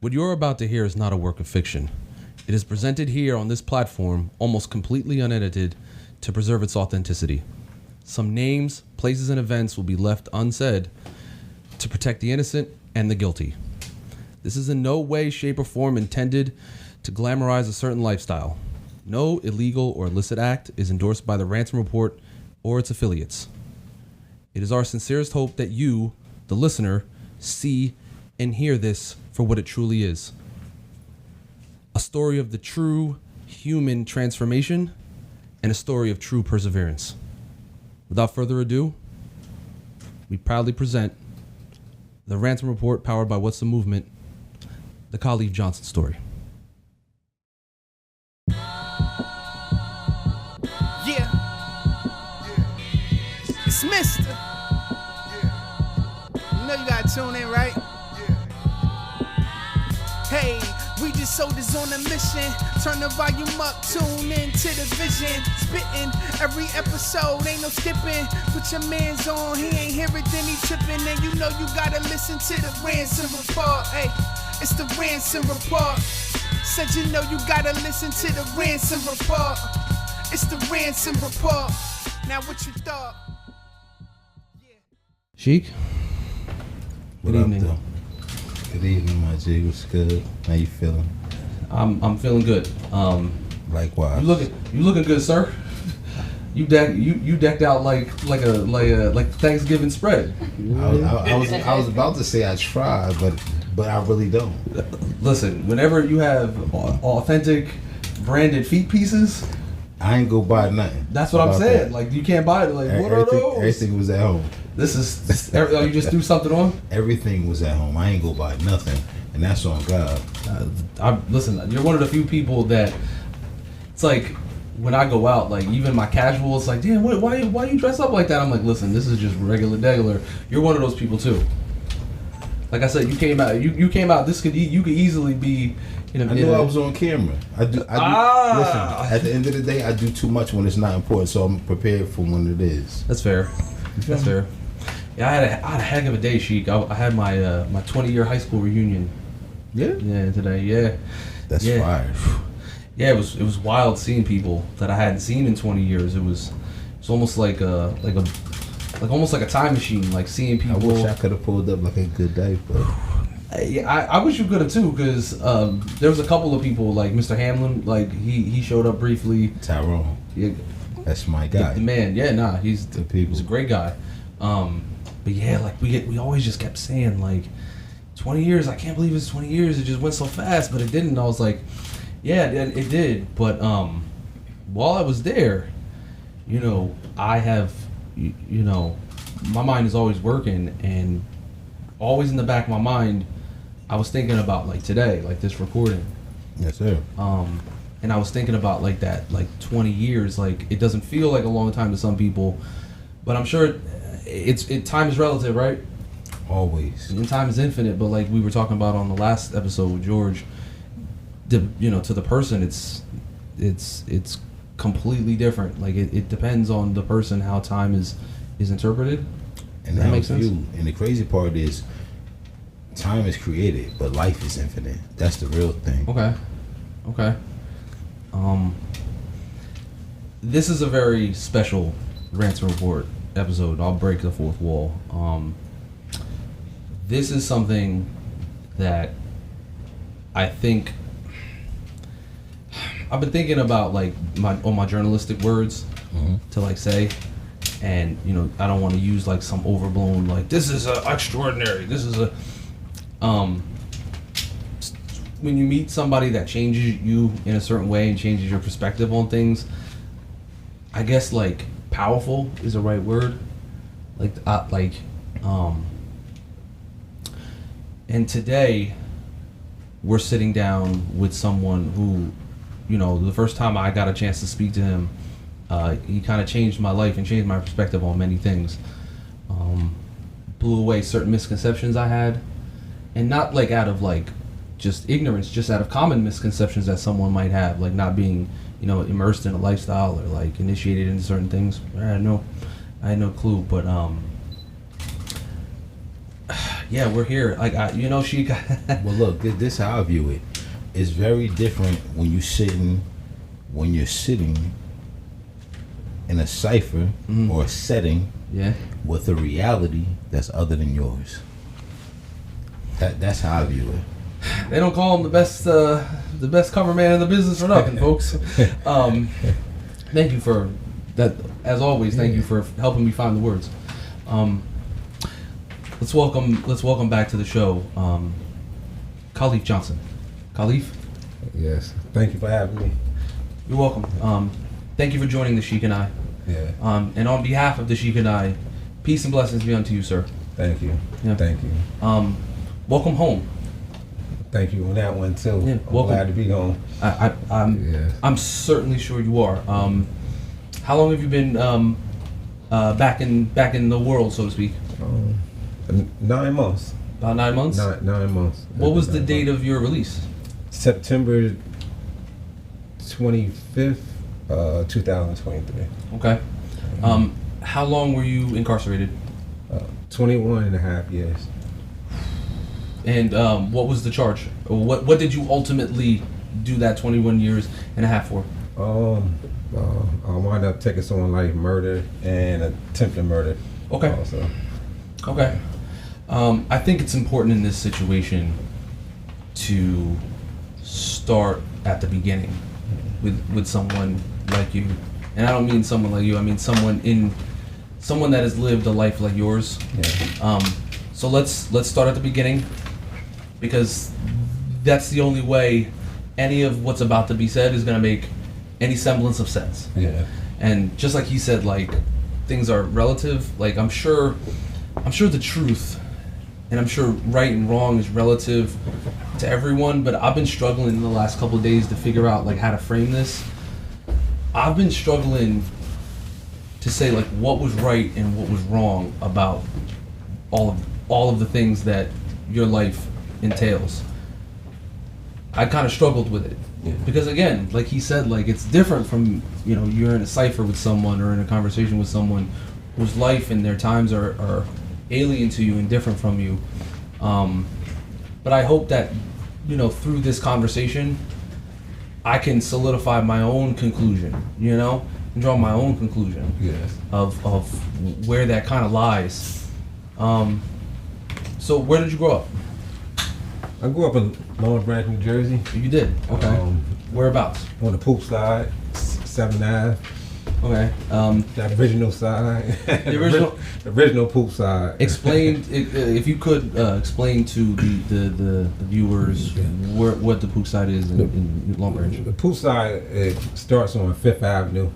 What you're about to hear is not a work of fiction. It is presented here on this platform almost completely unedited to preserve its authenticity. Some names, places, and events will be left unsaid to protect the innocent and the guilty. This is in no way, shape, or form intended to glamorize a certain lifestyle. No illegal or illicit act is endorsed by the Ransom Report or its affiliates. It is our sincerest hope that you, the listener, see and hear this for what it truly is. A story of the true human transformation and a story of true perseverance. Without further ado, we proudly present the Ransom Report powered by What's the Movement, the Khalif Johnson story. Yeah. It's Mister. You know you gotta tune in, right? Hey, we just soldiers on a mission. Turn the volume up, tune in to the vision. Spitting every episode, ain't no skipping. Put your mans on, he ain't hear it, then he tripping. And you know you gotta listen to the Ransom Report. Hey, it's the Ransom Report. Said you know you gotta listen to the Ransom Report. It's the Ransom Report. Now what you thought? Sheik? Good evening. Good evening, my G. What's good? How you feeling? I'm feeling good. Likewise. You looking good, sir. You decked out like Thanksgiving spread. I was about to say I try, but I really don't. Listen, whenever you have authentic branded feet pieces, I ain't go buy nothing. that's what I'm saying. That. Like you can't buy it. Like what are those? Everything was at home. You just threw something on? Everything was at home. I ain't go buy nothing, and that's on God. Listen, you're one of the few people that it's like when I go out, like even my casual, it's like, damn, why you dress up like that? I'm like, listen, this is just regular. You're one of those people too. Like I said, you came out. You could easily be. I knew I was on camera. I do. Listen, at the end of the day, I do too much when it's not important, so I'm prepared for when it is. That's fair. That's fair. Yeah, I had a heck of a day, Sheik. I had my 20-year high school reunion. Yeah. Yeah, today. Yeah. That's fire. Yeah, it was wild seeing people that I hadn't seen in 20 years. It was almost like almost like a time machine, like seeing people. I wish I could have pulled up like a good day, but I wish you could have too, because there was a couple of people like Mr. Hamlin, like he showed up briefly. Tyrone. Yeah, that's my guy. The man, yeah, he's he's a great guy. But yeah, like we always just kept saying like 20 years. I can't believe it's 20 years. It just went so fast, but it didn't. I was like, yeah, it did. But while I was there, I have, my mind is always working, and always in the back of my mind, I was thinking about like today, like this recording. Yes, sir. And I was thinking about like that, like 20 years. Like it doesn't feel like a long time to some people, but I'm sure time is relative, right? Always. And time is infinite. But like we were talking about on the last episode with George, to the person, it's completely different. Like it depends on the person how time is interpreted. And that makes sense. And the crazy part is, time is created, but life is infinite. That's the real thing. Okay. This is a very special Ransom Report episode. I'll break the fourth wall. This is something that I think I've been thinking about, like my journalistic words to like say, and I don't want to use like some overblown like this is extraordinary. This is when you meet somebody that changes you in a certain way and changes your perspective on things, I guess like powerful is the right word. And today we're sitting down with someone who, the first time I got a chance to speak to him, he kind of changed my life and changed my perspective on many things. Blew away certain misconceptions I had, and not like out of like just ignorance, just out of common misconceptions that someone might have, like not being, immersed in a lifestyle or like initiated into certain things. I had no clue, but Yeah, we're here. Like, Sheik. Well, look, this how I view it. It's very different when you're sitting in a cipher or a setting with a reality that's other than yours. That's how I view it. They don't call him the best cover man in the business for nothing, folks. Thank you for that. As always, thank you for helping me find the words. Let's welcome back to the show, Khalif Johnson. Khalif? Yes. Thank you for having me. You're welcome. Thank you for joining the Sheik and I. Yeah. And on behalf of the Sheik and I, peace and blessings be unto you, sir. Thank you. Yeah. Thank you. Welcome home. Thank you on that one too. Yeah, I'm welcome. glad to be home. I'm certainly sure you are. How long have you been back in the world, so to speak? 9 months. About 9 months. 9 months. What was the date of your release? September 25th, 2023. Okay. How long were you incarcerated? 21 and a half years. And what was the charge? What did you ultimately do that 21 years and a half for? I wound up taking someone like murder and attempted murder. Okay. Also. Okay. I think it's important in this situation to start at the beginning with someone like you. And I don't mean someone like you, I mean someone that has lived a life like yours. Yeah. So let's start at the beginning, because that's the only way any of what's about to be said is going to make any semblance of sense. Yeah. And just like he said, like, things are relative. Like, I'm sure the truth, and I'm sure right and wrong is relative to everyone, but I've been struggling in the last couple of days to figure out like how to frame this. I've been struggling to say like what was right and what was wrong about all of the things that your life entails. I kind of struggled with it. Yeah. Because again, like he said, like it's different from, you're in a cipher with someone or in a conversation with someone whose life and their times are alien to you and different from you. But I hope that, through this conversation, I can solidify my own conclusion, and draw my own conclusion of where that kind of lies. So where did you grow up? I grew up in Long Branch, New Jersey. You did? Okay. Whereabouts? On the poop side, 7th Ave. Okay. That original side. The original poop side. Explain, if you could explain to the viewers what the poop side is in Long Branch. The poop side, it starts on 5th Avenue.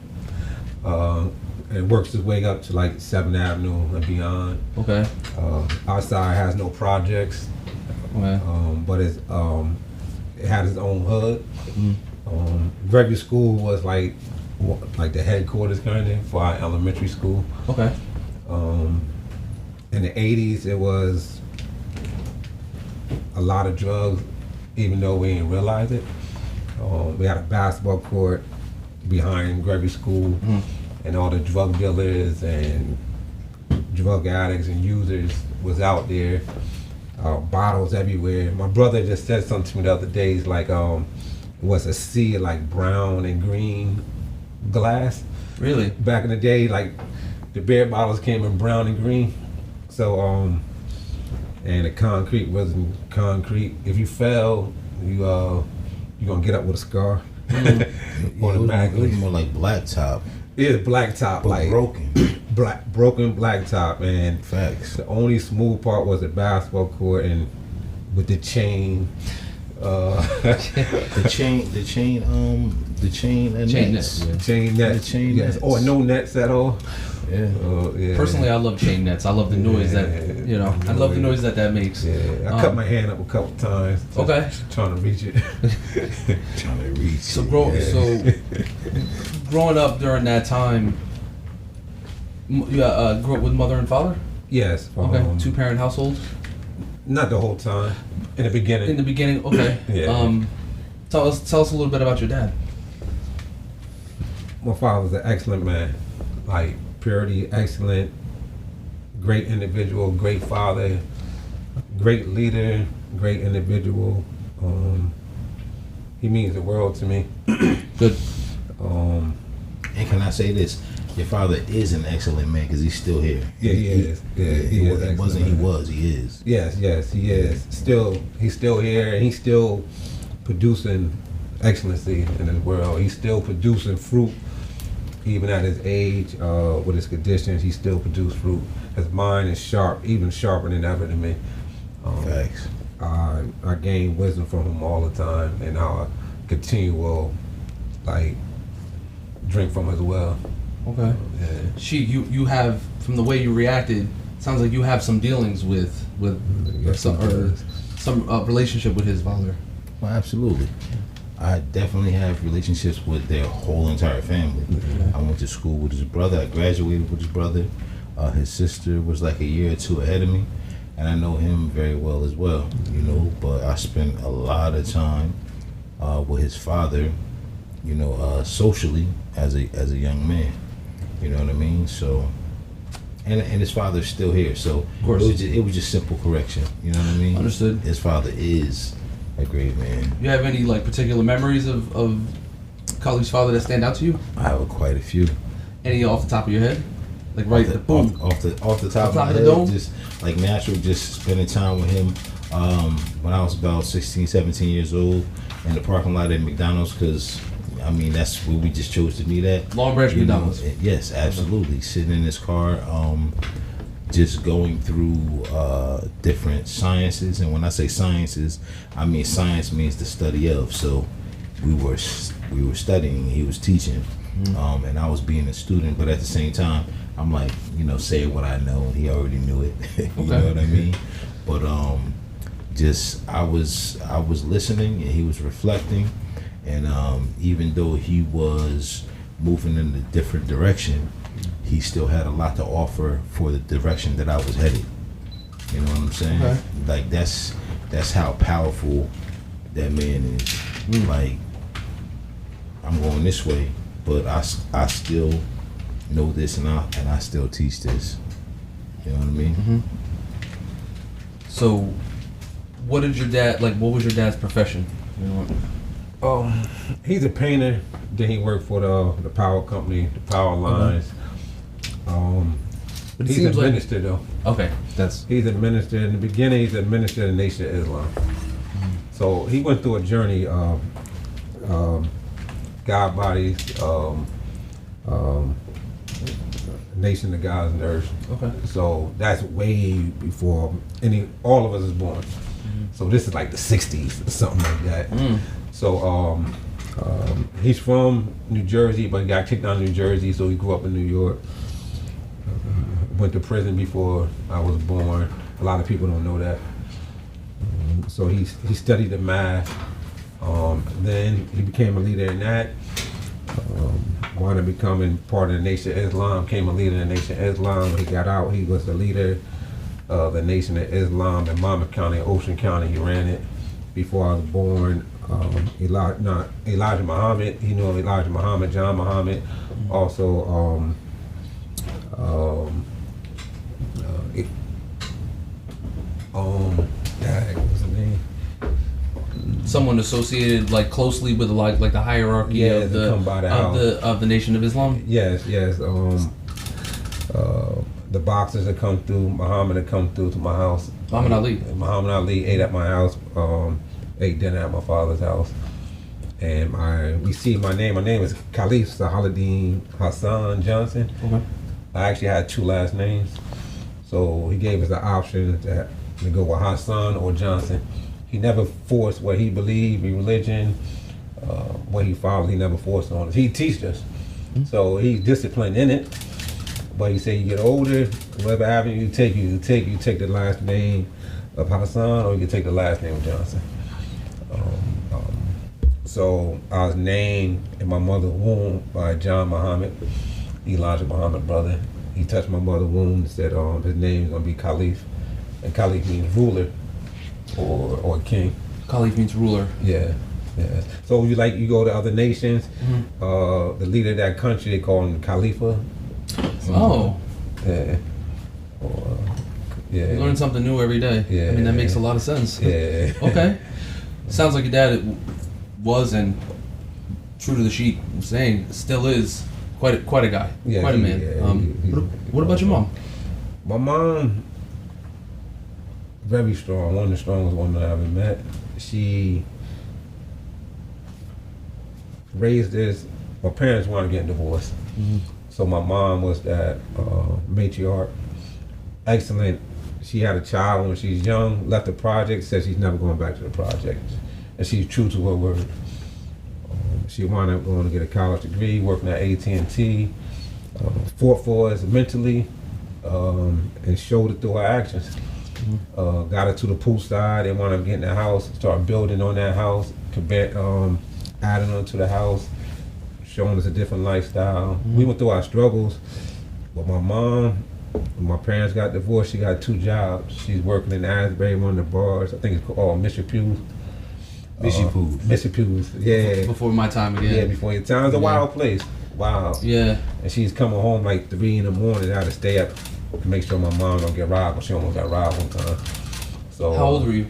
And works its way up to like 7th Avenue and beyond. Okay. Our side has no projects. Okay. But it had its own hood. Regular school was like the headquarters kind of for our elementary school. Okay. In the 80s, it was a lot of drugs, even though we didn't realize it. We had a basketball court behind Gregory School, and all the drug dealers and drug addicts and users was out there. Bottles everywhere. My brother just said something to me the other day. He's like, it was a sea of like brown and green glass. Really? Back in the day, like the beer bottles came in brown and green. So, and the concrete wasn't concrete. If you fell, you're gonna get up with a scar. It was more like blacktop. It's blacktop, like broken. Broken blacktop, and Facts. the only smooth part was the basketball court and with the chain. The chain and Chain nets. nets, yeah. Chain nets. The chain yes. nets. Or no nets at all. Yeah. Yeah. Personally, I love chain nets. I love the noise that I love the noise that makes. Yeah, I cut my hand up a couple times. Okay. Trying to reach it. Trying to reach. So growing up during that time, grew up with mother and father. Yes. Okay. 2-parent household. Not the whole time. In the beginning. In the beginning, okay. Yeah. Tell us a little bit about your dad. My father was an excellent man. Like purity, excellent, great individual, great father, great leader, great individual. He means the world to me. Good. And can I say this? Your father is an excellent man because he's still here. Yeah, he is. Yeah, he is. He wasn't. He was. He is. Yes, he is. He's still here, and he's still producing excellency in his world. He's still producing fruit, even at his age, with his conditions. He still produces fruit. His mind is sharp, even sharper than ever to me. Facts. I gain wisdom from him all the time, and I continue like drink from his well. Okay. Sheik, you have, from the way you reacted, sounds like you have some dealings with some relationship with his father. Well, absolutely. I definitely have relationships with their whole entire family. Yeah. I went to school with his brother. I graduated with his brother. His sister was like a year or two ahead of me, and I know him very well as well. You know, but I spent a lot of time with his father. You know, socially as a young man. You know what I mean? So, and his father's still here. So of course, it was just simple correction. You know what I mean? Understood. His father is a great man. You have any like particular memories of Khalif's father that stand out to you? I have quite a few. Any off the top of your head? Like right off the top of my head, dome? just like natural, just spending time with him. When I was about 16, 17 years old, in the parking lot at McDonald's, because I mean that's where we just chose to meet at. Long Branch McDonald's. Yes, absolutely. Sitting in his car, just going through different sciences, and when I say sciences, I mean science means the study of. So we were studying, he was teaching, and I was being a student, but at the same time, I'm like, you know, saying what I know, and he already knew it. You know what I mean? But just I was listening, and he was reflecting, and even though he was moving in a different direction, he still had a lot to offer for the direction that I was headed. You know what I'm saying? Okay. Like that's how powerful that man is. Like, I'm going this way, but I still know this, and I still teach this. You know what I mean? Mm-hmm. So, what was your dad's profession? You know, He's a painter. Then he worked for the power company, the power lines. But it He's seems a like- minister though. Okay, He's a minister. In the beginning, he's a minister of the Nation of Islam. So he went through a journey of God bodies, Nation of Gods and Earth. Okay. So that's way before all of us is born. So this is like the 60s or something like that. So he's from New Jersey, but he got kicked out of New Jersey, so he grew up in New York. Went to prison before I was born. A lot of people don't know that. So he studied the math. Then he became a leader in that. Wanted to becoming part of the Nation of Islam, became a leader in the Nation of Islam. When he got out, he was the leader of the Nation of Islam in Monmouth County, Ocean County. He ran it before I was born. Elijah Muhammad, he knew of Elijah Muhammad, John Muhammad. Also, what's his name? someone associated like closely with like the hierarchy of the Nation of Islam. Yes. The boxers that come through, Muhammad that come through to my house. Muhammad Ali ate at my house. Ate dinner at my father's house. And we see my name. My name is Khalif Salahuddin Hassan Johnson. Okay. I actually had two last names. So he gave us the option to go with Hassan or Johnson. He never forced what he believed in religion, what he followed. He never forced on us. He teached us. So he's disciplined in it. But he said you get older, whatever avenue you take the last name of Hassan, or you can take the last name of Johnson. So I was named in my mother's womb by John Muhammad, Elijah Muhammad brother. He touched my mother's womb and said his name is gonna be Khalif, and Khalif means ruler or king. Khalif means ruler. Yeah. So you go to other nations, the leader of that country they call him Khalifa. Oh. Yeah. Or Yeah. You learn something new every day. Yeah. I mean, that makes a lot of sense. Yeah. Okay. Sounds like your dad was, and true to the Sheik was saying, still is quite a guy. Yeah, quite a man. What about your mom? My mom, very strong. One of the strongest women I ever met. She raised this. My parents wanted to get divorced, so my mom was that matriarch. Excellent. She had a child when she was young. Left the project. Said she's never going back to the project, and she's true to her word. She wound up going to get a college degree, working at AT&T. Fought for us mentally, and showed it through her actions. Got her to the pool side. They wound up getting the house, started building on that house, adding on to the house, showing us a different lifestyle. We went through our struggles, but my mom, when my parents got divorced, she got 2 jobs. She's working in Asbury, one of the bars. I think it's called Mr. Pew's. Mr. Pew's, yeah. Before my time again. Yeah, before your time. It's a wild place. Wow. Yeah. And she's coming home like 3 in the morning. I had to stay up to make sure my mom don't get robbed. But she almost got robbed one time. So. How old were you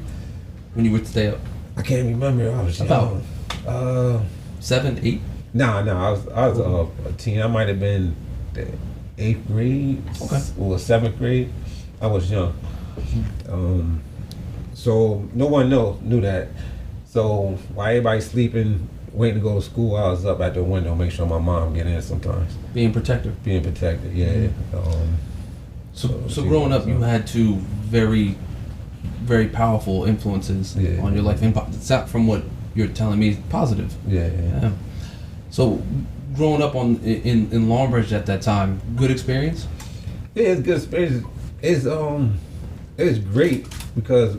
when you would stay up? I can't remember. I was young. About 7, 8? No. I was a teen. I might have been the 8th grade. Okay. Or 7th grade. I was young. So no one knew that. So while everybody's sleeping, waiting to go to school, I was up at the window, make sure my mom get in sometimes. Being protective. Being protected, yeah. So growing up, you had 2 very, very powerful influences on your life. It's not from what you're telling me, positive. Yeah. So growing up in Longbridge at that time, good experience? Yeah, it's good experience. It's great because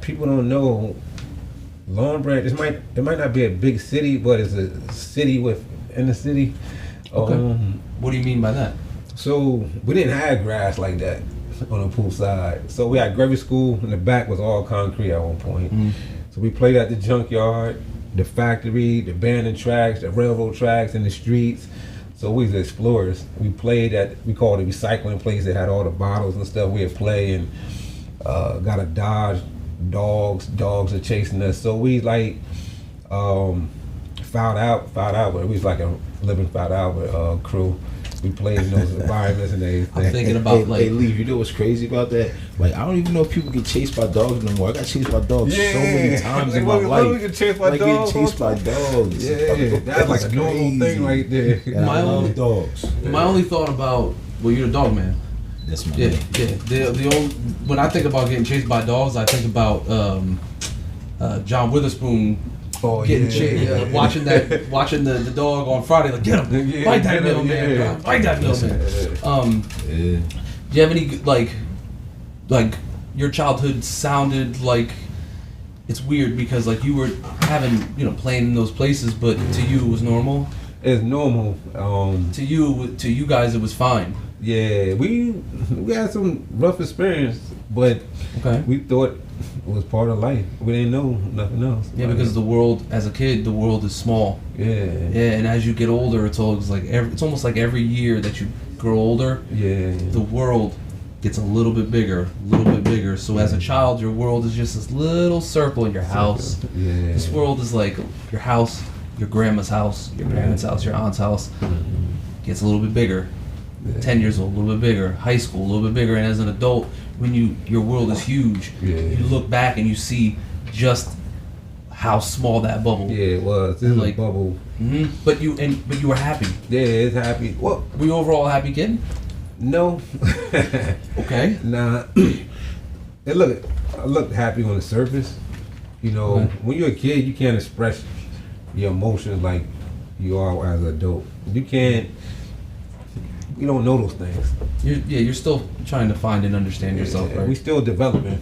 people don't know. Longbridge, it might not be a big city, but it's a city within the city. Okay. What do you mean by that? So we didn't have grass like that on the pool side. So we had gravy school, and the back was all concrete at one point. So we played at the junkyard, the factory, the abandoned tracks, the railroad tracks, and the streets. So we was explorers. We played we called it a recycling place that had all the bottles and stuff. We'd play and got a Dodge. Dogs are chasing us. So we like fouled out, but we was like a living fouled out crew. We played in those environments and everything. I'm thinking about Hey, Lee, you know what's crazy about that? Like, I don't even know if people get chased by dogs no more. I got chased by dogs so many times in my life. We get chased by dogs. Getting chased by dogs. Yeah, that's like a normal thing right there. And I love dogs. My only thought about, well, you're a dog man. That's my Yeah. name. The only, when I think about getting chased by dogs, I think about John Witherspoon getting chased, watching the dog on Friday, like get him, fight that middleman, bro, fight that middleman. Do you have any like your childhood sounded like? It's weird because like you were having playing in those places, but to you it was normal. It's normal. To you guys it was fine. Yeah, we had some rough experience, but we thought it was part of life. We didn't know nothing else. Yeah, because the world, as a kid, the world is small. Yeah. Yeah, and as you get older, it's always like it's almost like every year that you grow older, the world gets a little bit bigger. So as a child, your world is just this little circle in your house. Yeah. This world is like your house, your grandma's house, your parents' house, your aunt's house. Gets a little bit bigger. 10 years old, a little bit bigger. High school, a little bit bigger. And as an adult, when your world is huge, you look back and you see just how small that bubble. Yeah, it was. It was like a bubble. But you were happy. Yeah, it's happy. Well, were you overall a happy kid? No. Okay. Nah. I looked happy on the surface. When you're a kid, you can't express your emotions like you are as an adult. You don't know those things. You're still trying to find and understand yourself, right? We still developing.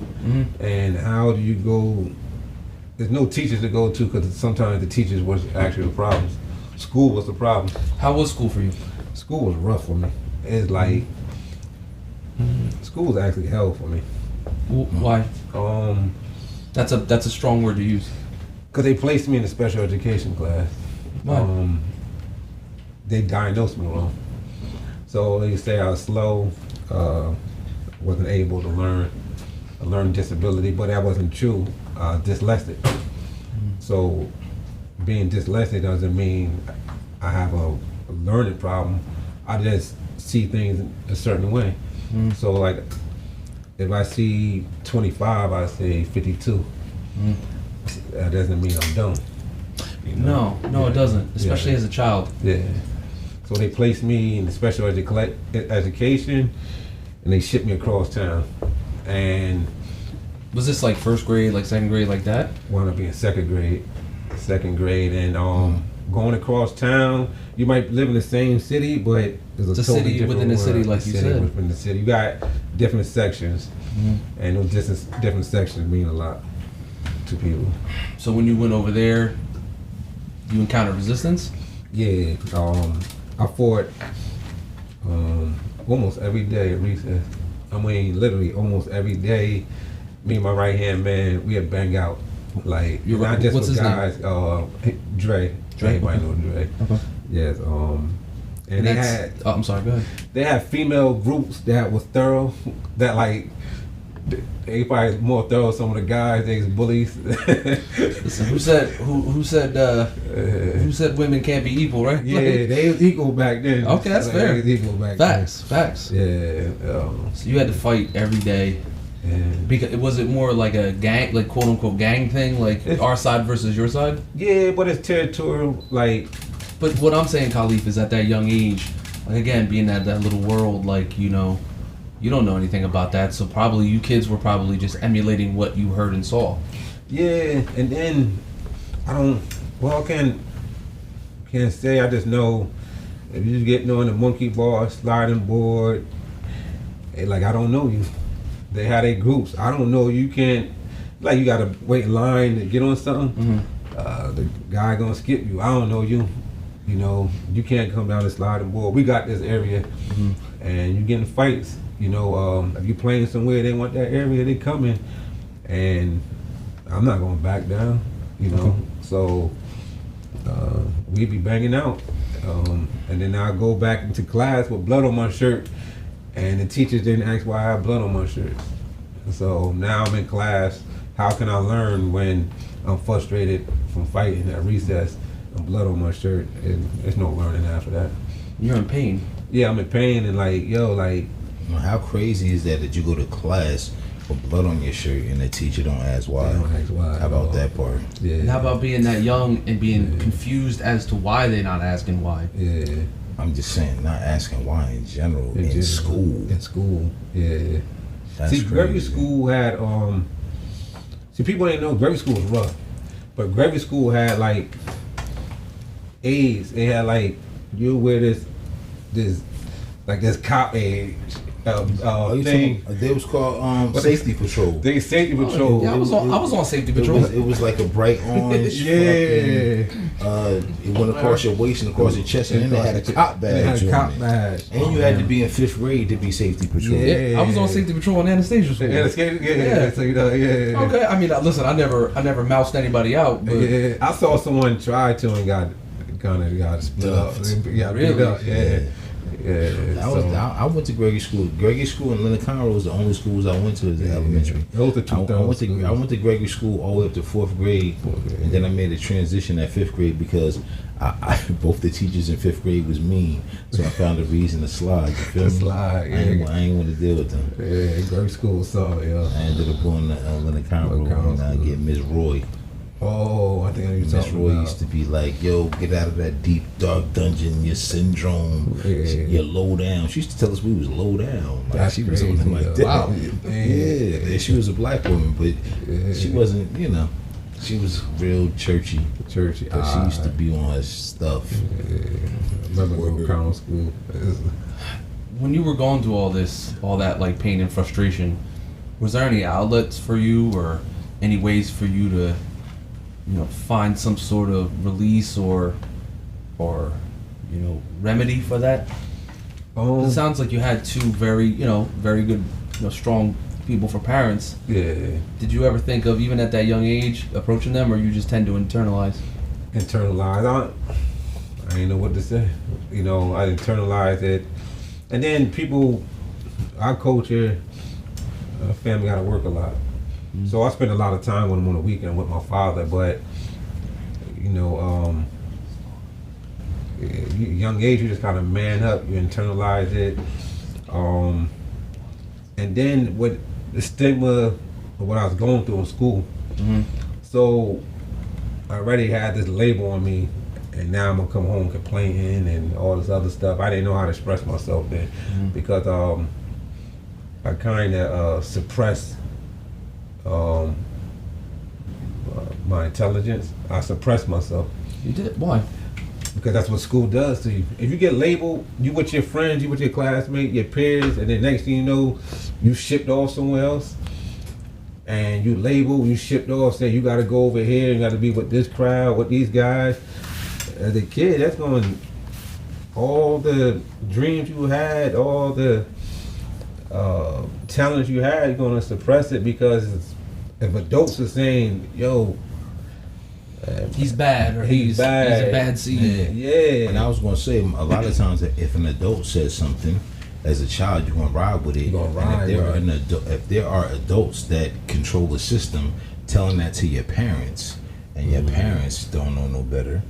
And how do you go? There's no teachers to go to because sometimes the teachers was actually the problem. School was the problem. How was school for you? School was rough for me. It's like school was actually hell for me. Why? That's a strong word to use. Because they placed me in a special education class. Why? They diagnosed me wrong. So they say I was slow. wasn't able to learn a learning disability, but that wasn't true. Dyslexic. So being dyslexic doesn't mean I have a learning problem. I just see things a certain way. So like if I see 25, I say 52. That doesn't mean I'm dumb. You know? No, it doesn't. Especially as a child. Yeah. So they placed me in the special education, and they shipped me across town. And Was this like first grade, like second grade, like that? wound up being second grade, and going across town. You might live in the same city, but there's It's a totally city different within a city, world. like you said. Within the city, you got different sections, and those different sections mean a lot to people. So when you went over there, you encountered resistance? Yeah, I fought almost every day at recess. I mean, literally almost every day. Me and my right hand man, we had bang out. Like You're not right. just What's with his guys. Dre. Dre? Everybody know Dre. Okay. Yes. And they had I'm sorry, go ahead. they had female groups that was thorough. That like they probably more thorough. Some of the guys they was bullies. Listen, who said women can't be equal, right? Yeah, they was equal back then. Okay, that's Like, fair. They was equal back Facts. then. Yeah. So you had to fight every day. Yeah. Because was it more like a gang, like quote unquote gang thing, like It's- our side versus your side? Yeah, but it's territorial. Like, But what I'm saying, Khalif, is at that young age, like again, being at that little world, like you don't know anything about that. So probably you kids were probably just emulating what you heard and saw. yeah, and then I can't say. I just know if you just getting on the monkey bar, sliding board, like I don't know you. They had their groups. I don't know. You can't. Like you gotta wait in line to get on something. The guy gonna skip you. I don't know you. You know, you can't come down the sliding board. We got this area, and you getting fights. You know, if you playing somewhere, they want that area, they coming, and I'm not gonna back down. You know, so we be banging out, and then I go back into class with blood on my shirt, and the teachers didn't ask why I have blood on my shirt. So now I'm in class. How can I learn when I'm frustrated from fighting at recess and blood on my shirt? And there's no learning after that. You're in pain. Yeah, I'm in pain and like, How crazy is that you go to class with blood on your shirt and the teacher don't ask why? They don't ask why. How about that part? Yeah. And how about being that young and being confused as to why they're not asking why? Yeah. I'm just saying, not asking why in general. In just- school. In school, yeah. That's See, Gregory crazy. School had people didn't know Gregory School was rough, but Gregory School had like AIDS. It had like you wear this cop age thing. They was called safety patrol. They safety patrol. Yeah, I was on safety patrol. It was like a bright orange. Yeah. It went across your waist and across your chest, and then they had a cop badge. They had a on cop it. badge. And you had to be in 5th grade to be safety patrol. Yeah. I was on safety patrol in Anastasia school. Yeah. So you know, yeah. Okay, I mean, listen, I never moused anybody out, but Yeah, I saw someone try to and got split up. Got beat Really? up. Yeah. I went to Gregory School. Gregory School in Leonard Conroe was the only schools I went to as elementary. Those are two I went to Gregory School all the way up to 4th grade, and then I made a transition at 5th grade because I both the teachers in 5th grade was mean, so I found a reason to slide. You feel me? Slide, yeah. I ain't want to deal with them. Yeah, Gregory School saw it, yeah. I ended up going to Leonard Conroe Conroe and I School. get Miss Roy. Oh, I think I know you're Miss talking Roy about. used to be like, "Yo, get out of that deep, dark dungeon. Your syndrome. Yeah. You're low down." She used to tell us we was low down. Like, That's she was crazy, something like yo. that. Wow. Yeah, and she was a black woman, but she wasn't. You know, she was real churchy. Churchy. But she used to be on her stuff. Remember going to Conroe School? when you were going through all that like pain and frustration, was there any outlets for you or any ways for you to, find some sort of release or remedy for that? It sounds like you had two very good, strong people for parents. Yeah. Did you ever think of, even at that young age, approaching them, or you just tend to internalize? Internalize. I didn't know what to say. I internalized it. And then people, our culture, family got to work a lot. So I spend a lot of time with him on the weekend with my father, but you know, young age, you just kind of man up, you internalize it, and then with the stigma of what I was going through in school, so I already had this label on me, and now I'm gonna come home complaining and all this other stuff. I didn't know how to express myself then because I kind of suppressed my intelligence. I suppressed myself. You did? Why? Because that's what school does to you. If you get labeled, you with your friends, you with your classmates, your peers, and then next thing you know, you shipped off somewhere else. And you labeled, you shipped off, say you got to go over here, you got to be with this crowd, with these guys. As a kid, that's going, all the dreams you had, all the talents you had, you're going to suppress it because if adults are saying, yo, he's bad, or he's a bad seed. Yeah. And I was going to say, a lot of times if an adult says something, as a child, you're going to ride with it. You're gonna ride and with it. if there are adults that control the system, telling that to your parents, and your parents don't know no better,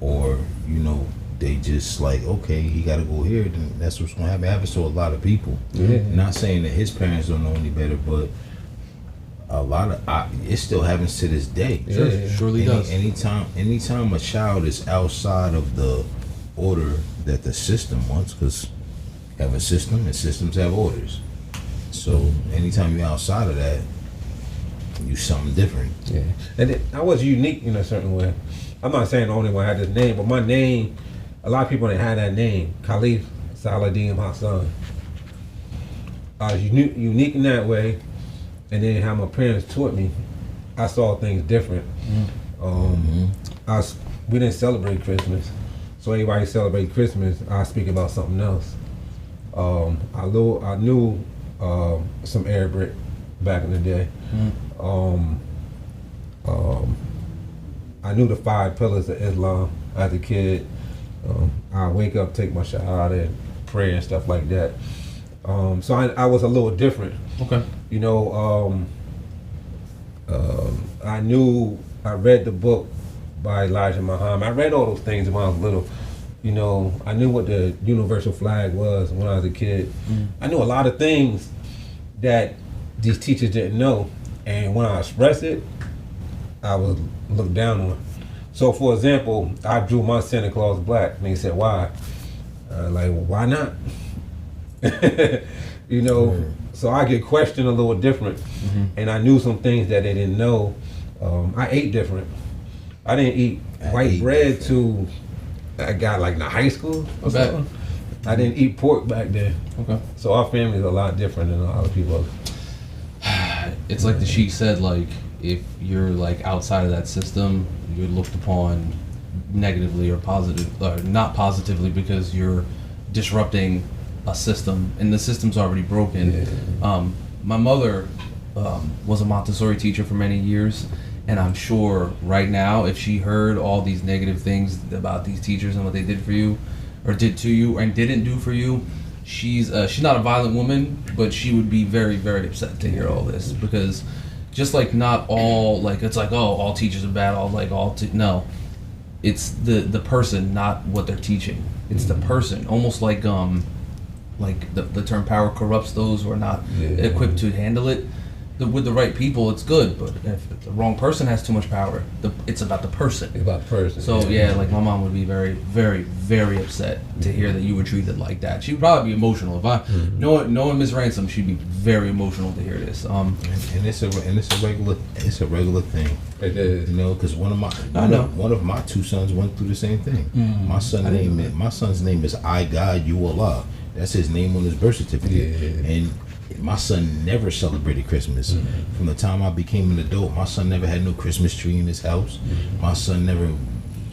or, you know, they just like, okay, he got to go here, then that's what's going to happen. It happens to a lot of people. Yeah. Not saying that his parents don't know any better, but a lot of it still happens to this day. Yeah. Surely does. Anytime a child is outside of the order that the system wants, because you have a system and systems have orders. So anytime you're outside of that, you something different. Yeah. And I was unique in a certain way. I'm not saying the only one had this name, but my name, a lot of people didn't have that name. Khalif Saladin Hassan. I was unique in that way, and then how my parents taught me, I saw things different. We didn't celebrate Christmas, so everybody celebrate Christmas. I speak about something else. I knew some Arabic back in the day. I knew the 5 pillars of Islam as a kid. I wake up, take my shahada, and pray and stuff like that. So I was a little different. Okay. You know, I read the book by Elijah Muhammad. I read all those things when I was little. You know, I knew what the universal flag was when I was a kid. I knew a lot of things that these teachers didn't know. And when I expressed it, I was looked down on. So, for example, I drew my Santa Claus black, and they said, why? Like, well, why not? You know, so I get questioned a little different. And I knew some things that they didn't know. I ate different. I didn't eat white bread till I got like in high school or something. I didn't eat pork back then. Okay. So our family is a lot different than a lot of people. It's like the Sheik said, like, if you're like outside of that system, you're looked upon negatively or positive, or not positively, because you're disrupting a system, and the system's already broken. My mother was a Montessori teacher for many years, and I'm sure right now, if she heard all these negative things about these teachers and what they did for you, or did to you, and didn't do for you, she's not a violent woman, but she would be very, very upset to hear all this, because just like not all, like, it's like, oh, all teachers are bad, no, it's the person, not what they're teaching. It's the person, almost like the term power corrupts those who are not equipped to handle it. With the right people, it's good, but if the wrong person has too much power, it's about the person. It's about the person. So yeah, like my mom would be very, very, very upset to hear that you were treated like that. She would probably be emotional. If I knowing Ms. Ransom, she'd be very emotional to hear this. And it's a regular thing. It is. You know, because one of my 2 sons went through the same thing. My son's name is I God You Allah. That's his name on his birth certificate. And my son never celebrated Christmas. From the time I became an adult, my son never had no Christmas tree in his house. My son never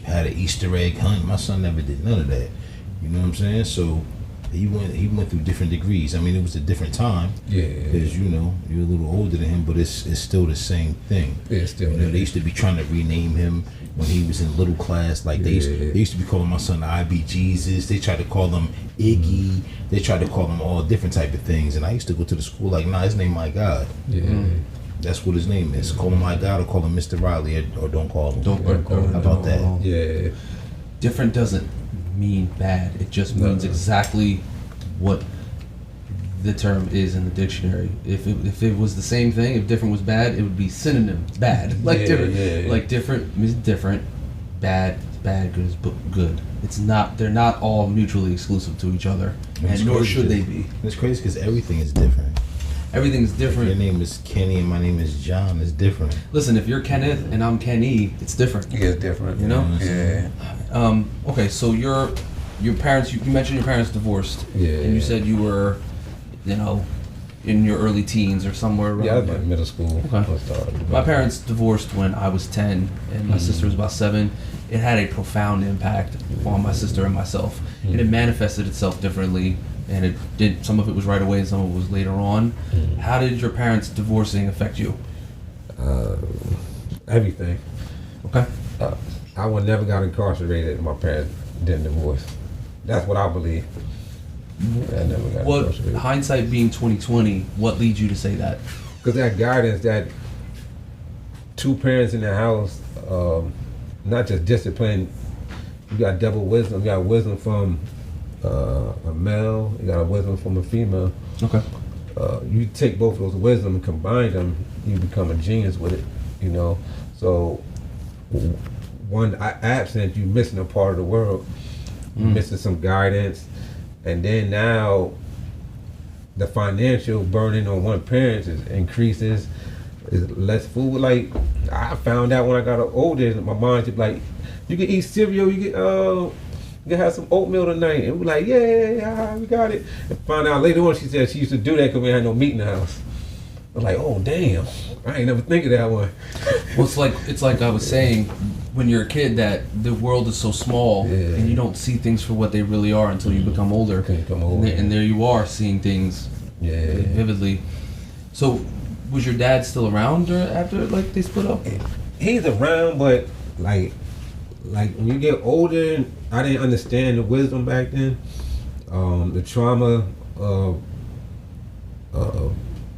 had an Easter egg hunt. My son never did none of that. You know what I'm saying? So He went through different degrees. I mean, it was a different time. Yeah. Because you're a little older than him, but it's still the same thing. Yeah, it's still. They used to be trying to rename him when he was in little class. Like they used to be calling my son IB Jesus. They tried to call him Iggy. They tried to call him all different type of things. And I used to go to the school like, nah, his name my God. Yeah. That's what his name is. Call him my God or call him Mr. Riley or don't call him. Don't call him. How about that? Yeah. Different doesn't mean bad. It just means exactly what the term is in the dictionary. If it was the same thing, if different was bad, it would be synonym bad. Like different, like different means different. Bad, good is good. It's not. They're not all mutually exclusive to each other, and nor should they be. It's crazy because everything is different. Everything's different. Your name is Kenny and my name is John. It's different. Listen, if you're Kenneth and I'm Kenny, it's different. Yeah, it's different. You know? Yeah. Okay, so your parents. You mentioned your parents divorced. Yeah. And you said you were, in your early teens or somewhere around. Yeah, I was there. in middle school. Okay. My parents divorced when I was 10 and my sister was about 7. It had a profound impact on my sister and myself. And it manifested itself differently, and it did. Some of it was right away and some of it was later on. How did your parents divorcing affect you? Everything. Okay. I would never got incarcerated if my parents didn't divorce. That's what I believe. I never got What, incarcerated. hindsight being 2020, what leads you to say that? Because that guidance, that two parents in the house, not just discipline, you got double wisdom. You got wisdom from a male, you got a wisdom from a female. Okay. You take both of those wisdom and combine them, you become a genius with it, So one absent, you missing a part of the world. You're missing some guidance. And then now the financial burden on one parent increases. Is less food. Like I found out when I got older, my mom just like, you can eat cereal, you can have some oatmeal tonight, and we're like, yeah, we got it. And found out later on, she said she used to do that because we had no meat in the house. I was like, oh damn, I ain't never think of that one. Well, it's like I was saying, when you're a kid, that the world is so small and you don't see things for what they really are until you become older. And there you are seeing things vividly. So, was your dad still around after they split up? He's around, but like when you get older, I didn't understand the wisdom back then. The trauma of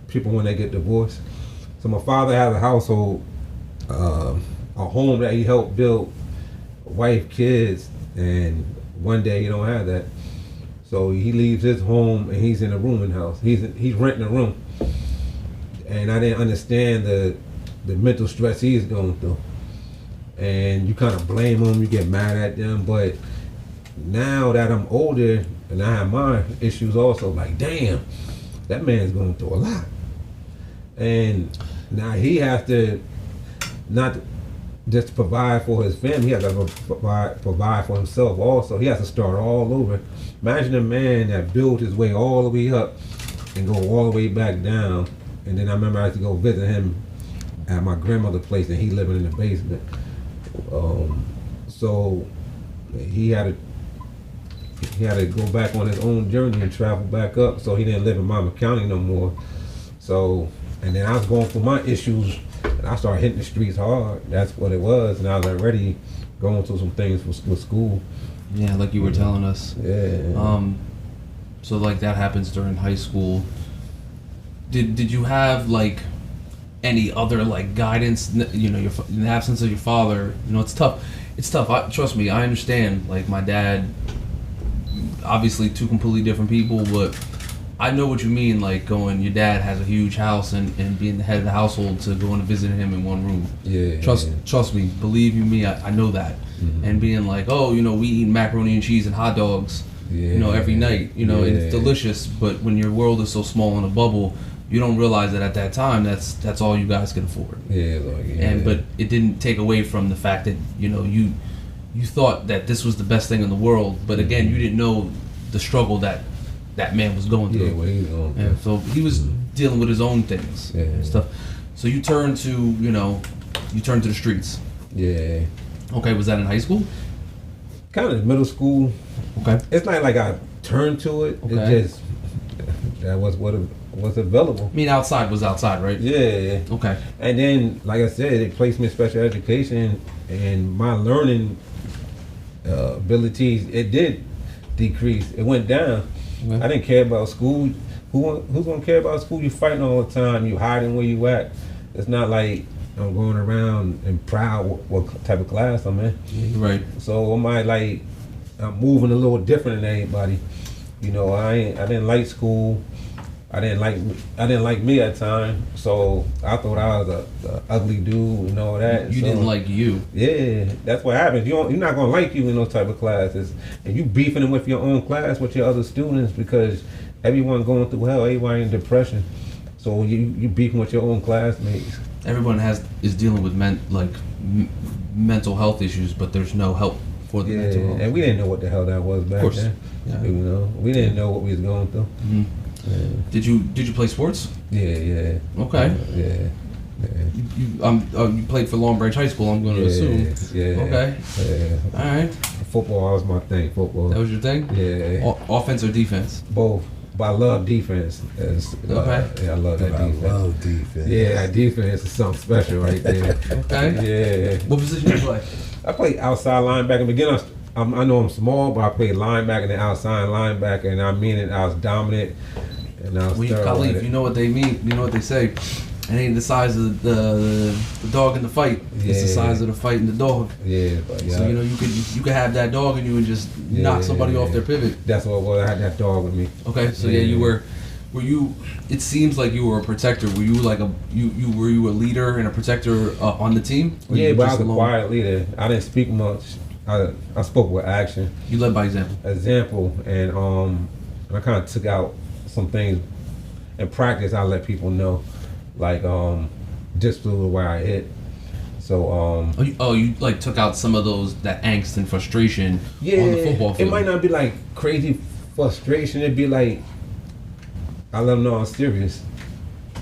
people when they get divorced. So my father had a household, a home that he helped build, wife, kids, and one day he don't have that. So he leaves his home and he's in a rooming house. He's renting a room. And I didn't understand the mental stress he's going through. And you kind of blame them, you get mad at them. But now that I'm older and I have my issues also, like, damn, that man's going through a lot. And now he has to not just provide for his family, he has to provide for himself also. He has to start all over. Imagine a man that built his way all the way up and go all the way back down. And then I remember I had to go visit him at my grandmother's place, and he living in the basement. So he had to go back on his own journey and travel back up. So he didn't live in Monmouth County no more. So, and then I was going through my issues, and I started hitting the streets hard. That's what it was, and I was already going through some things with school. Yeah, like you were telling us. Yeah. So that happens during high school. Did you have any other guidance? In the absence of your father, it's tough. It's tough. Trust me, I understand. My dad, obviously two completely different people, but I know what you mean. Your dad has a huge house and being the head of the household to go and visit him in one room. Yeah. Trust me. Believe you me, I know that. Mm-hmm. And being we eat macaroni and cheese and hot dogs, every night, and it's delicious. But when your world is so small in a bubble, you don't realize that at that time that's all you guys can afford. But it didn't take away from the fact that you thought that this was the best thing in the world, but again you didn't know the struggle that man was going through. What he was going through. And so he was dealing with his own things and stuff. So you turned to the streets. Yeah. Okay, was that in high school? Kind of middle school. Okay. It's not like I turned to it. Okay. It just that was what was available. I mean, outside was outside, right? Yeah. Okay. And then, like I said, they placed me in special education, and my learning abilities, it did decrease. It went down. Okay. I didn't care about school. Who's gonna care about school? You fighting all the time. You hiding where you at. It's not like I'm going around and proud what type of class I'm in. Right. So I'm moving a little different than anybody. You know, I didn't like school. I didn't like me at times. So I thought I was a ugly dude and all that. You So, didn't like you. Yeah, that's what happens. You're not gonna like you in those type of classes, and you beefing with your own class with your other students because everyone going through hell. Everybody in depression. So you beefing with your own classmates. Everyone is dealing with mental health issues, but there's no help for the mental health. And we didn't know what the hell that was back course. then. Yeah. You know, we didn't know what we was going through. Mhm. Yeah. Did you play sports? Yeah. Okay. Yeah. You played for Long Branch High School, I'm going to assume. Yeah. Okay. Yeah. All right. Football was my thing. Football. That was your thing? Yeah. Offense or defense? Both. But I love defense. Okay. Yeah, I love that defense. I love defense. Yeah, that defense is something special right there. Okay. Yeah. What position did you play? I played outside linebacker. Beginning, I know I'm small, but I played linebacker and outside linebacker, and I mean it. I was dominant, and I was Well, thorough at Khalif, it. you know what they mean. You know what they say. It ain't the size of the dog in the fight. It's the Yeah. size of the fight in the dog. Yeah, but yeah. So you know you could have that dog and you would just knock somebody off their pivot. That's what it was. I had that dog with me. Okay, so yeah, you were you? It seems like you were a protector. Were you like were you a leader and a protector on the team? Or Yeah, you were but I just was a alone? quiet leader. I didn't speak much. I spoke with action, You led by example. and I kind of took out some things in practice. I let people know, like just through where I hit. So You like took out some of that angst and frustration yeah, on the football field. it might not be like crazy frustration. It'd be like I let them know I'm serious.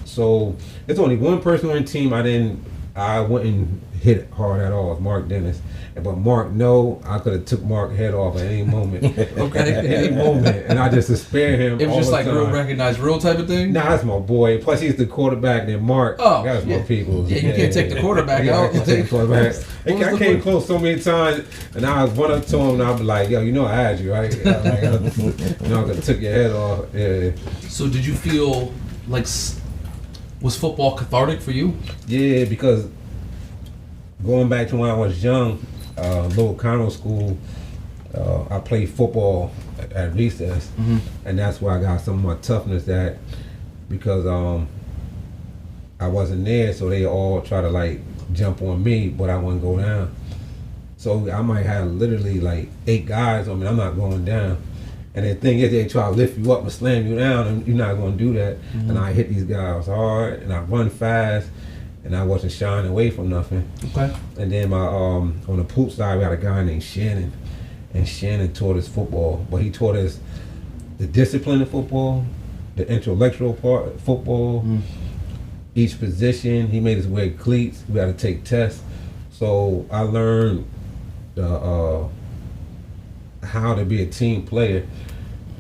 So there's only one person on the team I wouldn't hit hard at all. It's Mark Dennis. But Mark, no, I could have took Mark's head off at any moment. Okay. At any moment, and I just spared him. It was all just the like time. real recognized real type of thing. Nah, that's my boy. Plus, he's the quarterback. Then Mark, that's my people. Yeah, you can't take the quarterback Yeah, I out. can't take the quarterback. What was I the came close so many times, and I went up to him, and I'd be like, "Yo, you know I had you, right? I could took your head off." Yeah. So did you feel like was football cathartic for you? Yeah, because going back to when I was young, Little Conroe School, I played football at recess, and that's where I got some of my toughness at, because I wasn't there, so they all try to like jump on me, but I wouldn't go down. So I might have literally like 8 guys on me. I'm not going down. And the thing is, they try to lift you up and slam you down, and you're not going to do that. And I hit these guys hard, and I run fast, and I wasn't shying away from nothing. Okay. And then my on the poop side, we had a guy named Shannon, and Shannon taught us football, but he taught us the discipline of football, the intellectual part of football, each position. He made us wear cleats. We had to take tests. So I learned how to be a team player.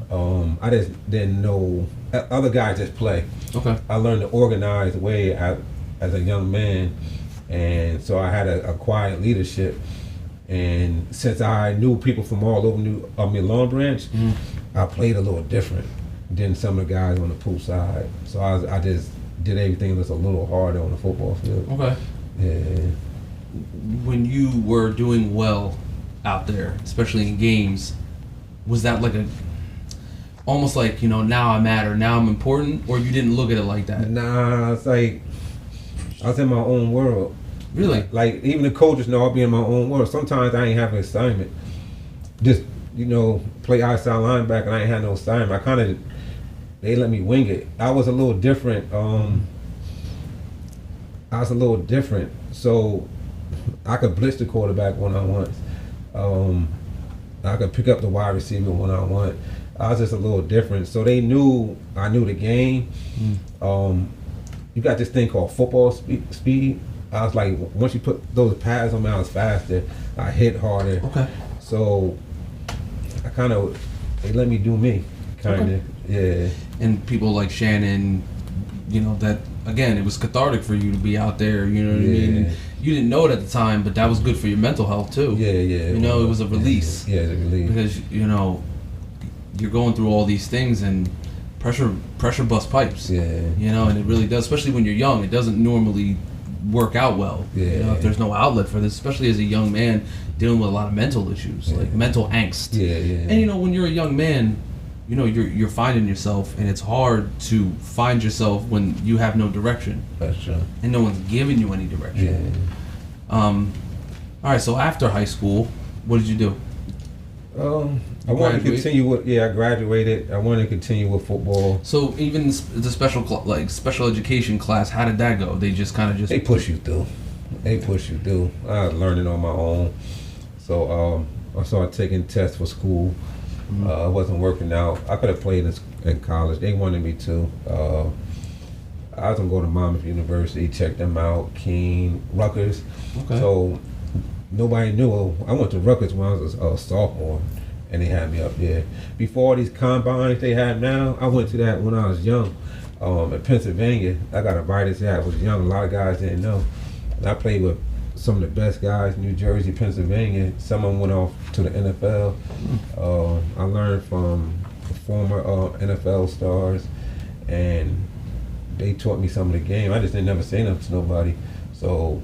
I just didn't know. Other guys just play. Okay. I learned the organized way as a young man, and so I had a quiet leadership. And since I knew people from all over Long Branch, I played a little different than some of the guys on the pool side. So I just did everything that's a little harder on the football field. Okay. Yeah. When you were doing well out there, especially in games, was that like almost like, now I matter, now I'm important, or you didn't look at it like that? Nah, it's like I was in my own world. Really? Like even the coaches know I'll be in my own world. Sometimes I ain't have an assignment. Just play outside linebacker, and I ain't had no assignment. They let me wing it. I was a little different. So I could blitz the quarterback when I want. I could pick up the wide receiver when I want. I was just a little different. So they knew I knew the game. You got this thing called football speed. I was like, once you put those pads on me, I was faster. I hit harder. Okay. So I kind of they let me do me, kind of. Yeah. And people like Shannon, you know, that again, it was cathartic for you to be out there. You know what I mean? You didn't know it at the time, but that was good for your mental health too. Yeah. You know, it was a release. Yeah, it's a release. Because you know, you're going through all these things and pressure busts pipes. Yeah. You know, and it really does, especially when you're young. It doesn't normally work out well. Yeah. You know, if there's no outlet for this, especially as a young man dealing with a lot of mental issues, like mental angst. Yeah. And you know, when you're a young man, you know, you're finding yourself, and it's hard to find yourself when you have no direction. That's true. And no one's giving you any direction. Yeah. All right, so after high school, what did you do? I wanted to continue with, I graduated. I wanted to continue with football. So even the special education class, how did that go? They just kind of They push you through. I was learning on my own. So I started taking tests for school. I wasn't working out. I could have played in college. They wanted me to. I was going to go to Monmouth University, check them out, Keene, Rutgers. Okay. So nobody knew. I went to Rutgers when I was a sophomore, and they had me up there. Before these combines they have now, I went to that when I was young. In Pennsylvania, I got invited to that. I was young. A lot of guys didn't know. And I played with some of the best guys, New Jersey, Pennsylvania. Some of them went off to the NFL. I learned from former NFL stars, and they taught me some of the game. I just didn't never say nothing to nobody. So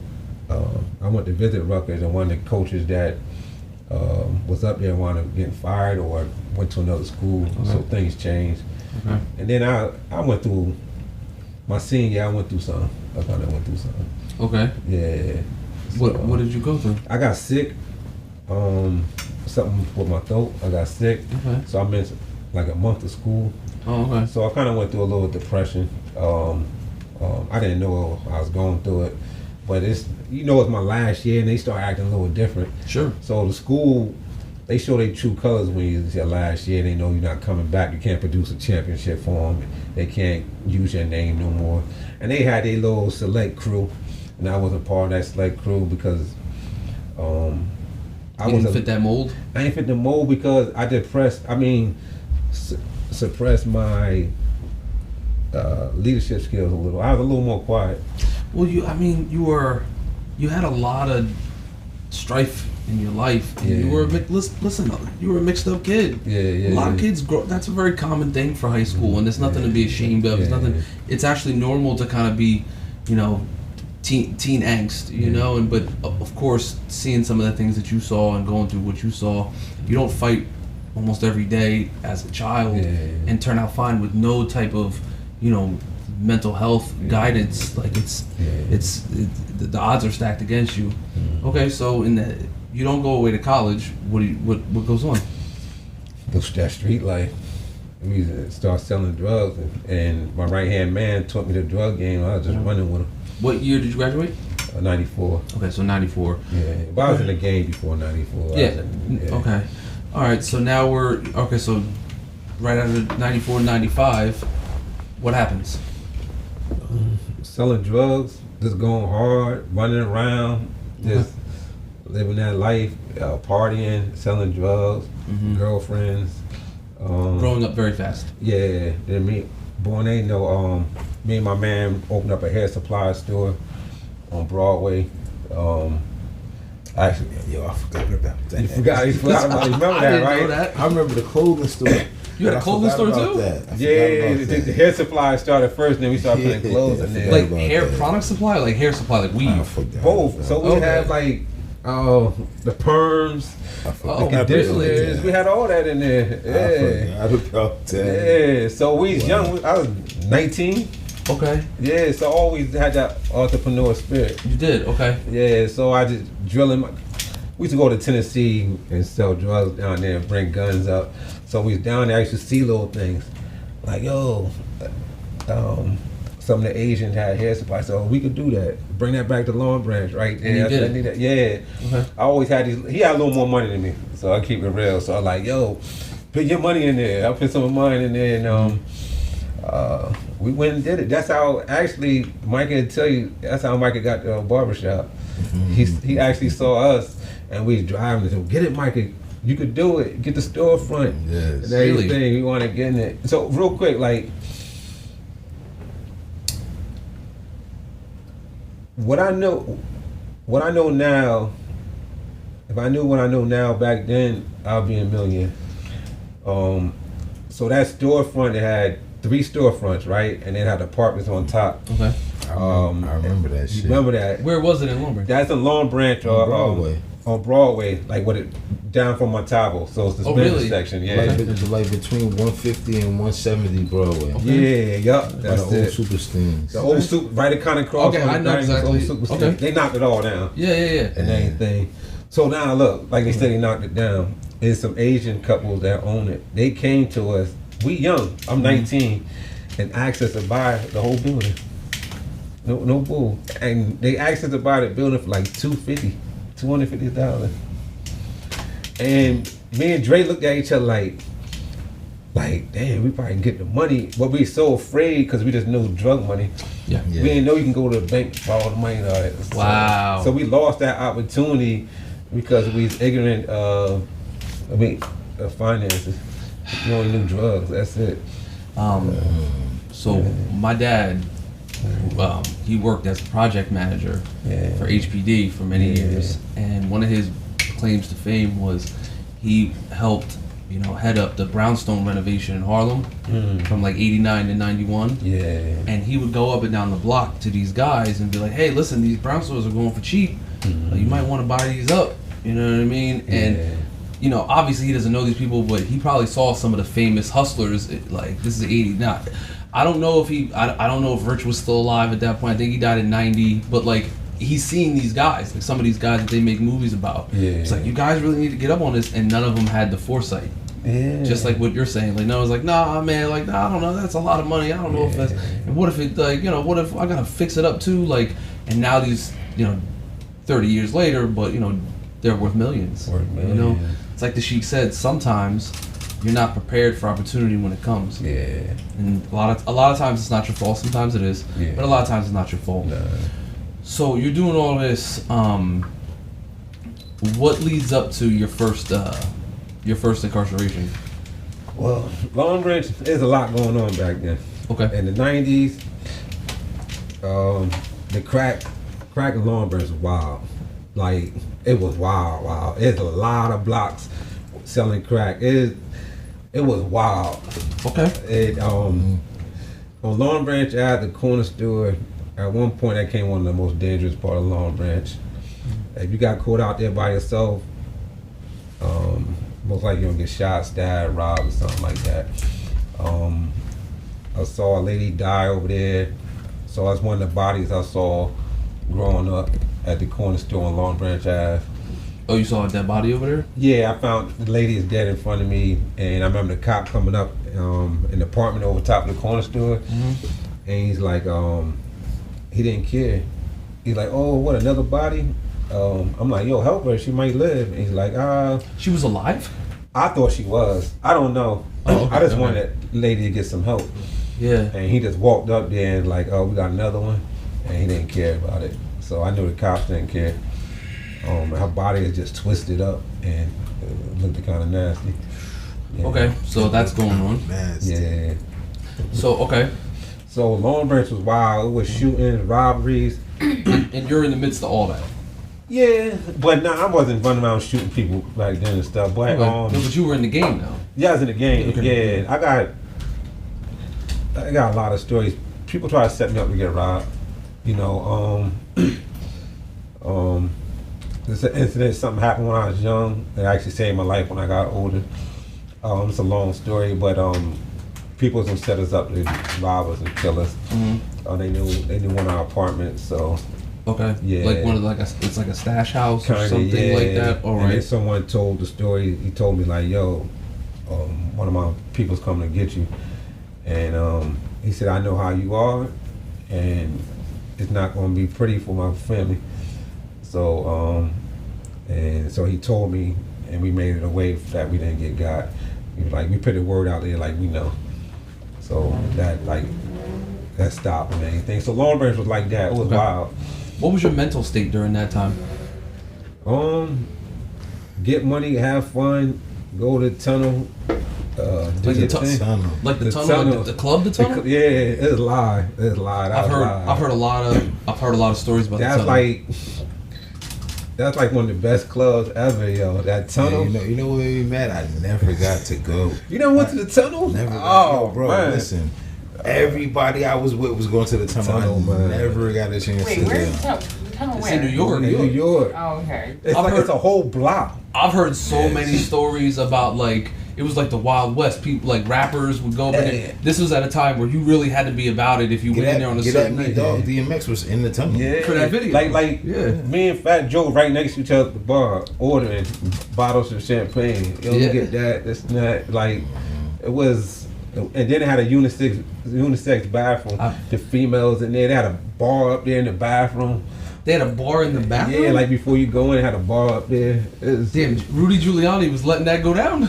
I went to visit Rutgers, and one of the coaches that was up there wound up getting fired or went to another school. So things changed. And then I went through my senior year. I went through something. I kind of went through something. Okay. Yeah. What did you go through? I got sick. Something with my throat. I got sick. Okay. So I missed like a month of school. Oh, okay. So I kind of went through a little depression. I didn't know I was going through it, but it's my last year, and they start acting a little different. Sure. So the school, they show their true colors when it's your last year. They know you're not coming back. You can't produce a championship for them. They can't use your name no more. And they had their little select crew, and I wasn't part of that select crew because I didn't fit that mold. I didn't fit the mold because I suppressed my leadership skills a little. I was a little more quiet. Well, you had a lot of strife in your life. And you were you were a mixed up kid. Yeah. A lot of kids grow. That's a very common thing for high school, and there's nothing to be ashamed of. It's nothing. It's actually normal to kind of be, teen angst, you know. And but of course, seeing some of the things that you saw and going through what you saw, you don't fight almost every day as a child and turn out fine with no type of, mental health guidance. Like the odds are stacked against you. Okay, so you don't go away to college. What goes on? That street life. We start selling drugs, and my right hand man taught me the drug game. I was just running with him. What year did you graduate? 94. Okay, so 94. Yeah, but I was in the game before 94. Yeah. Okay. All right. So now so right after 94, 95, what happens? Selling drugs, just going hard, running around, just living that life, partying, selling drugs, girlfriends. Growing up very fast. Yeah. Then me and my man opened up a hair supply store on Broadway. Actually, I forgot about that. You forgot about it. Remember that, right? Know that. I remember the clothing store. You had a clothing store too? The hair supply started first, then we started putting clothes in there. Like hair product supply, like hair supply, like weave. Both. So we had like the perms, the conditioners. We had all that in there. Yeah. I forgot about that. Yeah. So we was young. I was 19. Okay. Yeah. So I always had that entrepreneur spirit. You did. Okay. Yeah. So I just drilling. We used to go to Tennessee and sell drugs down there and bring guns up. So we was down there. I used to see little things like, some of the Asians had hair supply, so we could do that. Bring that back to Long Branch, right there. And you did. Yeah. Okay. I always had these. He had a little more money than me, so I keep it real. So I'm like, put your money in there. I put some of mine in there, and we went and did it. That's how actually Micah would tell you. That's how Micah got the barbershop. He actually saw us, and we was driving and said, "Get it, Micah. You could do it. Get the storefront Yes. and everything. Really? We want to get in it. So real quick, like what I know now. If I knew what I know now back then, I'd be a million. So that storefront, it had 3 storefronts, right? And it had apartments on top. Okay. I remember that You shit. remember that? Where was it in Long Branch? That's in Long Branch or Broadway. On Broadway, like with it down from Montalvo. So it's the Oh, business really? section. Yeah. Like between 150 and 170 Broadway. Yeah, yup. By That's the old it. super stings. The old super, right? It kind of crossed. Okay, on I the know thing, exactly. old super Okay. They knocked it all down Yeah. and everything. So now look, like they said, they knocked it down. There's some Asian couples that own it. They came to us. We young. I'm 19, and asked us to buy the whole building. No bull. And they asked us to buy the building for like $250,000. And me and Dre looked at each other like, damn, we probably can get the money, but we so afraid because we just know drug money. Yeah. Yeah. We didn't know you can go to the bank for all the money and all that. Wow. So we lost that opportunity because we was ignorant of finances. We only knew drugs. That's it. So my dad, he worked as a project manager Yeah. for HPD for many Yeah. years, and one of his claims to fame was he helped, head up the brownstone renovation in Harlem from like '89 to '91. Yeah. And he would go up and down the block to these guys and be like, "Hey, listen, these brownstones are going for cheap. You might want to buy these up." You know what I mean? And obviously he doesn't know these people, but he probably saw some of the famous hustlers. Like, this is '80. Now, I don't know if I don't know if Rich was still alive at that point. I think he died in '90. But like, he's seen these guys, like some of these guys that they make movies about. Yeah. It's like, you guys really need to get up on this, and none of them had the foresight. Yeah. Just like what you're saying. Like, no, I was like, nah, man. Like, nah, I don't know. That's a lot of money. I don't know if that's. And what if it, like, what if I gotta fix it up too? Like, and now these, 30 years later, but they're worth millions. It's like the Sheik said. Sometimes you're not prepared for opportunity when it comes. Yeah. And a lot of times it's not your fault. Sometimes it is. Yeah. But a lot of times it's not your fault. Nah. So you're doing all this. What leads up to your first incarceration? Well, Long Branch, there's a lot going on back then. Okay. In the 90s, the crack in Long Branch was wild. Like, it was wild. There's a lot of blocks selling crack. It was wild. Okay. On Long Branch, I had the corner store. At one point, that came one of the most dangerous part of Long Branch. If you got caught out there by yourself, most likely you're gonna get shot, stabbed, robbed, or something like that. I saw a lady die over there. So that's one of the bodies I saw growing up at the corner store on Long Branch Ave. Oh, you saw a dead body over there? Yeah, I found the lady is dead in front of me, and I remember the cop coming up in the apartment over top of the corner store, and he's like, he didn't care. He's like, oh, what, another body? I'm like, yo, help her, she might live. And he's like, She was alive? I thought she was. I don't know. Oh, okay, I just okay. wanted that lady to get some help. Yeah. And he just walked up there and like, oh, we got another one, and he didn't care about it. So I knew the cops didn't care. Her body is just twisted up and looked kind of nasty. Yeah. Okay, so that's going on. Nasty. Yeah. So, okay. So Long Branch was wild. It was shootings, robberies. And you're in the midst of all that. Yeah, but I wasn't running around shooting people back then and stuff. But Okay. No, but you were in the game now. yeah, I was in the game. Okay. Yeah, I got a lot of stories. People try to set me up to get robbed. This incident, something happened when I was young. It actually saved my life when I got older. It's a long story, but people was gonna set us up to rob us and kill us. They knew one of our apartments, so Okay. Yeah. Like it's like a stash house or kinda, something yeah. like that. All And then right. someone told the story. He told me like, "Yo, one of my people's coming to get you," and he said, "I know how you are, and it's not going to be pretty for my family." So, and so he told me, and we made it a way that we didn't get got. He was like, we put the word out there, like we know. So that stopped and everything. So Long Branch was like that. It was Okay. wild. What was your mental state during that time? get money, have fun, go to the tunnel. Like do the your tunnel. thing. Like the tunnel, like the club, the tunnel. Yeah, it's live. It's live. I've heard a lot of stories about That's the tunnel. That's like one of the best clubs ever, yo. That tunnel. Yeah, you know what made me mad? I never got to go. You never went to the tunnel? Never got Oh, to go, bro. man. Listen, everybody I was with was going to the tunnel. Man. Never got a chance Wait, to where's go. the tunnel? The tunnel It's where? in New York. In New York. Oh, okay. It's I've like heard- it's a whole block. I've heard so Yes. many stories about like it was like the Wild West. People like rappers would go over Yeah. there. This was at a time where you really had to be about it if you went in there on a Get certain at me, night. dog. DMX was in the tunnel. Yeah. For that video. Like Yeah. me and Fat Joe right next to each other at the bar, ordering bottles of champagne. Yo, Yeah. get that, this and that. Like, it was, and then it had a unisex bathroom. The females in there, they had a bar up there in the bathroom. They had a bar in the bathroom. Yeah, like before you go in, it had a bar up there. It was, Damn, Rudy Giuliani was letting that go down.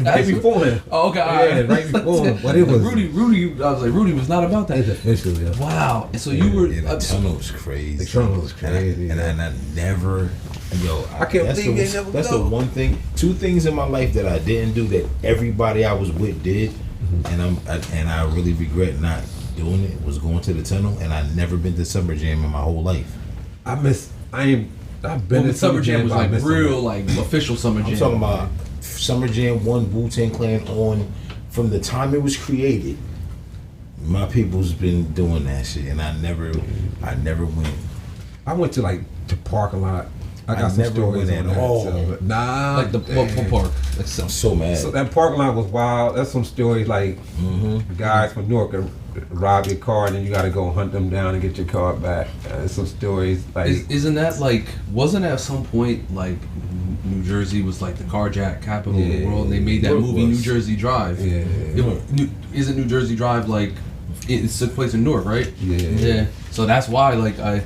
right before him. Oh, okay. all Yeah, right. right before him. But it was Rudy. I was like, Rudy was not about It's that. official, yeah. Wow. And so you were. Yeah, the tunnel was crazy. The tunnel was crazy, And I never, I can't that's believe the, they never That's go. the one thing, two things in my life that I didn't do that everybody I was with did, and I really regret not doing it. Was going to the tunnel, and I never been to Summer Jam in my whole life. I've been When to Summer Jam was but I like missed real, it. like official Summer Jam. I'm talking about Summer Jam 1 Wu-Tang Clan on from the time it was created. My people's been doing that shit, and I never went. I went to like the parking lot. I got some never stories went on at that. all. So, nah, Like the what park? Like I'm so mad. So that parking lot was wild. That's some stories like guys from Newark rob your car and then you got to go hunt them down and get your car back. Some stories like Isn't that like? Wasn't at some point like New Jersey was like the carjack capital of the world? And they made that It movie was. New Jersey Drive. Yeah. Isn't New Jersey Drive like? It took place in Newark, right? Yeah. So that's why like I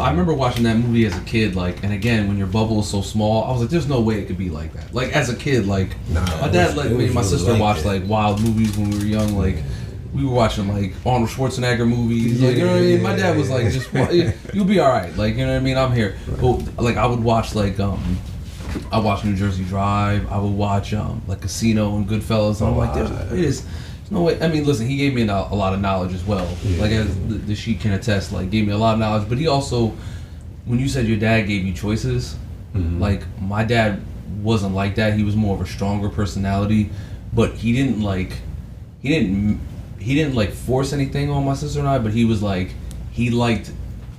remember watching that movie as a kid, like, and again, when your bubble is so small, I was like, there's no way it could be like that. Like, as a kid, like, my dad, like, it me and my was sister like watched, that. like, wild movies when we were young, like, we were watching, like, Arnold Schwarzenegger movies, like, you know what I mean? My dad was like, just, you'll be alright, like, you know what I mean? I'm here. But, like, I would watch, like, I watched New Jersey Drive, I would watch, like, Casino and Goodfellas, and I'm like, there's no way. I mean, listen, he gave me a lot of knowledge as well. Like, as the Sheik can attest, like, gave me a lot of knowledge. But he also, when you said your dad gave you choices, like, my dad wasn't like that. He was more of a stronger personality, but he didn't force anything on my sister and I. But he was like, he liked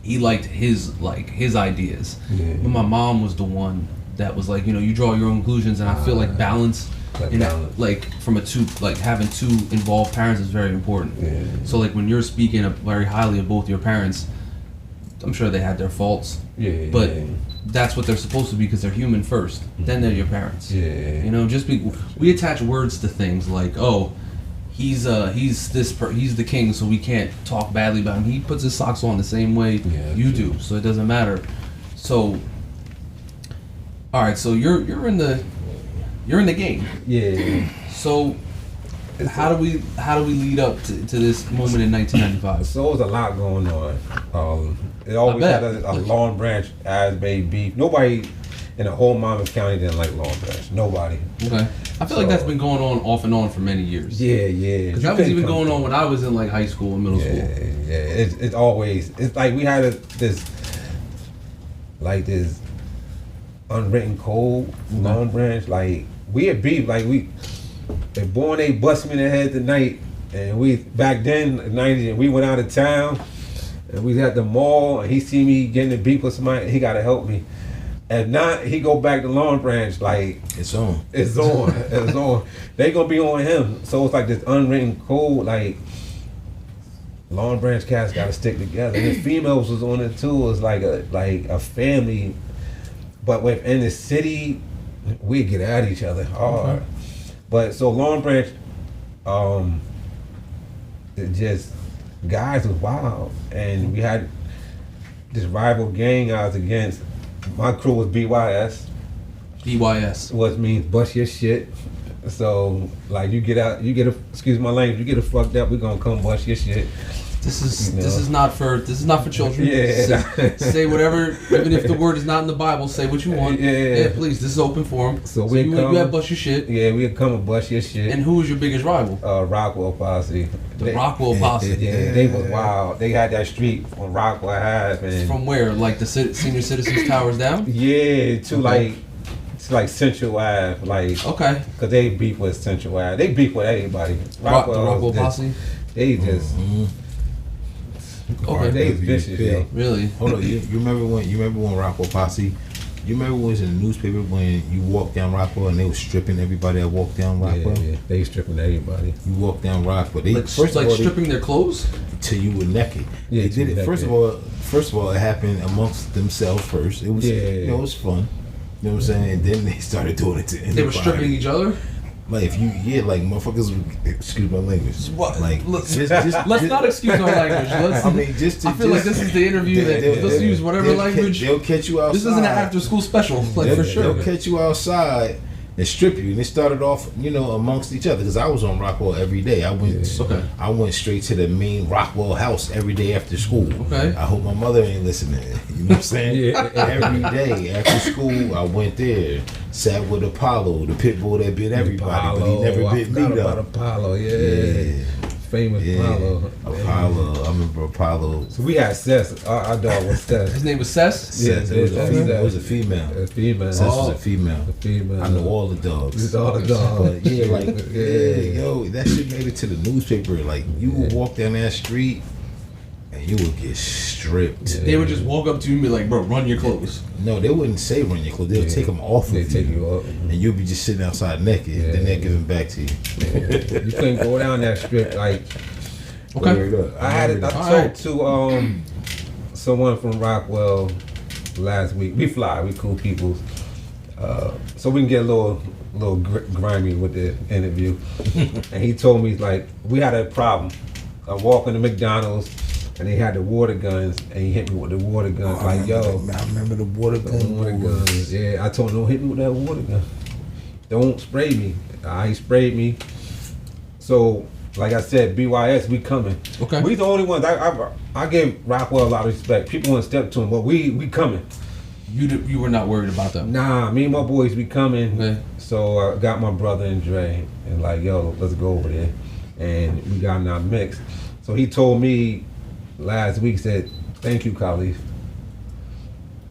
his ideas. Yeah. But my mom was the one that was like, you know, you draw your own conclusions, and I feel like balance. Like And balance. like from having two involved parents is very important. Yeah. So like when you're speaking very highly of both your parents, I'm sure they had their faults, but that's what they're supposed to be because they're human first. Then they're your parents. Yeah. You know, we attach words to things like, oh, he's the king, so we can't talk badly about him. He puts his socks on the same way you do, so it doesn't matter. So, all right, so you're in the game. Yeah. So, how do we lead up to this moment in 1995? So there's a lot going on. It always bet. had a Long Branch Asbury beef. Nobody in the whole Monmouth County didn't like Long Branch. Nobody. Okay, I feel like that's been going on off and on for many years. Yeah. Because that was even going on when I was in like high school and middle school. Yeah. It's always. It's like we had this unwritten code. Long Branch. Like we had beef. Like if Born they bust me in the head tonight, and we back then in the 90s, and we went out of town. And we was at the mall, and he see me getting a beef with somebody. He gotta help me. If not, he go back to Long Branch. Like It's on. it's on, it's on. They gonna be on him. So it's like this unwritten code. Like Long Branch cats gotta stick together. And the females was on it too. It was like a family. But within the city, we get at each other hard. Okay. But so Long Branch, it just. Guys was wild, and we had this rival gang I was against. My crew was BYS, BYS. which means bust your shit. So like you get excuse my language, you get it fucked up, we gonna come bust your shit. This is You know? this is not for children. Yeah. Say whatever, even if the word is not in the Bible. Say what you want. Yeah. Please. This is open forum. So you come, have bust your shit. Yeah, we come and bust your shit. And who was your biggest rival? Rockwell Posse. The Rockwell Posse. Yeah, they was wild. They had that street on Rockwell Ave. And From where? Like the senior citizens towers down? yeah, to Okay. it's like Central Ave, like Okay. cause they beef with Central Ave. They beef with anybody. The Rockwell just- Posse? They just Okay. they was vicious, Yeah. yo. Really? Hold on, you remember when Rockwell Posse? You remember when it was in the newspaper when you walked down Rockwell and they was stripping everybody that walked down Rockwell? Yeah, they stripping everybody. You walked down Rockwell. They Like, first of all, stripping their clothes? till you were naked. Yeah, They till did you it. First of all, it happened amongst themselves first. It was, it was fun. You know what I'm saying? And then they started doing it to anybody. They were stripping each other? Like if you, like motherfuckers. Excuse my language. What? Like Let's just, not excuse our language. I mean, I feel like this is the interview that let's use whatever language. They'll catch you outside. This isn't an after school special, like for sure. They'll catch you outside and strip you. And it started off, amongst each other. Because I was on Rockwell every day. I went straight to the main Rockwell house every day after school. Okay. I hope my mother ain't listening. You know what I'm saying? Yeah. Every day after school, I went there. Sat with Apollo, the pit bull that bit everybody, but he never bit me about though. Apollo, yeah. Famous Apollo. Apollo. I remember Apollo. So we had Sess. Our dog was Sess. His name was Cess? Yeah, It was a female. A female. Sess was a female. A female. I know all the dogs. It's all the dogs. But yo, that shit made it to the newspaper. Like you would walk down that street and you would get stripped. They would just walk up to you and be like, bro, run your clothes. No, they wouldn't say run your clothes. They'll take them off They of take you. you up. And you'll be just sitting outside naked. Yeah. Then they'll give them back to you. You couldn't go down that strip. Like Okay. I All talked right. to someone from Rockwell last week. We fly. We cool people. So we can get a little grimy with the interview. And he told me like we had a problem. I walk into McDonald's and they had the water guns and he hit me with the water guns. I remember the water the gun. water guns. Yeah, I told him don't hit me with that water gun. Don't spray me. He sprayed me. So like I said, BYS, we coming. Okay. We the only ones. I gave Rockwell a lot of respect. People want to step to him, but we coming. You were not worried about them. Nah, me and my boys, we coming. Okay. So I got my brother and Dre, and like, yo, let's go over there. And we got in our mix. So he told me last week, said, thank you, Khalif.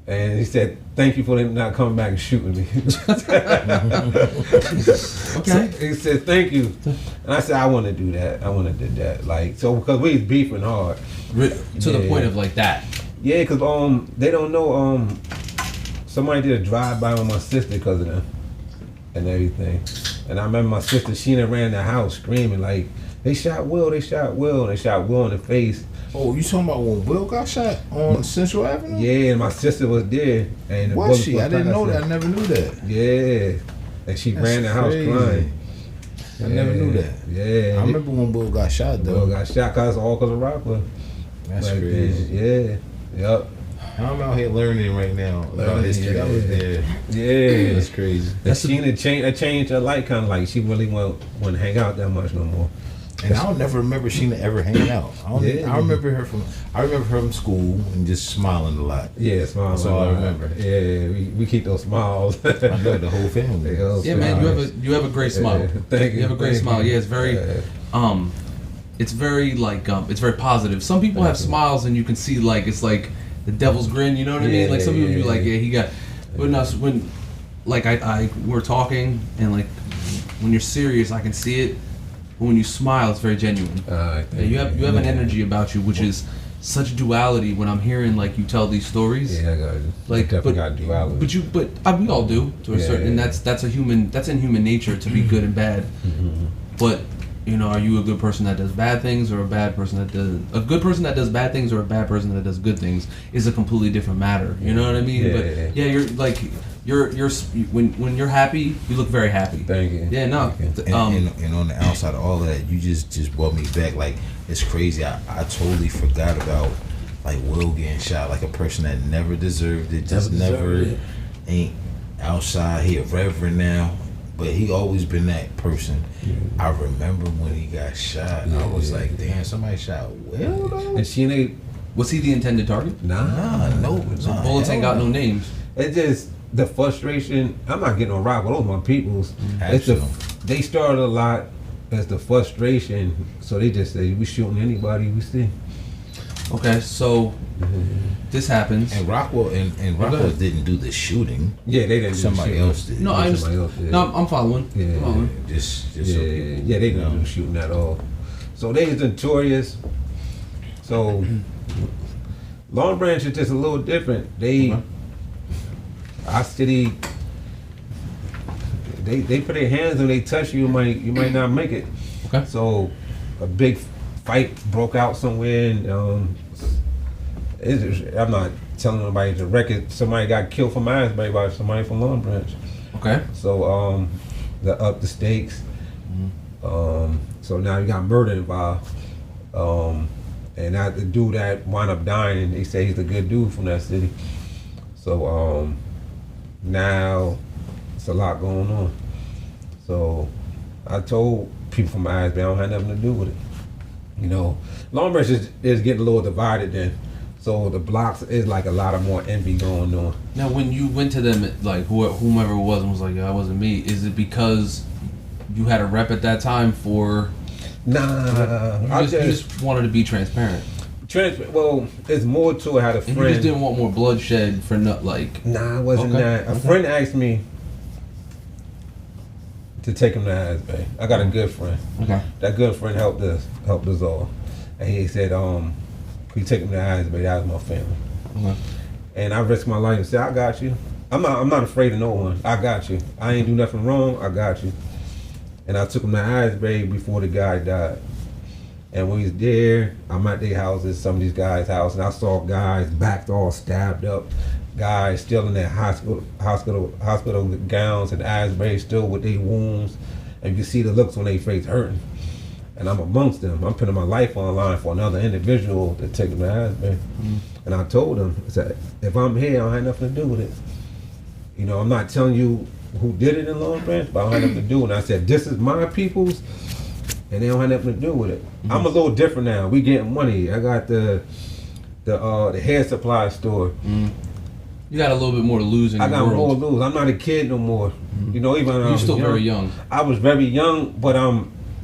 And he said, thank you for them not coming back and shooting me. Okay. He said, thank you. And I said, I want to do that. I want to do that. Like, so, because we was beefing hard. To the point of like that. Yeah, because they don't know, somebody did a drive-by on my sister because of them and everything. And I remember my sister, Sheena, ran the house screaming, like, they shot Will, and they shot Will in the face. Oh, you talking about when Will got shot on Central Avenue? Yeah, and my sister was there. And the Was bullets she? was I didn't know passing. that. I never knew that. Yeah. And she ran the house crazy. crying. I never knew that. Yeah. I remember when Will got shot though. Will got shot because of Rockwell. That's Back crazy. then. Yeah. Yup. I'm out here learning right now about history. I was there. Yeah. That's crazy. That changed her life, kind of like she really wouldn't hang out that much no more. And I don't never remember Sheena ever hanging out. I remember her from school and just smiling a lot. Yeah, smiles. That's all I remember. Yeah, we keep those smiles. I know the whole family. Yeah, man, you have a great smile. Yeah, thank you. You have a great smile. Yeah, it's very it's very like it's very positive. Some people have smiles and you can see like it's like the devil's grin, you know what I mean? Like some people be like, yeah, he got when like I we're talking and like when you're serious I can see it. But when you smile, it's very genuine. You have an energy about you, which is such duality. When I'm hearing like you tell these stories, Yeah, I got it. like Definitely got duality. But we all do to a certain, and that's in human nature to be good and bad. But are you a good person that does bad things or a bad person that does a good person that does bad things or a bad person that does good things is a completely different matter. You know what I mean? Yeah, But yeah. you're like you're when you're happy, you look very happy. Thank you. Yeah, no. And on the outside of all of that, you just brought me back. Like it's crazy. I totally forgot about like Will getting shot. Like a person that never deserved it. Just never ain't outside here. Reverend now. But he always been that person. I remember when he got shot. I was like, damn, somebody shot Will though. And she ain't. Was he the intended target? Nah. So bullets ain't got no names. It's just the frustration. I'm not getting on rock with those my peoples. It's they started a lot as the frustration. So they just say we shooting anybody we see. Okay, so this happens. And Rockwell didn't do the shooting. Yeah, they didn't. Somebody else did. No, I understand. No, I'm following. Yeah, just they didn't do the shooting at all. So they was notorious. So Long Branch is just a little different. Our city, they put their hands on, they touch you, you might not make it. Okay. So a big fight broke out somewhere, and I'm not telling nobody the record. Somebody got killed from Asbury by somebody from Long Branch. Okay. So they up the stakes. So now you got murder involved. And that the dude that wound up dying, they say he's a good dude from that city. So now it's a lot going on. So I told people from Asbury I don't have nothing to do with it. You know, Long Branch is getting a little divided then. So the blocks is like a lot of more envy going on. Now when you went to them, like whomever it was and was like, yeah, that wasn't me, is it because you had a rep at that time for... Nah, you just wanted to be transparent. Well, it's more to it. I had a friend. And you just didn't want more bloodshed for Nah, it wasn't that. A friend asked me to take him to Asbury. I got a good friend. Okay. That good friend helped us all, and he said, "Can you take him to Asbury? That was my family." Okay. And I risked my life and said, "I got you. I'm not afraid of no one. I got you. I ain't do nothing wrong. I got you." And I took him to Asbury before the guy died. And when he was there, I'm at their houses, some of these guys' houses, and I saw guys backed all stabbed up, guys still in their hospital gowns and Asbury still with their wounds. And you can see the looks on their face hurting. And I'm amongst them. I'm putting my life on the line for another individual to take them to Asbury. And I told them, I said, if I'm here, I don't have nothing to do with it. You know, I'm not telling you who did it in Long Branch, but I don't have nothing to do with it. And I said, this is my people's, and they don't have nothing to do with it. I'm a little different now. We getting money. I got the hair supply store. You got a little bit more to lose in your world. I got more to lose. I'm not a kid no more. You know, even you're still very young. I was very young, but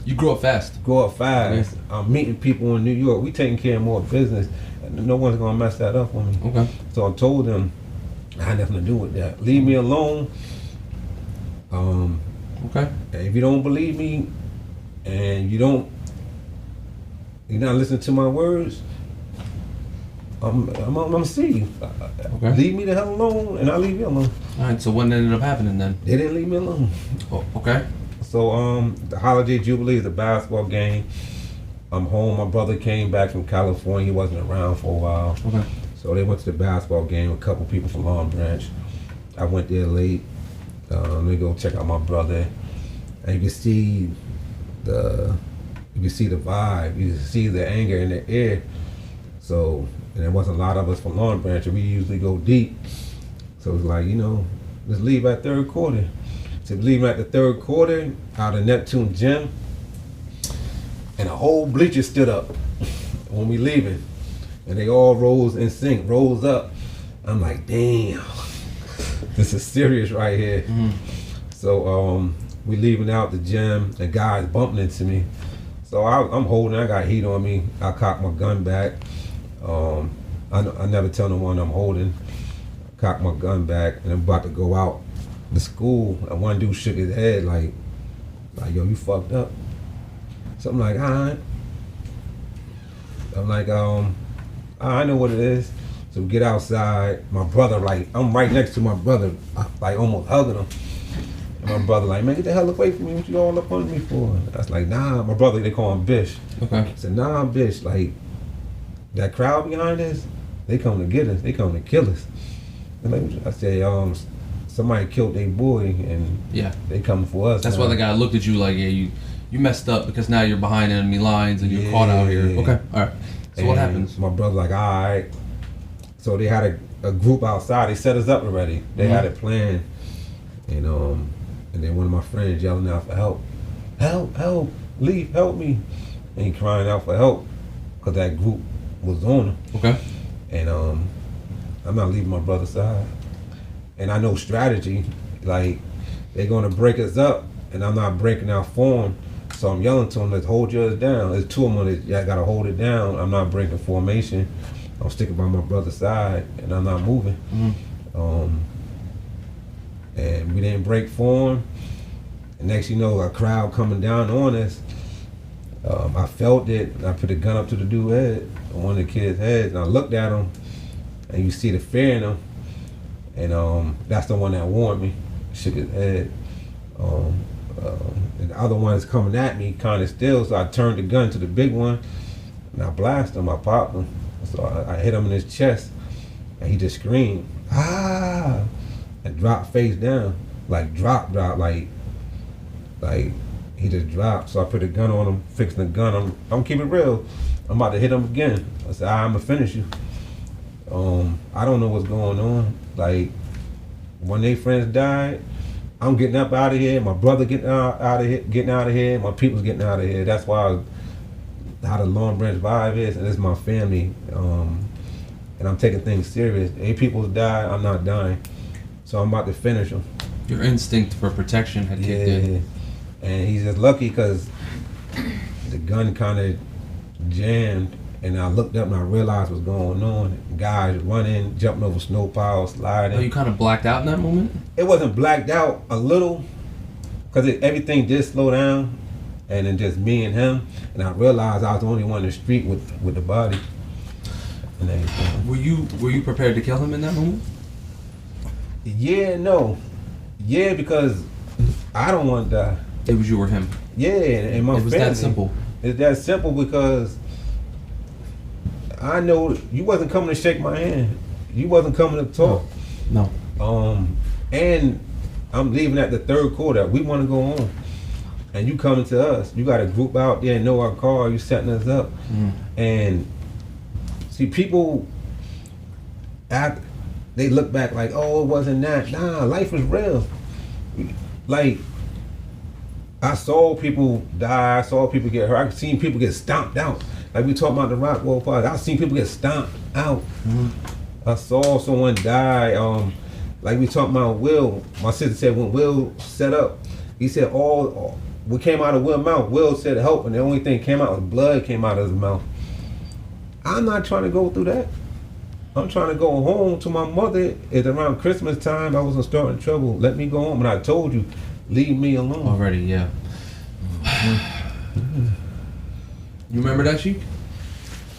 you grew up fast. Yeah. I'm meeting people in New York. We taking care of more business. No one's gonna mess that up for me. Okay. So I told them I had nothing to do with that. Leave me alone. Okay. And if you don't believe me, and you're not listening to my words, I'm gonna see you. Okay. Leave me the hell alone, and I'll leave you alone. All right. So what ended up happening then? They didn't leave me alone. Oh, okay. So the holiday jubilee is a basketball game. I'm home. My brother came back from California. He wasn't around for a while. Okay. So they went to the basketball game with a couple people from Long Branch. I went there late. Let me go check out my brother, and you can see the vibe. You can see the anger in the air. So, and there wasn't a lot of us from Long Branch, and we usually go deep. So it's like, let's leave at third quarter. So we leave at the third quarter out of Neptune Gym, and the whole bleacher stood up when we leaving, and they all rose in sync, rose up. I'm like, damn, this is serious right here. So we leaving out the gym, and guys bumping into me. So I'm holding, I got heat on me. I cock my gun back. I never tell no one I'm holding. I cock my gun back, and I'm about to go out the school, and one dude shook his head like, yo, you fucked up. So I'm like, all right. I'm like, I know what it is. So we get outside. My brother, I'm right next to my brother, almost hugging him. And my brother, man, get the hell away from me. What you all up on me for? I was like, nah. My brother, they call him Bish. Okay. I said, nah, Bish. That crowd behind us, they come to get us. They come to kill us. And I said, somebody killed their boy, and they coming for us. That's why the guy looked at you like, yeah, you messed up because now you're behind enemy lines and you're caught out here. Okay, all right. So what happens? My brother's like, all right. So they had a group outside. They set us up already. They had it planned, and And then one of my friends yelling out for help. Help, leave, help me. And he crying out for help because that group was on him. Okay. And I'm not leaving my brother's side. And I know strategy, like they're gonna break us up and I'm not breaking out form. So I'm yelling to them, let's hold yours down. There's two of them that y'all gotta hold it down. I'm not breaking formation. I'm sticking by my brother's side and I'm not moving. And we didn't break form. And next you know, a crowd coming down on us. I felt it, and I put a gun up to the dude's head, one of the kids' heads, and I looked at him, and you see the fear in him. And that's the one that warned me, shook his head. And the other one is coming at me kind of still, so I turned the gun to the big one, and I blasted him, I popped him. So I hit him in his chest, and he just screamed, ah, and dropped face down, like drop, like he just dropped. So I put a gun on him, fixing the gun. I'm gonna keep it real. I'm about to hit him again. I said, I'm gonna finish you. I don't know what's going on. Like, when their friends died, I'm getting up out of here. My brother getting out of here. My people's getting out of here. That's why how the Long Branch vibe is, and it's my family. And I'm taking things serious. 8 people died. I'm not dying. So I'm about to finish them. Your instinct for protection had kicked in. And he's just lucky because the gun kind of jammed, and I looked up and I realized what's going on. Guys running, jumping over snow piles, sliding. Oh, you kind of blacked out in that moment? It wasn't blacked out, a little, because everything did slow down, and then just me and him, and I realized I was the only one in the street with the body and everything. Were you prepared to kill him in that moment? Yeah, no. Yeah, because I don't want to die. It was you or him? Yeah, and my family. It was that simple? It's that simple because I know you wasn't coming to shake my hand. You wasn't coming to talk. No. And I'm leaving at the 3rd quarter. We want to go on. And you coming to us. You got a group out there and know our car. You setting us up. And see, people, they look back like, oh, it wasn't that. Nah, life is real. Like, I saw people die. I saw people get hurt. I seen people get stomped out. Like we talking about the Rockwell fire. I seen people get stomped out. I saw someone die. Like we talking about Will. My sister said when Will set up, he said all what came out of Will's mouth. Will said help, and the only thing came out was blood came out of his mouth. I'm not trying to go through that. I'm trying to go home to my mother. It's around Christmas time. I wasn't starting trouble. Let me go home. And I told you, leave me alone. Already, yeah. You remember that, Sheik?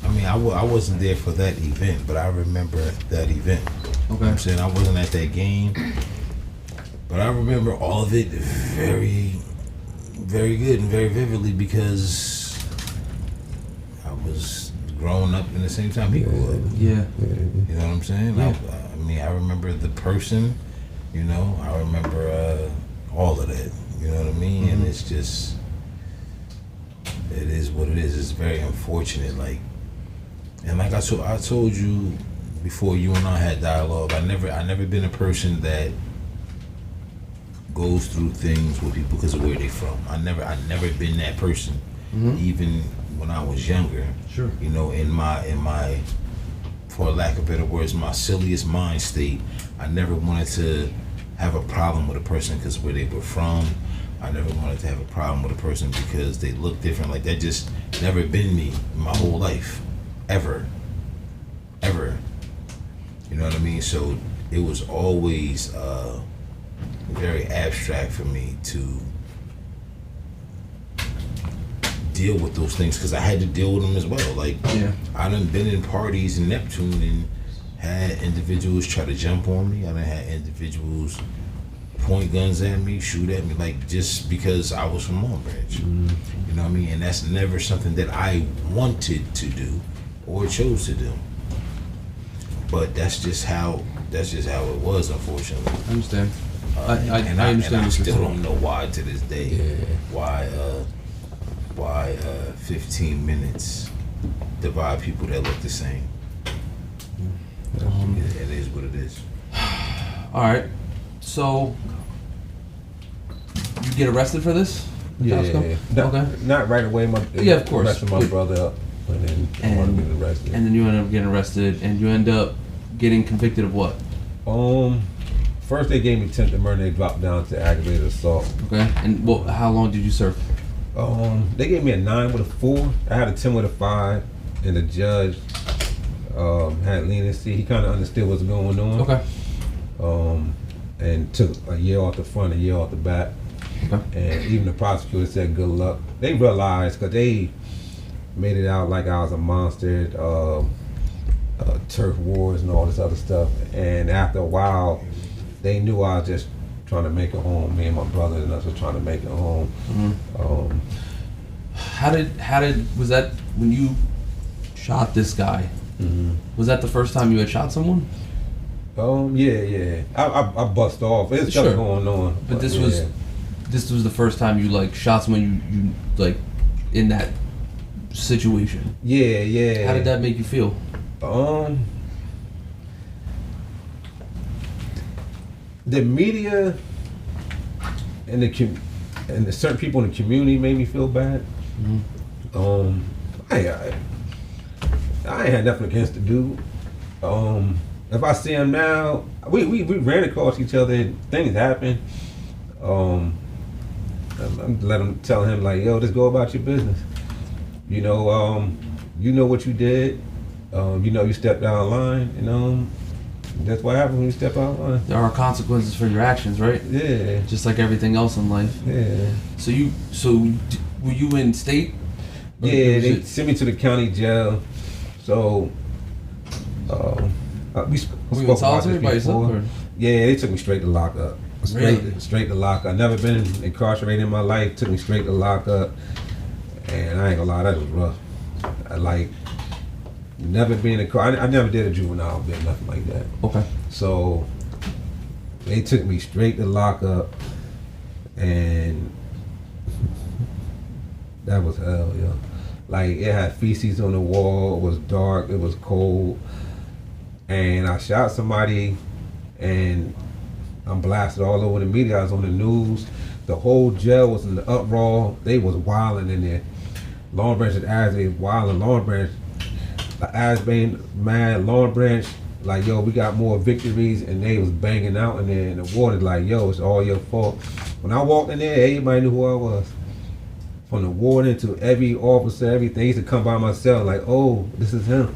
I mean, I wasn't there for that event, but I remember that event. Okay. You know what I'm saying? I wasn't at that game, but I remember all of it very, very good and very vividly because I was growing up in the same time he grew up. Yeah. You know what I'm saying? Yeah. I mean, I remember the person, you know, I remember all of that, you know what I mean? And it's just, it is what it is. It's very unfortunate, like, and like I told you before you and I had dialogue, I never been a person that goes through things with people because of where they from. I never been that person, even when I was younger. Sure. You know, in my, for lack of better words, my silliest mind state, I never wanted to have a problem with a person because where they were from. I never wanted to have a problem with a person because they look different. Like that just never been me my whole life, ever. You know what I mean? So it was always very abstract for me to deal with those things because I had to deal with them as well. Like, I done been in parties in Neptune and had individuals try to jump on me. I done had individuals point guns at me, shoot at me, like just because I was from Long Branch. You know what I mean? And that's never something that I wanted to do or chose to do. But that's just how it was, unfortunately. I understand. I understand. And I still don't know why to this day. Why 15 minutes divide people that look the same. It is what it is. All right. So you get arrested for this? Yeah. Okay. Not right away. Yeah, of course. Arrested my brother up, and then I wanted to get arrested. And then you end up getting arrested, and you end up getting convicted of what? First they gave me attempted murder. They dropped down to aggravated assault. Okay. And how long did you serve? They gave me a 9 with a 4. I had a 10 with a 5, and the judge had leniency. He kind of understood what's going on. Okay. And took a year off the front, a year off the back. Okay. And even the prosecutor said good luck. They realized, because they made it out like I was a monster, turf wars and all this other stuff. And after a while, they knew I was just trying to make it home. Me and my brother and us were trying to make it home. Mm-hmm. How did was that when you shot this guy? Mm-hmm. Was that the first time you had shot someone? Yeah. I bust off. There's stuff going on. But this was the first time you like shot someone you like in that situation. Yeah. How did that make you feel? The media and the certain people in the community made me feel bad. Mm-hmm. I ain't had nothing against the dude. If I see him now, we ran across each other and things happen. I'm tell him like, yo, just go about your business. You know what you did. You stepped out of line. That's what happens when you step out of line. There are consequences for your actions, right? Yeah. Just like everything else in life. Yeah. So were you in state? Yeah, they sent me to the county jail. So we spoke in solitary by yourself? Or? Yeah, they took me straight to lockup. Really? Straight to lockup. I've never been incarcerated in my life. Took me straight to lockup, and I ain't gonna lie, that was rough. I never been in I never did a juvenile bit, nothing like that. Okay. So they took me straight to lockup, and that was hell, yo. Like, it had feces on the wall. It was dark. It was cold. And I shot somebody, and I'm blasted all over the media. I was on the news. The whole jail was in the uproar. They was wilding in there. Long Branch and Asbury wilding. Long Branch, Asbury mad. Long Branch, like, yo, we got more victories, and they was banging out in there. And the water, like, yo, it's all your fault. When I walked in there, everybody knew who I was. From the warden to every officer, everything. He used to come by my cell like, oh, this is him.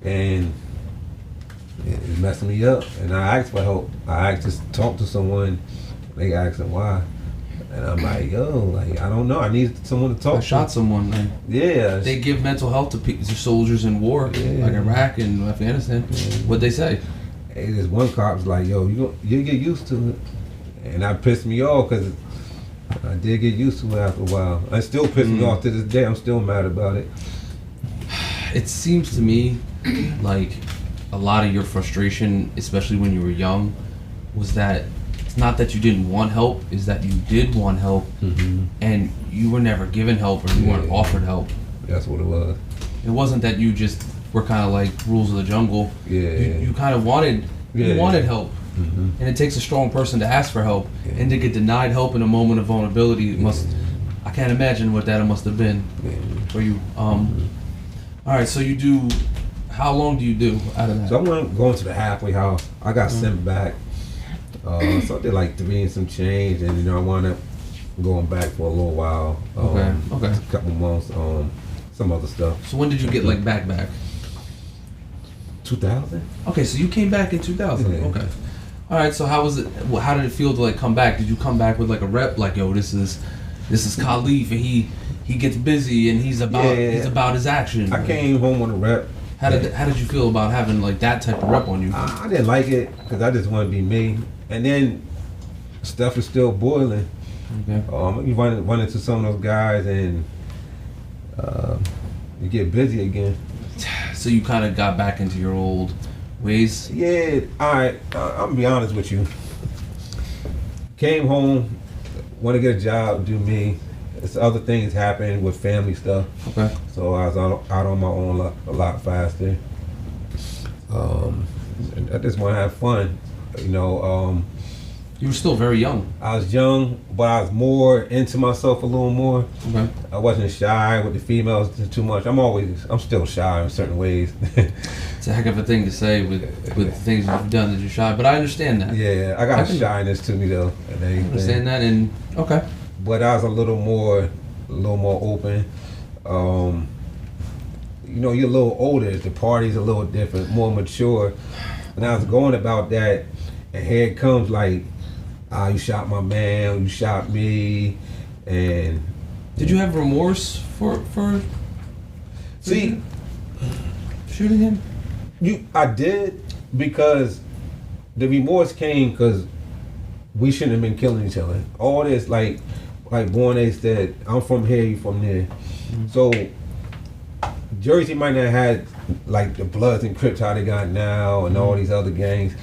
And it's messing me up. And I asked for help. I asked to talk to someone. They asked him why. And I'm like, yo, like, I don't know. I need someone to talk to. I shot someone, man. Yeah. They give mental health to soldiers in war, like Iraq and Afghanistan. What'd they say? Hey, this one cop was like, yo, you get used to it. And that pissed me off because I did get used to it after a while. It still pissed me off to this day. I'm still mad about it. It seems to me like a lot of your frustration, especially when you were young, was that it's not that you didn't want help, is that you did want help, and you were never given help or you weren't offered help. That's what it was. It wasn't that you just were kind of like rules of the jungle. Yeah. You kind of wanted help. And it takes a strong person to ask for help, and to get denied help in a moment of vulnerability. I can't imagine what that must have been for you. All right, so you do. How long do you do out of that? So I'm going to the halfway house. I got sent back. So I did like 3 and some change, and I wound up going back for a little while. Okay. A couple months. Some other stuff. So when did you get like back? 2000. Okay, so you came back in 2000. Yeah. Okay. All right. So how was it? How did it feel to like come back? Did you come back with like a rep? Like, yo, this is Khalif, and he gets busy, and he's about his action. I came home with a rep. How did you feel about having like that type of rep on you? I didn't like it because I just want to be me. And then stuff is still boiling. Okay. You run into some of those guys, and you get busy again. So you kind of got back into your old ways? Yeah, I'm gonna be honest with you. Came home, want to get a job, do me. It's other things happening with family stuff. Okay. So I was out on my own a lot faster. And I just want to have fun. You were still very young. I was young, but I was more into myself a little more. Okay. I wasn't shy with the females too much. I'm still shy in certain ways. It's a heck of a thing to say with the things you've done that you're shy, but I understand that. Yeah, I got a shyness to me though. I understand that, and okay. But I was a little more open. You know, you're a little older. The party's a little different, more mature. And I was going about that, and here it comes like, you shot my man, you shot me, and did you have remorse for see shooting him? I did, because the remorse came because we shouldn't have been killing each other. All this like Born A said, I'm from here, you from there. Mm-hmm. So Jersey might not have had like the Bloods and Crips how they got now and all these other gangs.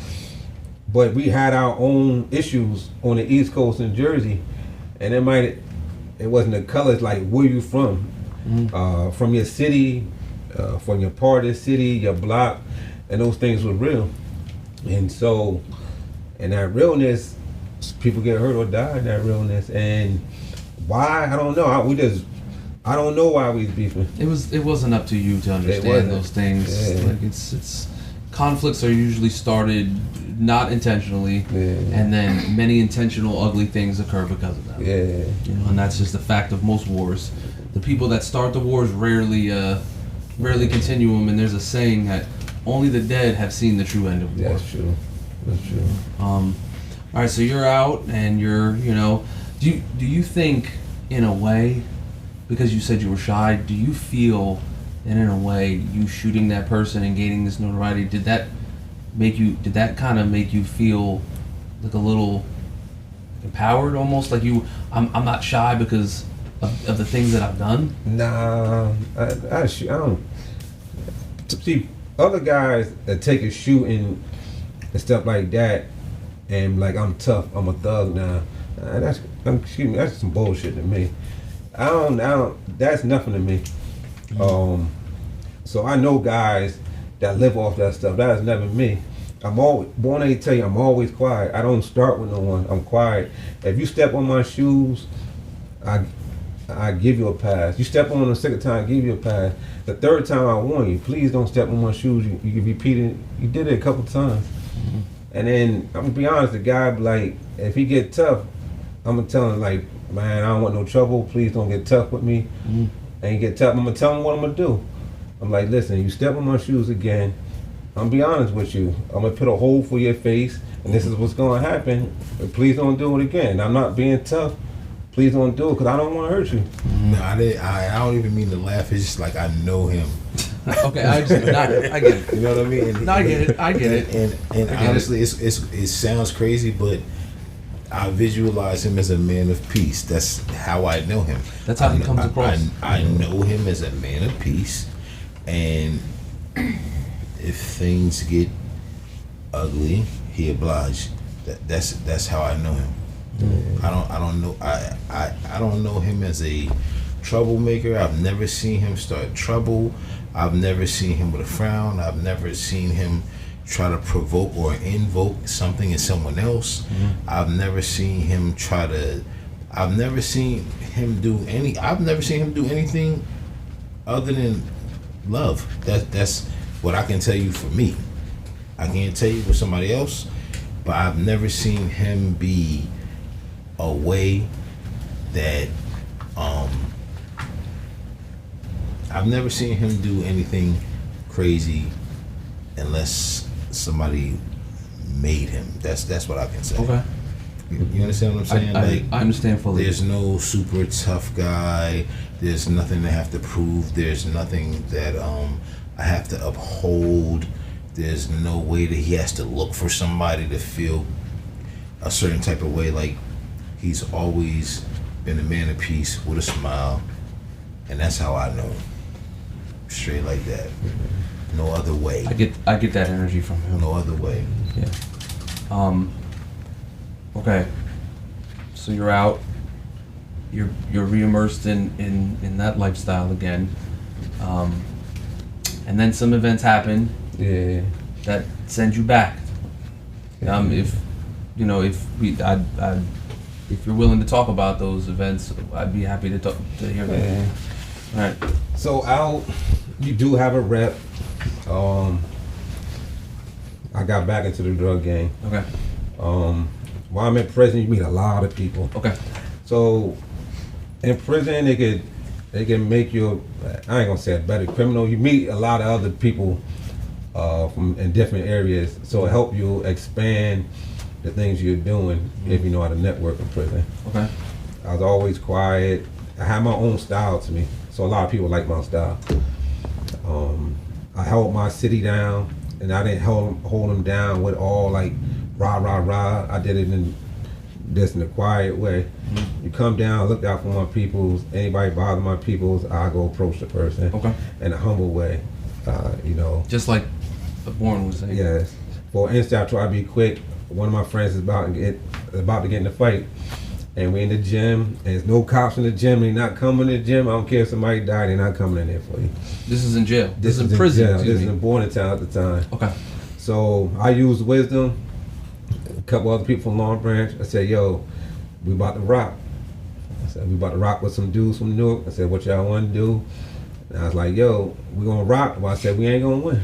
But we had our own issues on the East Coast in Jersey, and it wasn't the colors, like where you from, from your city, from your part of the city, your block, and those things were real. And so, and that realness, people get hurt or die in that realness. And why? I don't know. I don't know why we was beefing. It wasn't up to you to understand those things. Yeah. Like it's conflicts are usually started not intentionally, and then many intentional ugly things occur because of that. Yeah. You know, and that's just the fact of most wars. The people that start the wars rarely continue them, and there's a saying that only the dead have seen the true end of war. That's true. All right, so you're out, and you're, you know, do you think in a way, because you said you were shy, do you feel that in a way you shooting that person and gaining this notoriety, did that kind of make you feel like a little empowered, almost like I'm not shy because of the things that I've done? Nah, I don't. See, other guys that take a shooting and stuff like that, and like I'm tough, I'm a thug now. That's some bullshit to me. I don't. That's nothing to me. Mm-hmm. So I know guys that live off that stuff. That is never me. I'm always born to tell you, I'm always quiet. I don't start with no one. I'm quiet. If you step on my shoes, I give you a pass. You step on them the second time, I give you a pass. The third time, I warn you, please don't step on my shoes. You can repeat it. You did it a couple times. Mm-hmm. And then I'm gonna be honest, the guy be like, if he get tough, I'm gonna tell him like, man, I don't want no trouble. Please don't get tough with me. Mm-hmm. And he get tough, I'm gonna tell him what I'm gonna do. I'm like, listen, you step on my shoes again, I'm gonna be honest with you. I'm gonna put a hole for your face, and this is what's gonna happen. But please don't do it again. I'm not being tough. Please don't do it, because I don't want to hurt you. No, I don't even mean to laugh. It's just like I know him. Okay, I get it. You know what I mean? I get it. And honestly, it sounds crazy, but I visualize him as a man of peace. That's how I know him. That's how he comes across. I know him as a man of peace, and if things get ugly, he oblige. That's how I know him. I don't know him as a troublemaker. I've never seen him start trouble. I've never seen him with a frown. I've never seen him try to provoke or invoke something in someone else. Mm-hmm. I've never seen him do anything other than love. That's what I can tell you for me. I can't tell you for somebody else, but I've never seen him be a way that I've never seen him do anything crazy unless somebody made him. That's what I can say. Okay. You understand what I'm saying? I understand fully. There's no super tough guy. There's nothing I have to prove. There's nothing that I have to uphold. There's no way that he has to look for somebody to feel a certain type of way. Like, he's always been a man of peace with a smile, and that's how I know him. Straight like that. No other way. I get that energy from him. No other way. Yeah. Okay. So you're out. You're re-immersed in that lifestyle again. And then some events happen. Yeah. That send you back. you know, if you're willing to talk about those events, I'd be happy to hear them. Yeah. All right. So you do have a rep. I got back into the drug game. Okay. While I'm in prison, you meet a lot of people. Okay. So in prison, they can make you, I ain't gonna say a better criminal. You meet a lot of other people from in different areas, so it help you expand the things you're doing if you know how to network in prison. Okay. I was always quiet. I had my own style to me, so a lot of people like my style. I held my city down, and I didn't hold them down with all like rah rah rah. I did it in a quiet way. You come down, look out for my peoples. Anybody bother my peoples, I go approach the person. Okay. In a humble way, you know. Just like the Born was saying. Yes. For instance, I try to be quick. One of my friends is about to get in a fight, and we in the gym, and there's no cops in the gym. They're not coming to the gym. I don't care if somebody died. They're not coming in there for you. This is in jail. This is in prison. Jail. This is in Bordentown at the time. Okay. So I used wisdom. A couple other people from Long Branch. I said, "Yo, we about to rock." I said, "We about to rock with some dudes from Newark." I said, "What y'all want to do?" And I was like, "Yo, we gonna rock." Well, I said, "We ain't gonna win."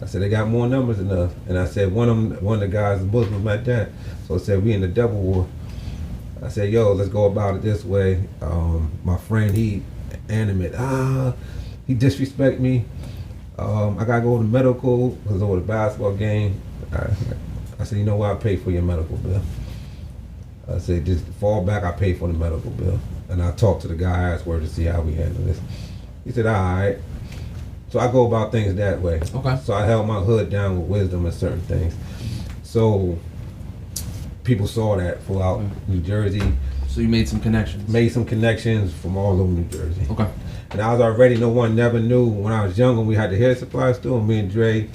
I said, "They got more numbers than us." And I said, one of the guys, the Muslim, was my dad. So I said, "We in the double war." I said, "Yo, let's go about it this way." My friend, he animate. He disrespect me. I gotta go to medical because over the basketball game. I said, "You know what? I'll pay for your medical bill." I said, "Just fall back. I'll pay for the medical bill." And I talked to the guy afterwards to see how we handle this. He said, "All right." So I go about things that way. Okay. So I held my hood down with wisdom and certain things. So people saw that throughout New Jersey. So you made some connections. Made some connections from all over New Jersey. Okay. And I was already, no one never knew. When I was younger, we had the hair supply store. Me and Dre,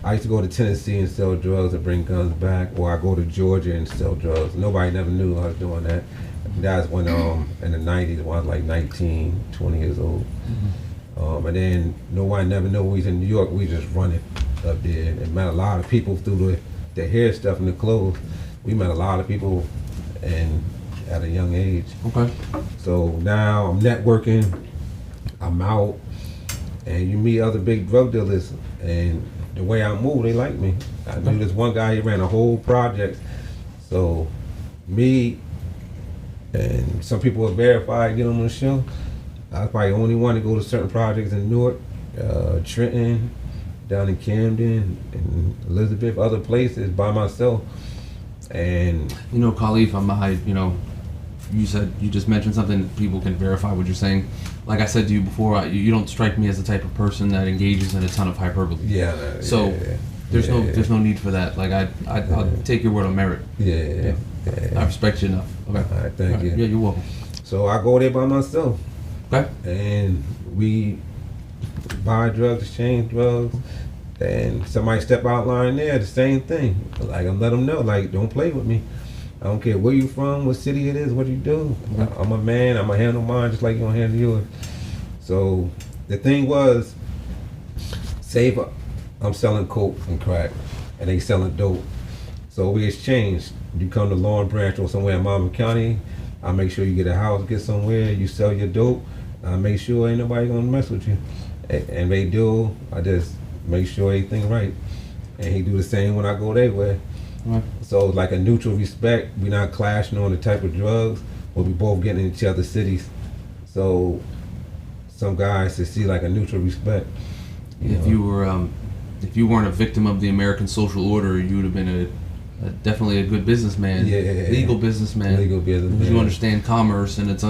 I used to go to Tennessee and sell drugs and bring guns back, or I go to Georgia and sell drugs. Nobody never knew I was doing that. That's when in the 90s, when I was like 19, 20 years old. And then nobody never knew we was in New York. We just running up there and met a lot of people through the hair stuff and the clothes. We met a lot of people and at a young age. Okay. So now I'm networking, I'm out, and you meet other big drug dealers, and the way I move, they like me. I knew this one guy, he ran a whole project. So me and some people were verified, get on the show. I was probably the only one to go to certain projects in Newark, Trenton, down in Camden, and Elizabeth, other places by myself. And you know, Khalif, you just mentioned something that people can verify what you're saying. Like I said to you before, you don't strike me as the type of person that engages in a ton of hyperbole. Yeah. So there's no need for that. Like I'll take your word on merit. Yeah. I respect you enough. Okay. All right, thank you. Yeah, you're welcome. So I go there by myself. Okay. And we buy drugs, exchange drugs, and somebody step out line there, the same thing. Like, I'm let them know, like, don't play with me. I don't care where you from, what city it is, what you do. I'm a man, I'm gonna handle mine just like you gonna handle yours. So the thing was, I'm selling coke and crack, and they selling dope. So we exchange. You come to Long Branch or somewhere in Monmouth County, I make sure you get a house, get somewhere, you sell your dope, I make sure ain't nobody gonna mess with you. And they do, I just make sure everything right. And he do the same when I go their way. Right. So it's like a neutral respect. We not clashing on the type of drugs, but we both getting in each other's cities. So some guys to see like a neutral respect. If you weren't a victim of the American social order, you would have been definitely a good businessman. Legal businessman. Legal businessman. Because you understand commerce and its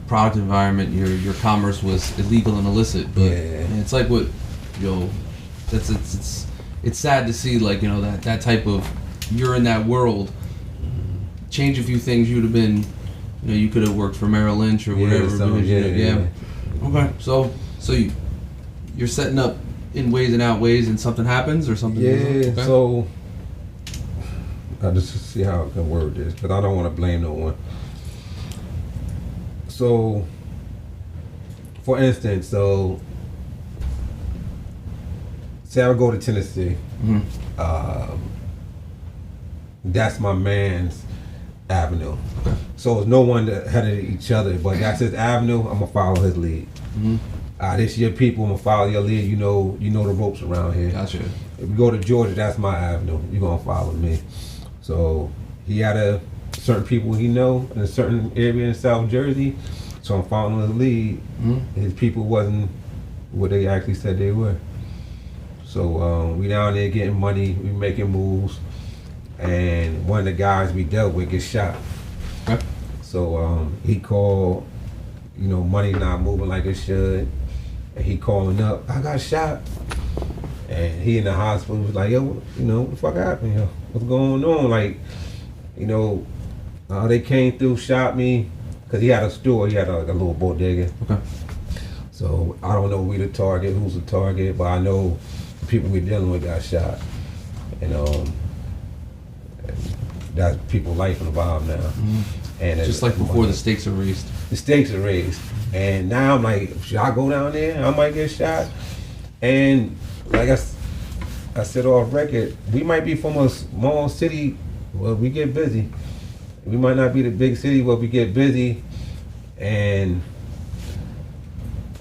product environment. Your commerce was illegal and illicit. But it's like what it's sad to see, like, that type of, you're in that world. Change a few things, you'd have been, you could have worked for Merrill Lynch or whatever. Okay, so you're setting up in ways and out ways, and something happens or something. Okay. So I just see how I can word this, because I don't want to blame no one. So, for instance, say I would go to Tennessee. that's my man's avenue. So it's no one ahead of each other, but that's his avenue. I'm gonna follow his lead. This your people. I'm gonna follow your lead. You know the ropes around here. Gotcha. If we go to Georgia, that's my avenue. You gonna follow me. So he had certain people he know in a certain area in South Jersey. So I'm following his lead. His people wasn't what they actually said they were. So we down there getting money. We making moves. And one of the guys we dealt with gets shot. Okay. So he called, money not moving like it should. And he calling up, I got shot. And he in the hospital was like, yo, what the fuck happened, yo? What's going on? Like, they came through, shot me. Because he had a store, he had a little bodega. Okay. So I don't know we the target, who's the target, but I know the people we dealing with got shot. And that's people's life involved now. And Just like before the stakes are raised. The stakes are raised. And now I'm like, should I go down there? I might get shot. And like I said off record, we might be from a small city where we get busy. We might not be the big city where we get busy and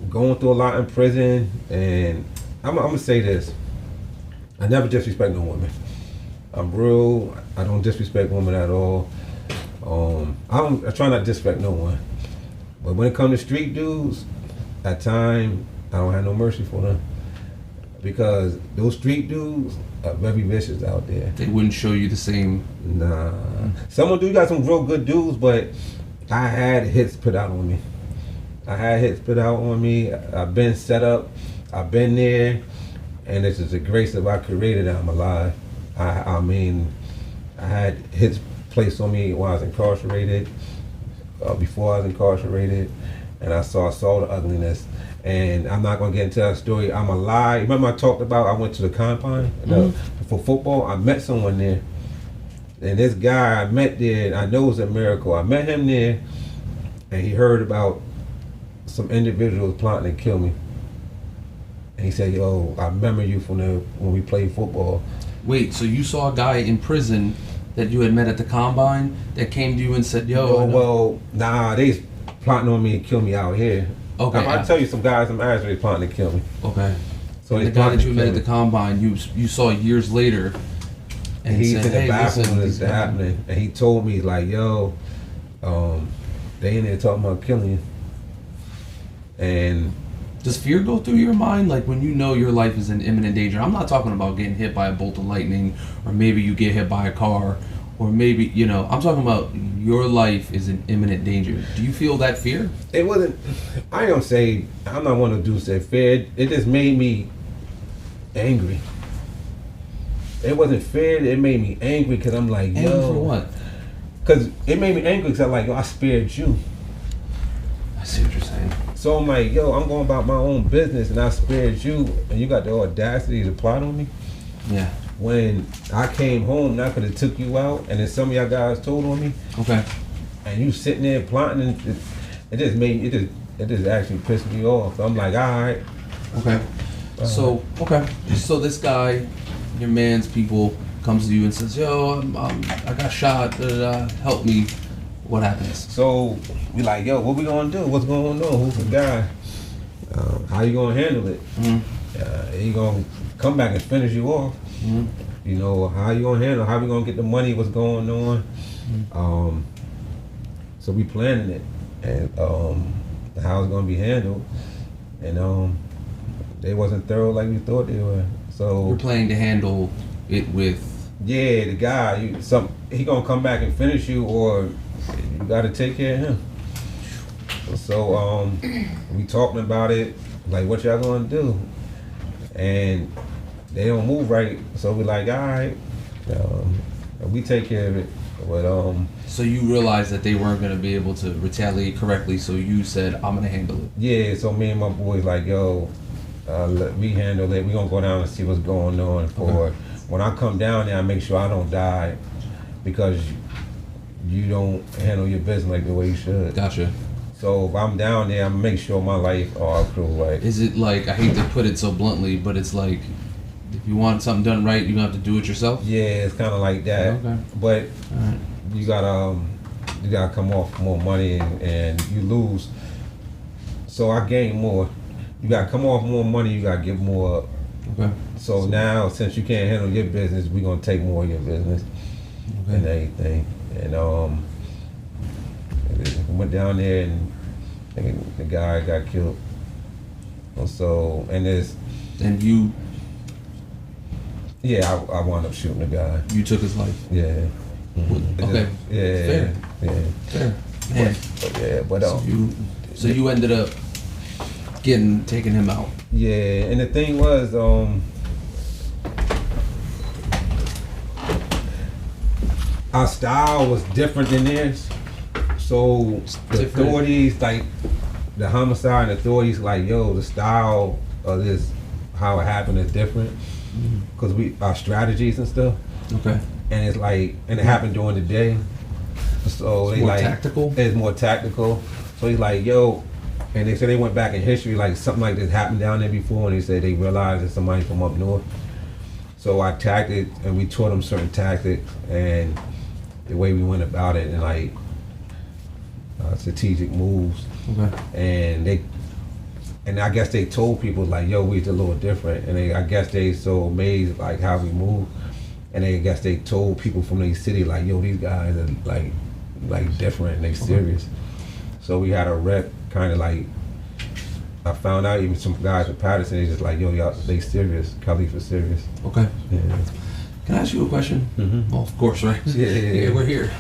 going through a lot in prison. And I'm gonna say this. I never disrespect no woman. I'm real. I don't disrespect women at all. I try not to disrespect no one. But when it comes to street dudes, at times I don't have no mercy for them. Because those street dudes are very vicious out there. They wouldn't show you the same. Nah. Some do got some real good dudes, but I had hits put out on me. I've been set up. I've been there. And it's just a grace that I created that I'm alive. I mean, I had hits placed on me while I was incarcerated, before I was incarcerated, and I saw the ugliness. And I'm not gonna get into that story. I'm alive. Remember I talked about I went to the combine for football. I met someone there, and this guy I met there, I know it's a miracle. I met him there, and he heard about some individuals plotting to kill me. And he said, "Yo, I remember you from when we played football." Wait, so you saw a guy in prison that you had met at the combine that came to you and said, "Yo"? Well, nah, they plotting on me to kill me out here. Okay. I'll tell you some guys I'm actually plotting to kill me. Okay. So the guy that you met at the combine, you saw years later, and he's said, in the "Hey, bathroom when listen, this happening," and he told me like, "Yo, they in there talking about killing you." And does fear go through your mind, like when you know your life is in imminent danger? I'm not talking about getting hit by a bolt of lightning, or maybe you get hit by a car, or maybe I'm talking about your life is in imminent danger. Do you feel that fear? it wasn't. I don't say I'm not one of the dudes that feared. It just made me angry. It wasn't fear. It made me angry because I'm like, Angry yo. for what? Because it made me angry because I'm like, yo, I spared you. I see what you're saying. So I'm like, yo, I'm going about my own business and I spared you, and you got the audacity to plot on me. Yeah. When I came home, I could have took you out, and then some of y'all guys told on me, Okay. and you sitting there plotting, and it just made it just actually pissed me off. So I'm like, all right. Okay. So this guy, your man's people, comes to you and says, "Yo, I got shot. Help me." What happens? So we like, yo, what we gonna do? What's going on? Who's the guy? How you gonna handle it? He gonna come back and finish you off. How you gonna handle? How we gonna get the money? What's going on? So we planning it, and how it's gonna be handled, and they wasn't thorough like we thought they were. So You're planning to handle it with. Yeah, the guy, he gonna come back and finish you, or you gotta take care of him. So we talking about it, like what y'all gonna do, and they don't move right. So we like, all right, we take care of it. But So you realized that they weren't going to be able to retaliate correctly, so you said, "I'm going to handle it." yeah, so me and my boys like, yo, let me handle it. We gonna go down and see what's going on. For when I come down there, I make sure I don't die because you don't handle your business like the way you should. Gotcha. So if I'm down there, I make sure my life all crew right. Is it like, I hate to put it so bluntly, but it's like if you want something done right, you're gonna have to do it yourself. Yeah, it's kind of like that. Okay. But All right. you gotta come off more money and you lose. So I gain more. You gotta come off more money. You gotta give more up. Okay. So now, since you can't handle your business, we're gonna take more of your business Okay. and everything. And went down there and the guy got killed. So and there's And you I wound up shooting the guy. took his life. Yeah. Okay. Yeah. Fair. Yeah. Fair. Man. But So you ended up taking him out. yeah, and the thing was, our style was different than theirs. So the Different. authorities, like the homicide authorities, like, yo, the style of this, how it happened is different. Cause our strategies and stuff, Okay. and it's like, and it happened during the day. So It's they more like tactical? It's more tactical. So he's like, yo, and they said they went back in history, like something like this happened down there before, and they said they realized it's somebody from up north. So I tactic, and we taught them certain tactics and the way we went about it, and like strategic moves. Okay. And I guess they told people like, yo, we's a little different, and I guess they so amazed like how we move, and I guess they told people from the city like, yo, these guys are like different, and they serious. So we had a rep kind of like, I found out even some guys at Patterson, they just like, yo, y'all, they serious, Khalifa serious. Okay. Yeah. Can I ask you a question? Mhm. Well, of course, right? Yeah. We're here.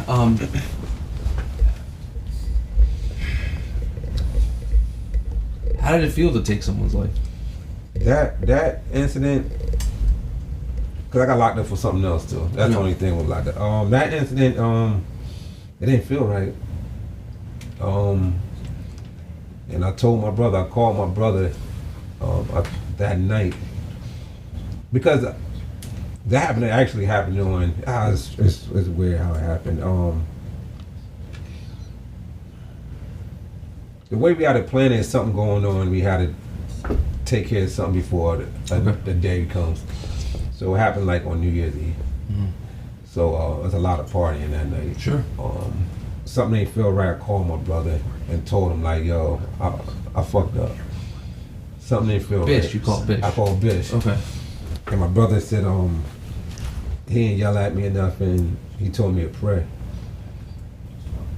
How did it feel to take someone's life? That incident, cause I got locked up for something else too. That's Yeah. the only thing with locked up. That incident, it didn't feel right. And I told my brother, I called my brother that night because that happened. It actually happened on. It's weird how it happened. The way we had it planned is something going on. We had to take care of something before the day comes. So it happened like on New Year's Eve. Mhm. So there's a lot of partying that night. Sure. Something didn't feel right. I called my brother and told him like, yo, I fucked up. Something didn't feel right. Bish, you called Bish. I called Bish. Okay. And my brother said, he didn't yell at me enough, and he told me to pray.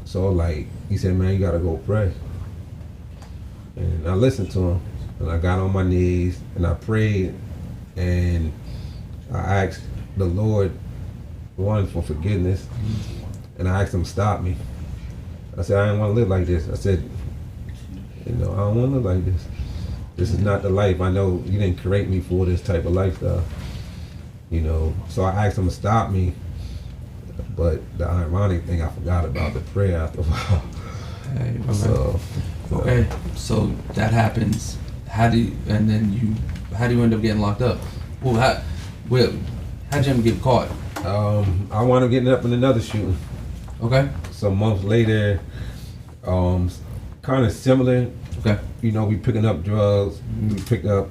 So like, he said, man, you gotta go pray. And I listened to him, and I got on my knees, and I prayed, and I asked the Lord, one, for forgiveness, and I asked him to stop me. I said, I didn't want to live like this. I said, I don't want to live like this. This is not the life. I know you didn't create me for this type of lifestyle. So I asked him to stop me, but the ironic thing, I forgot about the prayer after a while. Hey, okay. So, Okay, so that happens. How do you end up getting locked up? How'd you ever get caught? I wound up getting up in another shooting. Okay. Some months later, kind of similar. Okay. We picking up drugs. We picked up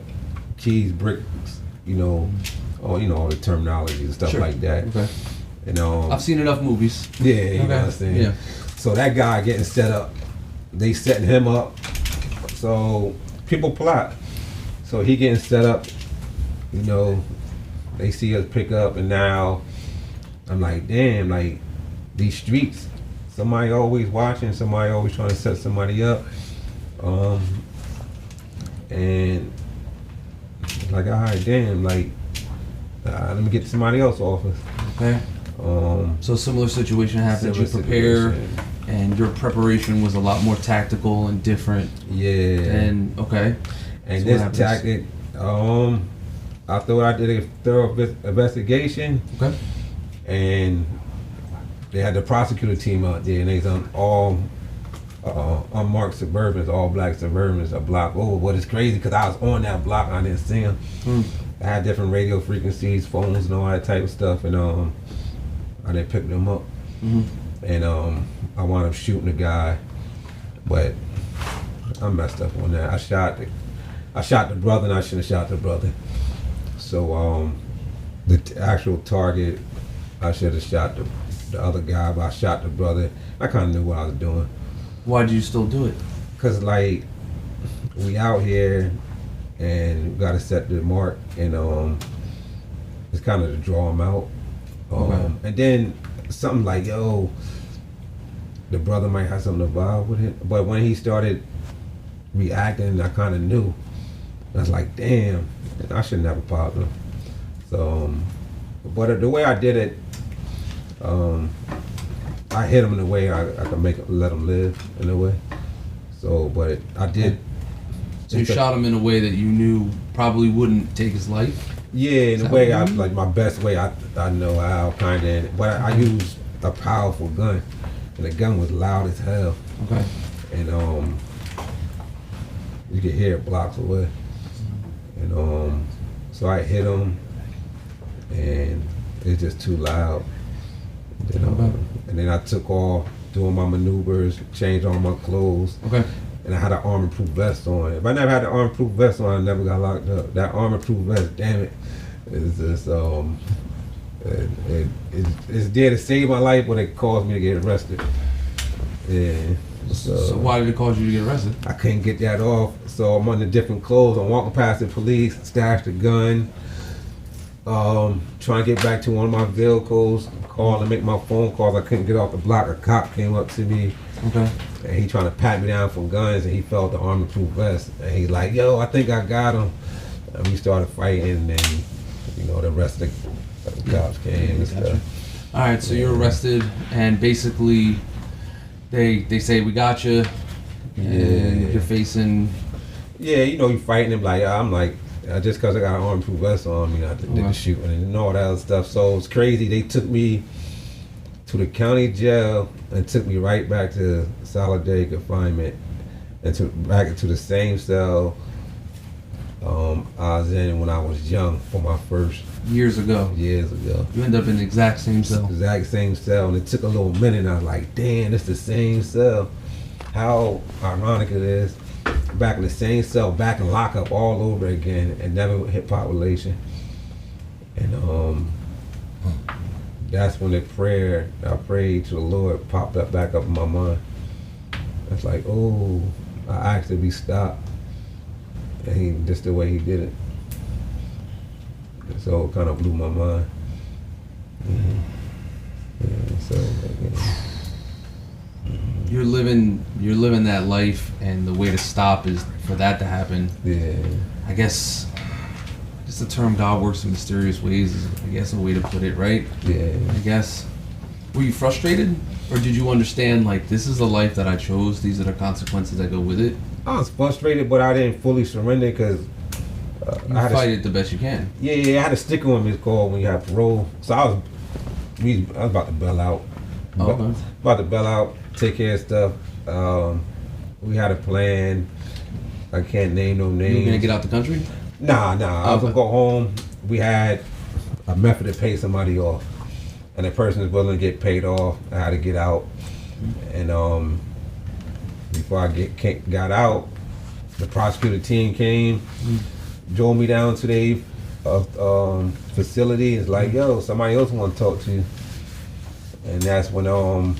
keys, bricks. All the terminology and stuff Sure. like that. Okay. And I've seen enough movies. yeah, you know Okay. what I'm saying? Yeah. So that guy getting set up, they setting him up. So people plot. So he getting set up. They see us pick up, and now I'm like, damn, like these streets, somebody always watching, somebody always trying to set somebody up. And like, all right, damn, like, let me get somebody else off us. Okay. So similar situation happened. You Similar prepare, situation. and your preparation was a lot more tactical and different. Yeah. And okay. And So this what happens? tactic, I thought I did a thorough investigation, Okay. and they had the prosecutor team out there, and they was on all unmarked Suburbans, all black Suburbans, a block over. But it's crazy because I was on that block, I didn't see them. I had different radio frequencies, phones, and all that type of stuff, and I didn't pick them up. Mm-hmm. And I wound up shooting the guy, but I messed up on that. I shot the brother, and I shouldn't have shot the brother. So actual target, I should have shot the other guy, but I shot the brother. I kind of knew what I was doing. Why do you still do it? Cause like we out here and we gotta set the mark, and it's kind of to draw him out. Okay. And then something like, yo, the brother might have something to vibe with it. But when he started reacting, I kind of knew. I was like, damn, I should never pop him. So, but the way I did it, I hit him in a way I could let him live in a way. So, but I did. So you shot him in a way that you knew probably wouldn't take his life? Yeah, in a way, like my best way I know how, kind of. But I used a powerful gun, and the gun was loud as hell. Okay. And you could hear it blocks away. And so I hit him, and it's just too loud. And then I took off, doing my maneuvers, changed all my clothes. Okay. And I had an armor-proof vest on. If I never had the armor-proof vest on, I never got locked up. That armor-proof vest, damn it, is just it's there to save my life, but it caused me to get arrested. Yeah. So why did it cause you to get arrested? I couldn't get that off, so I'm under different clothes. I'm walking past the police, stashed a gun, trying to get back to one of my vehicles, call and make my phone calls. I couldn't get off the block. A cop came up to me. Okay. And he trying to pat me down for guns, and he felt the armor-proof vest. And he like, yo, I think I got him. And we started fighting, and then, the rest of the cops came and stuff. All right, so you're arrested, and basically they say, we got you, and you're facing... Yeah, you fighting him like, I'm like, just because I got an armor-proof vest on me, I did the shooting and all that other stuff. So it's crazy. They took me to the county jail and took me right back to solitary confinement and back into the same cell I was in when I was young for my first... Years ago. You end up in the exact same cell. Exact same cell, and it took a little minute, and I was like, damn, it's the same cell. How ironic it is. Back in the same cell, back in lockup all over again, and never hit population. And that's when the prayer I prayed to the Lord popped up back up in my mind. It's like, oh, I asked to be stopped, and just the way he did it. So it kind of blew my mind. Yeah, so you're living that life, and the way to stop is for that to happen. Yeah. I guess the term God works in mysterious ways is, I guess, a way to put it, right? Yeah. I guess. Were you frustrated, or did you understand, like, this is the life that I chose, these are the consequences that go with it? I was frustrated, but I didn't fully surrender because you fight it the best you can. Yeah, I had a sticker on me called when you have parole. So I was about to bail out. Okay. About to bail out, take care of stuff. We had a plan. I can't name no names. You were gonna get out the country? Nah. I was gonna go home. We had a method to pay somebody off, and the person was willing to get paid off. I had to get out, and before I got out, the prosecutor team came. Drove me down to the facility. It's like, yo, somebody else want to talk to you. And that's when the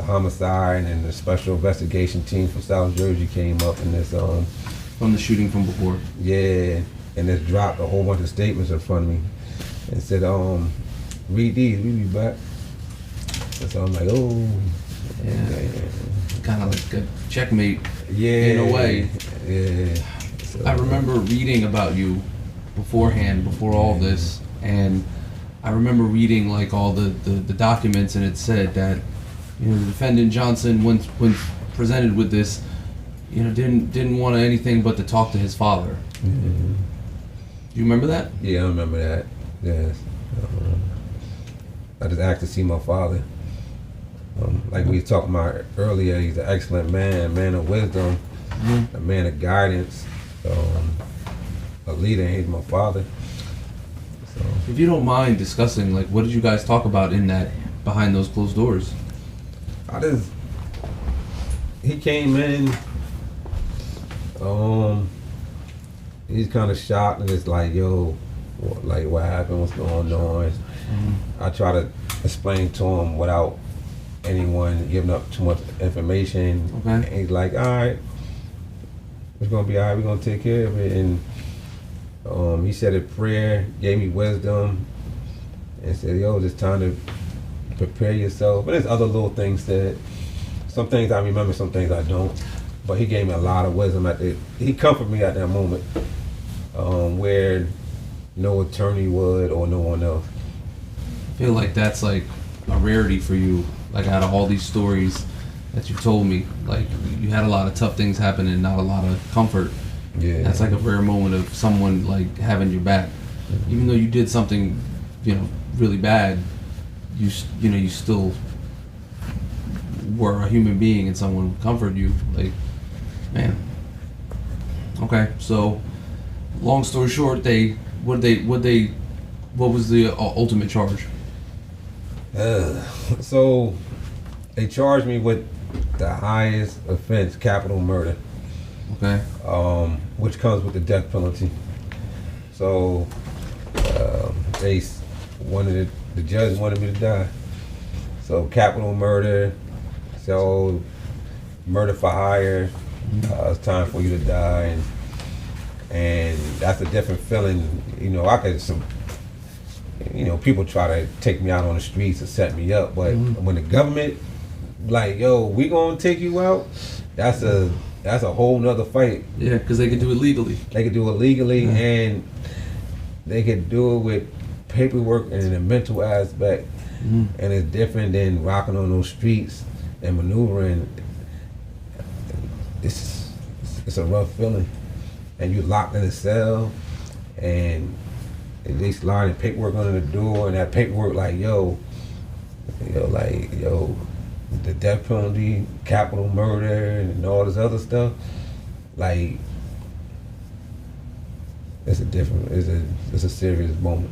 homicide and the special investigation team from South Jersey came up, and this from the shooting from before. Yeah, and just dropped a whole bunch of statements in front of me and said, read these, we'll be back. And so I'm like, oh. Yeah. Kind of like a checkmate. Yeah. In a way. Yeah. So, I remember reading about you beforehand, before all this, and I remember reading like all the documents, and it said that, the defendant Johnson, when presented with this, didn't want anything but to talk to his father. Mm-hmm. Do you remember that? Yeah, I remember that. Yes. I just asked to see my father. Like we were talking about earlier, he's an excellent man, a man of wisdom, a man of guidance, a leader, and he's my father. So. If you don't mind discussing, like, what did you guys talk about in that, behind those closed doors? He came in, he's kind of shocked and it's like, yo, what happened? What's going on? I try to explain to him without anyone giving up too much information. Okay. And he's like, all right, it's gonna be all right. We're gonna take care of it. And he said a prayer, gave me wisdom, and said, yo, it's time to prepare yourself. But there's other little things that, some things I remember, some things I don't. But he gave me a lot of wisdom he comforted me at that moment, where no attorney would or no one else. I feel like that's like a rarity for you. Like out of all these stories that you told me, like you had a lot of tough things happen and not a lot of comfort. Yeah. That's like a rare moment of someone like having your back, even though you did something, really bad. You still were a human being and someone comforted you. Like, man. Okay, so long story short, what was the ultimate charge? So they charged me with the highest offense, capital murder. Okay. Which comes with the death penalty. So the judge wanted me to die. So capital murder, so murder for hire. It's time for you to die, and that's a different feeling. People try to take me out on the streets and set me up, but when the government, like, yo, we gonna take you out, that's a whole nother fight. Yeah, because they could do it legally. They could do it legally, and they could do it with paperwork and a mental aspect, and it's different than rocking on those streets and maneuvering. It's a rough feeling, and you locked in a cell, and they sliding paperwork under the door, and that paperwork like, yo, the death penalty, capital murder, and all this other stuff, like, it's a serious moment.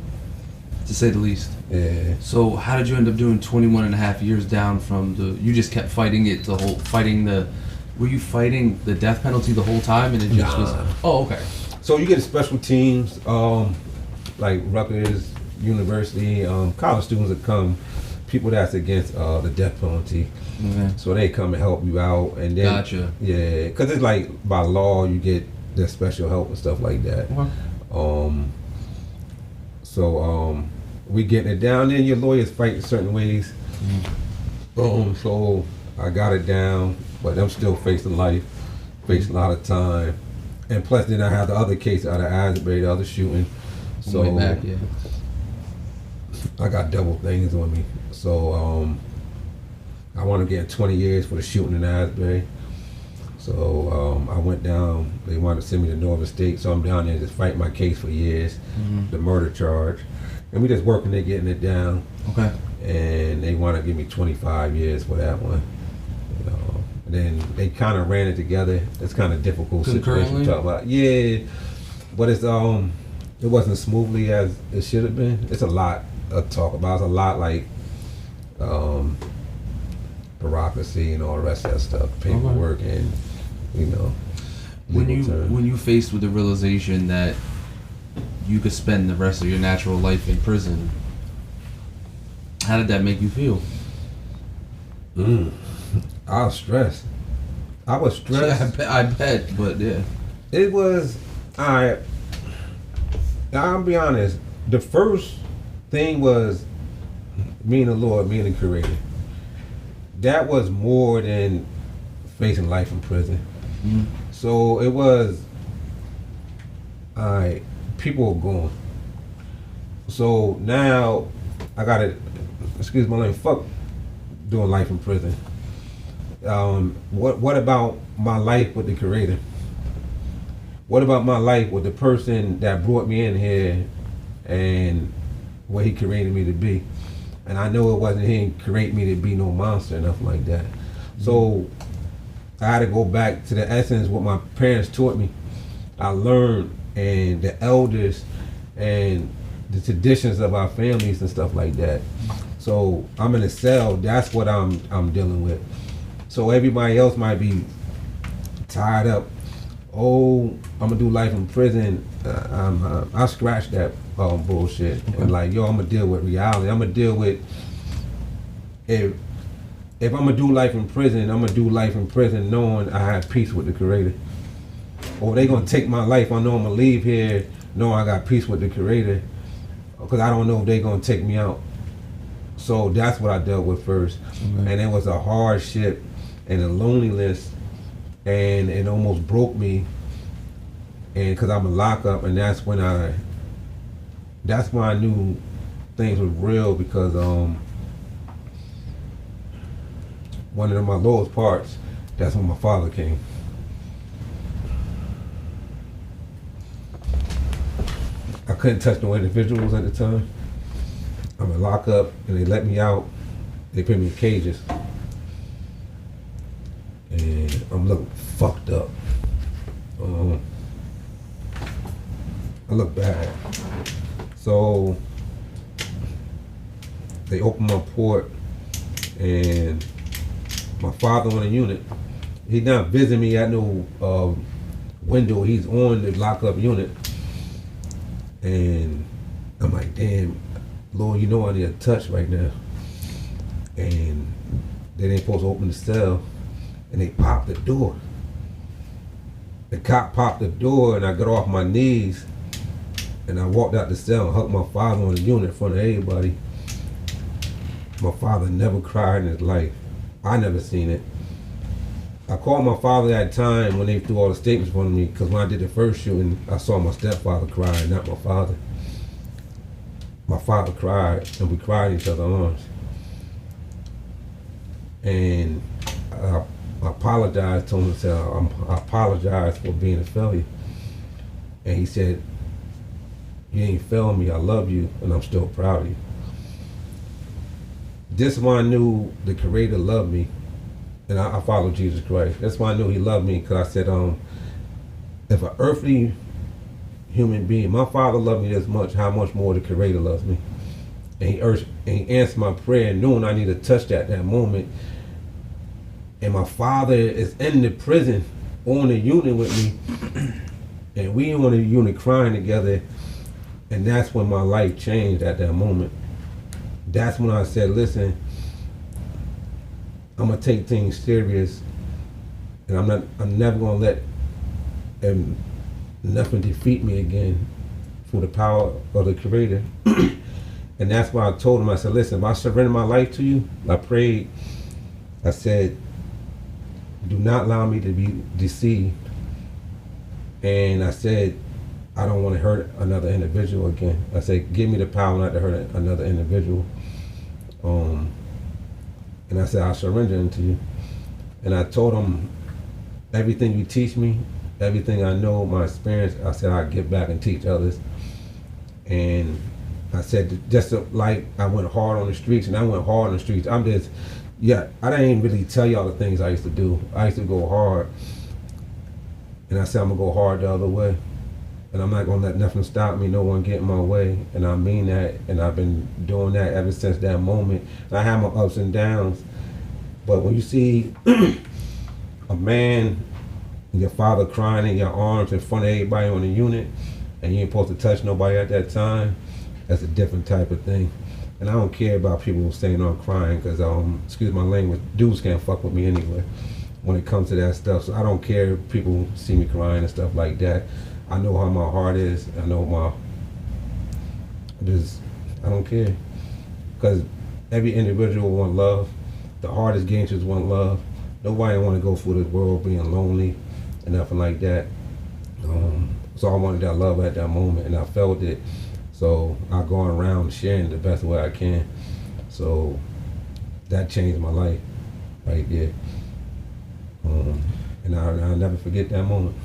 To say the least. Yeah. So how did you end up doing 21 and a half years down from you just kept fighting it, were you fighting the death penalty the whole time and it just was, oh, okay. So you get special teams, like Rutgers University, college students that come, people that's against the death penalty. Okay. So they come and help you out, and then Gotcha. Yeah, because it's like by law you get the special help and stuff like that. Okay. So we getting it down. Then your lawyers fight in certain ways. So I got it down, but I'm still facing life, facing a lot of time, and plus then I have the other case out of Asbury, the other shooting. So way back, yeah. I got double things on me. So I want to get 20 years for the shooting in Asbury. So I went down. They wanted to send me to Northern State, so I'm down there just fighting my case for years, the murder charge, and we just working there getting it down. Okay. And they want to give me 25 years for that one. And then they kind of ran it together. It's kind of difficult situation to talk about. Yeah, but it wasn't smoothly as it should have been. It's a lot to talk about. It's a lot like bureaucracy and all the rest of that stuff, paperwork, and when you faced with the realization that you could spend the rest of your natural life in prison, how did that make you feel? I was stressed. Yeah, I bet, but yeah. It was, I'll be honest, the first thing was me and the Lord, me and the Creator. That was more than facing life in prison. So it was, people are gone. So now I gotta, excuse my language, fuck doing life in prison. What about my life with the Creator? What about my life with the person that brought me in here and what he created me to be? And I know it wasn't he create me to be no monster or nothing like that. So I had to go back to the essence what my parents taught me. I learned, and the elders and the traditions of our families and stuff like that. So I'm in a cell. That's what I'm dealing with. So everybody else might be tied up oh, I'm gonna do life in prison. I scratched that bullshit. Okay. And like, yo, I'm gonna deal with reality. I'm gonna deal with if I'm gonna do life in prison, I'm gonna do life in prison knowing I have peace with the Creator. Or they gonna take my life, I know I'm gonna leave here knowing I got peace with the Creator, because I don't know if they gonna take me out. So that's what I dealt with first. Okay. And it was a hardship and a loneliness, and it almost broke me. And because I'm a lockup, and that's when I knew things was real, because one of my lowest parts, that's when my father came. I couldn't touch no individuals at the time. I'm in lockup, and they let me out. They put me in cages. And I'm looking fucked up. I look bad. So they opened my port, and my father on the unit, he not visiting me at no window. He's on the lockup unit. And I'm like, damn, Lord, you know I need a touch right now. And they ain't supposed to open the cell, and they popped the door. The cop popped the door, and I got off my knees, and I walked out the cell and hugged my father on the unit in front of everybody. My father never cried in his life. I never seen it. I called my father that time when they threw all the statements on me, because when I did the first shooting, I saw my stepfather cry, not my father. My father cried, and we cried in each other's arms. And I apologized to him and said, I apologize for being a failure. And he said, you ain't failed me, I love you, and I'm still proud of you. This is when I knew the Creator loved me, and I followed Jesus Christ. That's why I knew He loved me, because I said, if an earthly human being, my Father loved me this much, how much more the Creator loves me? And He answered my prayer, knowing I needed to touch that moment. And my father is in the prison on the unit with me, and we on the unit crying together. And that's when my life changed at that moment. That's when I said, listen, I'm gonna take things serious, and I'm never gonna let nothing defeat me again through the power of the Creator. And that's why I told him, I said, listen, if I surrender my life to you, I prayed, I said, do not allow me to be deceived. And I said, I don't want to hurt another individual again. I said, give me the power not to hurt another individual. And I said, I surrender into you. And I told him, everything you teach me, everything I know, my experience, I said, I'll give back and teach others. And I said, just like I went hard on the streets, and I went hard on the streets. I didn't really tell y'all the things I used to do. I used to go hard. And I said, I'm gonna go hard the other way. And I'm not gonna let nothing stop me, no one get in my way. And I mean that, and I've been doing that ever since that moment. And I have my ups and downs. But when you see a man, your father crying in your arms in front of everybody on the unit, and you ain't supposed to touch nobody at that time, that's a different type of thing. And I don't care about people saying I'm crying, because, excuse my language, dudes can't fuck with me anyway when it comes to that stuff. So I don't care if people see me crying and stuff like that. I know how my heart is. I know I don't care. Because every individual want love. The hardest gangsters want love. Nobody want to go through this world being lonely and nothing like that. So I wanted that love at that moment, and I felt it. So I go around sharing the best way I can. So that changed my life right there. And I'll never forget that moment.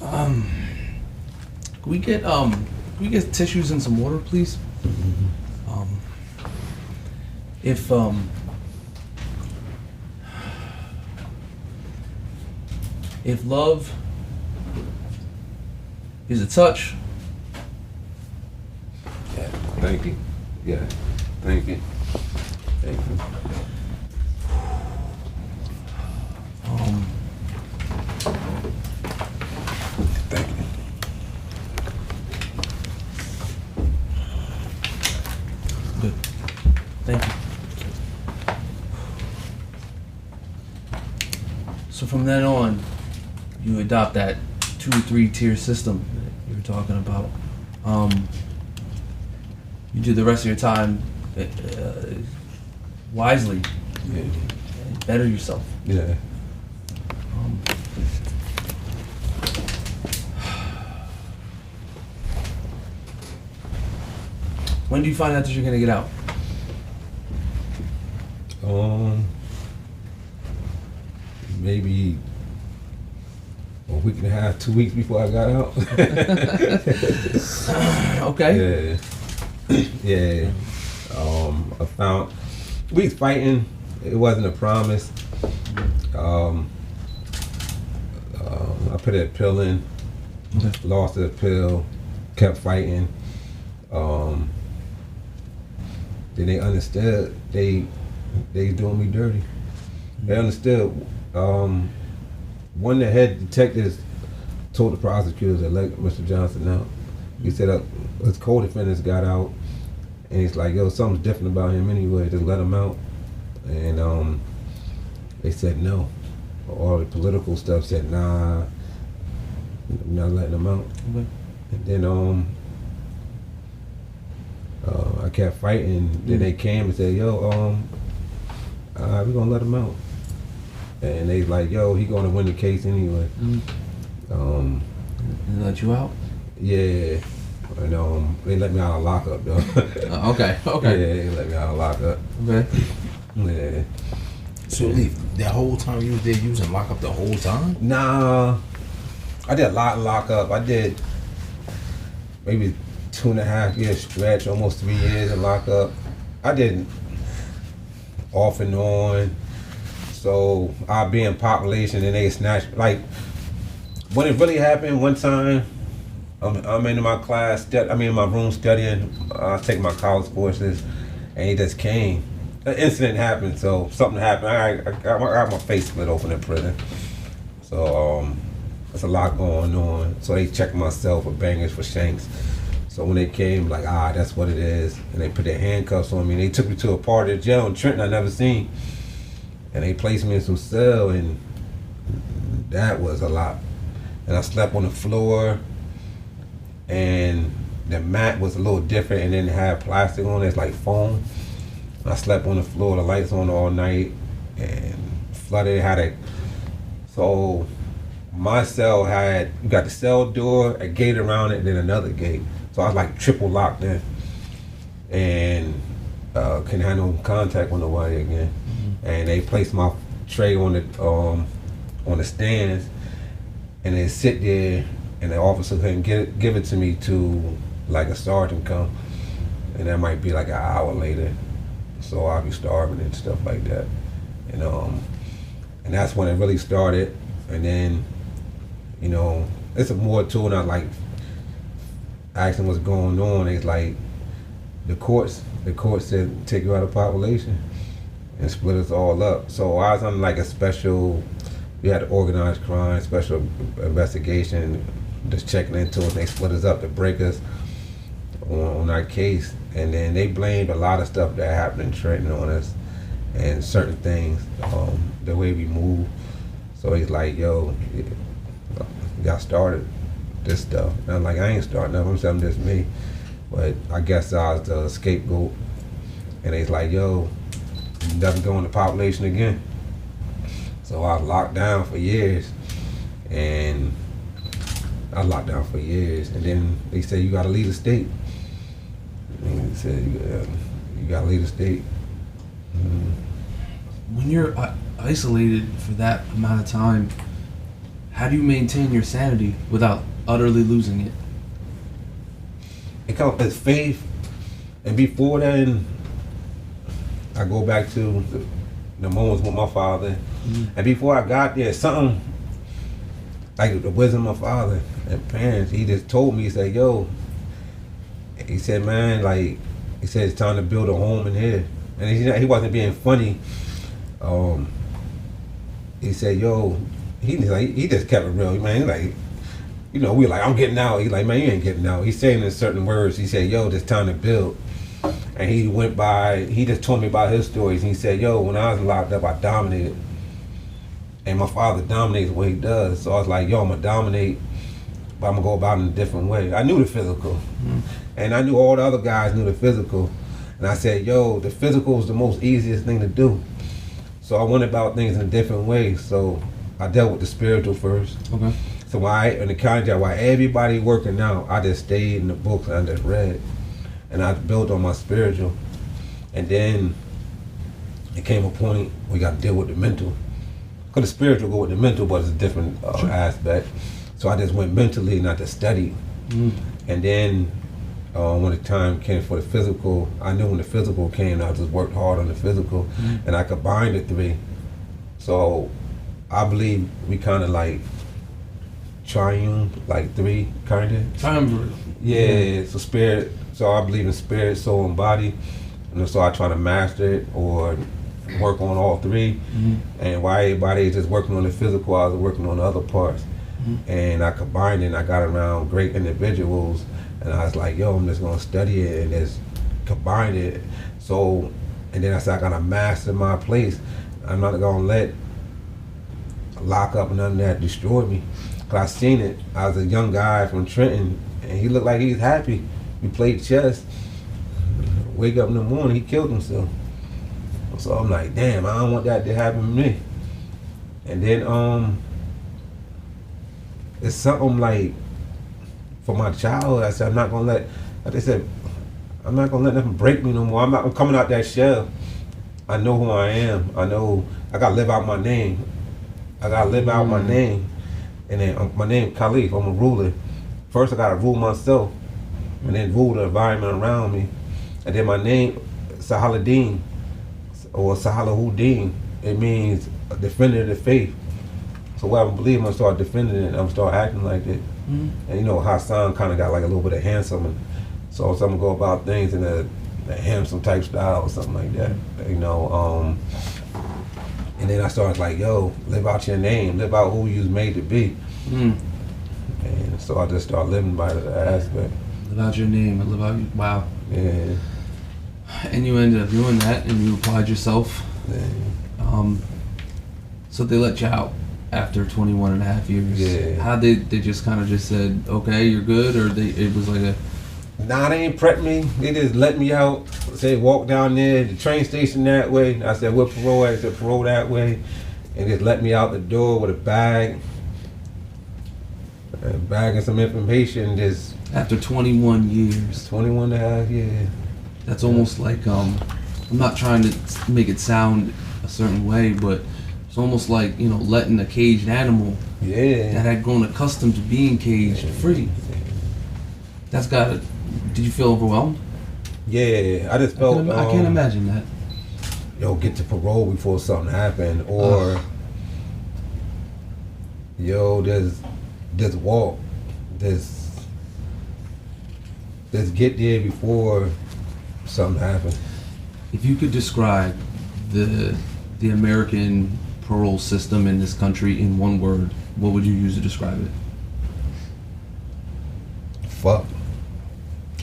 Can we get tissues and some water, please? If love is a touch. Yeah, thank you. Yeah, thank you. Thank you. Good. Thank you. So from then on, you adopt that 2 or 3 tier system that you were talking about. You do the rest of your time wisely. Yeah. And better yourself. Yeah. When do you find out that you're gonna get out? Maybe a week and a half, 2 weeks before I got out. Okay. Yeah. I found we was fighting. It wasn't a promise. I put a pill in, lost the pill, kept fighting. Then they understood they doing me dirty. They understood. One of the head detectives told the prosecutors that let Mr. Johnson out. He said his co-defendants got out, and he's like, yo, something's different about him anyway, just let him out. And they said no. All the political stuff said, nah, I'm not letting him out. Okay. And then I kept fighting. Then they came and said, yo, we're gonna let him out. And they like, yo, he gonna win the case anyway. And they let you out? Yeah. And they let me out of lockup though. Okay. Yeah, they let me out of lockup. Okay. Yeah. So leave that whole time you was there, you was in lockup the whole time? Nah, I did a lot in lockup. I did maybe 2.5 years stretch, almost 3 years in lockup. I did off and on. So I'll be in population and they snatch. Like when it really happened one time, I'm in my class, I'm in my room studying. I was taking my college courses, and he just came. An incident happened, so something happened. I got my face split open in prison. So there's a lot going on. So they checked myself for bangers, for shanks. So when they came, like, that's what it is. And they put their handcuffs on me. And they took me to a part of the jail in Trenton I never seen. And they placed me in some cell, and that was a lot. And I slept on the floor, and the mat was a little different and didn't have plastic on it. It's like foam. I slept on the floor, the lights on all night, and flooded. So my cell you got the cell door, a gate around it, and then another gate. So I was like triple locked in, and couldn't have no contact with nobody again. Mm-hmm. And they placed my tray on the stands, and they sit there, and the officer couldn't give it to me to like a sergeant come, and that might be like an hour later. So I'll be starving and stuff like that, and that's when it really started. And then, it's a more to it. I like asking what's going on. It's like the court said take you out of population and split us all up. So I was on like a special. We had organized crime, special investigation, just checking into it. They split us up to break us on our case. And then they blamed a lot of stuff that happened in Trenton on us and certain things, the way we move. So he's like, yo, y'all started this stuff. And I'm like, I ain't starting nothing, I'm saying this me. But I guess I was the scapegoat. And he's like, yo, you never go into population again. So I was locked down for years. And And then they said, you gotta leave the state. And he said, you gotta leave the state. When you're isolated for that amount of time, how do you maintain your sanity without utterly losing it? It comes as faith. And before then, I go back to the moments with my father. Mm-hmm. And before I got there, something like the wisdom of my father and parents, he just told me, he said, yo, he said, man, like, he said, it's time to build a home in here. And he wasn't being funny. He said, yo, he just kept it real, man. He like, we like, I'm getting out. He like, man, you ain't getting out. He's saying in certain words, he said, yo, it's time to build. And he just told me about his stories. He said, yo, when I was locked up, I dominated. And my father dominates what he does. So I was like, yo, I'm going to dominate, but I'm going to go about it in a different way. I knew the physical. And I knew all the other guys knew the physical. And I said, yo, the physical is the most easiest thing to do. So I went about things in a different way. So I dealt with the spiritual first. Okay. So in the college, while everybody working out, I just stayed in the books and I just read. And I built on my spiritual. And then it came a point we got to deal with the mental. Because the spiritual go with the mental, but it's a different aspect. So I just went mentally, not to study. And then when the time came for the physical, I knew when the physical came, I just worked hard on the physical. And I combined the three. So I believe we kind of like triune, like three, kind of. Triumvirate. Yeah, so spirit. So I believe in spirit, soul, and body. And so I try to master it or work on all three. And while everybody is just working on the physical, I was working on the other parts. And I combined it and I got around great individuals. And I was like, yo, I'm just going to study it and just combine it. So, and then I said, I got to master my place. I'm not going to let lock up and none of that destroy me. Because I seen it. I was a young guy from Trenton and he looked like he was happy. We played chess. Wake up in the morning, he killed himself. So I'm like, damn, I don't want that to happen to me. And then it's something like, for my childhood, I said, I'm not gonna let, like they said, I'm not gonna let nothing break me no more. I'm coming out that shell. I know who I am. I know I gotta live out my name. I gotta live out my name. And then my name Khalif, I'm a ruler. First I gotta rule myself, and then rule the environment around me. And then my name, Sahaluddin, or Salahuddin, it means a defender of the faith. So what I believe, I'm gonna start defending it, I'm gonna start acting like it. And you know, Hassan kind of got like a little bit of handsome, and so I'm gonna go about things in a handsome type style or something like that. You know, and then I started like, yo, live out your name, live out who you was made to be. And so I just started living by that aspect. Live out your name and live out, wow. Yeah. And you ended up doing that and you applied yourself. Yeah. So they let you out after 21 and a half years. Yeah. How they just kind of just said, okay, you're good, or it was like a... Nah, they ain't prepped me. They just let me out. Said walk down there, the train station that way. I said, what parole? I said, parole that way. And just let me out the door with a bag and some information. Just After 21 years. 21 and a half years. That's almost like, I'm not trying to make it sound a certain way, but it's almost like, you know, letting a caged animal that had grown accustomed to being caged free. That's gotta... Did you feel overwhelmed? Yeah, I just felt... I can't imagine that. Yo, get to parole before something happened, or yo, just walk, just get there before something happened. If you could describe the American parole system in this country in one word, what would you use to describe it? Fuck.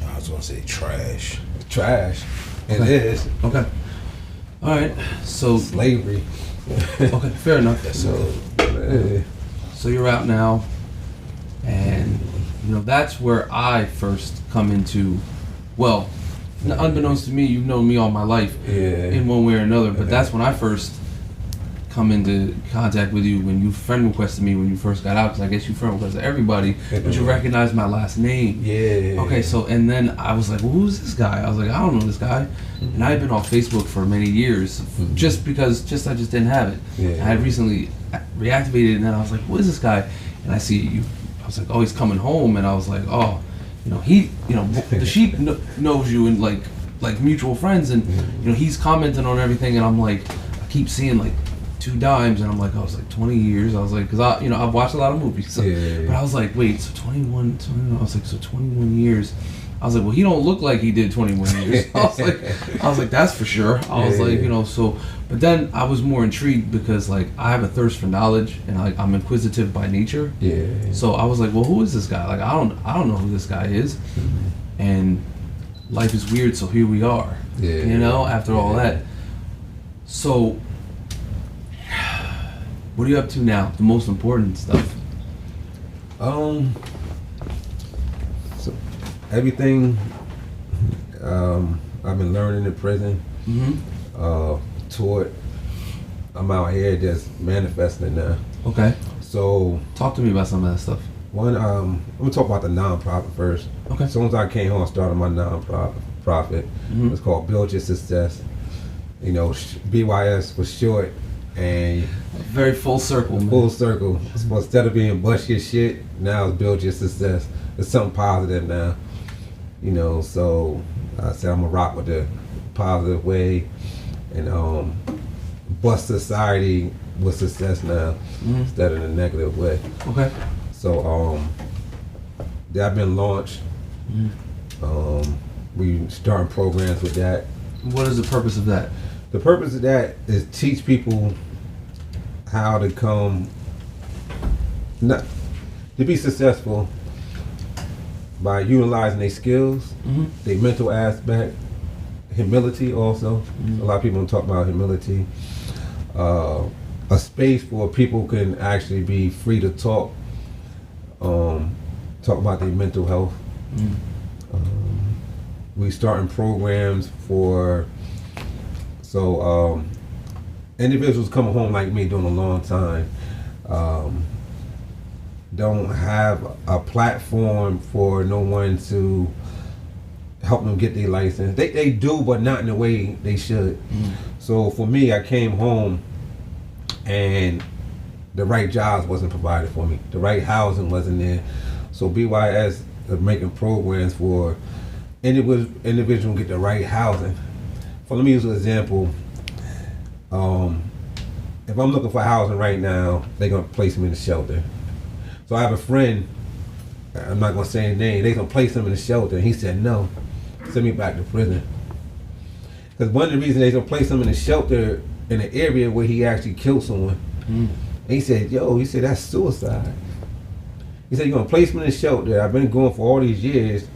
I was gonna say trash. Trash. It Okay. is. Okay. All right. So Slavery. okay, fair enough. That's so. Yeah. So you're out now, and you know that's where I first come into. Well, unbeknownst to me, you've known me all my life in one way or another. But that's when I first come into contact with you, when you friend requested me when you first got out, because I guess you friend requested everybody, but you recognized my last name. Yeah. Okay, so, and then I was like, well, who's this guy? I was like, I don't know this guy. And I had been off Facebook for many years, just because I just didn't have it. Yeah. I had recently reactivated it, and then I was like, who is this guy? And I see you, I was like, oh, he's coming home, and I was like, oh, you know, the Sheik knows you, and like mutual friends, and you know, he's commenting on everything, and I'm like, I keep seeing like 2 dimes, and I'm like, I was like 20 years. I was like, because I've watched a lot of movies, so, but I was like, wait, so 21, I was like, so 21 years. I was like, well, he don't look like he did 21 years. I was like, that's for sure. I was like, you know, so, but then I was more intrigued because like I have a thirst for knowledge, and I'm inquisitive by nature. Yeah. So I was like, well, who is this guy? Like, I don't know who this guy is. And life is weird, so here we are. Yeah. You know, after all that. So, what are you up to now? The most important stuff. So everything I've been learning in prison, toward I'm out here just manifesting now. Okay. So Talk to me about some of that stuff. one, I'm gonna talk about the nonprofit first. Okay. As soon as I came home, I started my nonprofit. It's called Build Your Success. You know, BYS for short, and Very full circle, man. full circle. So instead of being bust your shit, now it's build your success. It's something positive now. You know, so I said I'm gonna rock with the positive way and bust society with success now instead of the negative way. Okay. So that been launched. We starting programs with that. What is the purpose of that? The purpose of that is teach people how to to be successful by utilizing their skills, their mental aspect, humility also. A lot of people don't talk about humility. A space where people can actually be free to talk about their mental health. We starting programs for individuals coming home like me doing a long time don't have a platform for no one to help them get their license. They do, but not in the way they should. So for me, I came home and the right jobs wasn't provided for me. The right housing wasn't there. So BYS is making programs for individuals get the right housing. Let me use an example. If I'm looking for housing right now, they're gonna place me in a shelter. So I have a friend, I'm not gonna say his name, they're gonna place him in a shelter. And he said, no, send me back to prison. Because one of the reasons they're gonna place him in a shelter in an area where he actually killed someone. And he said, that's suicide. He said, you're gonna place me in a shelter. I've been going for all these years.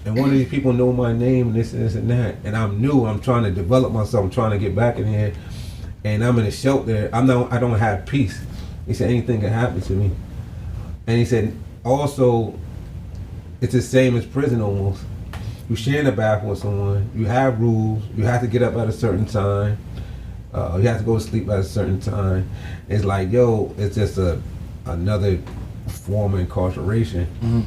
And one of these people know my name and this and that. And I'm new, I'm trying to develop myself, I'm trying to get back in here. And I'm in a shelter, I don't have peace. He said, anything can happen to me. And he said, also, it's the same as prison almost. You share in a bathroom with someone, you have rules, you have to get up at a certain time, you have to go to sleep at a certain time. It's like, it's just another form of incarceration.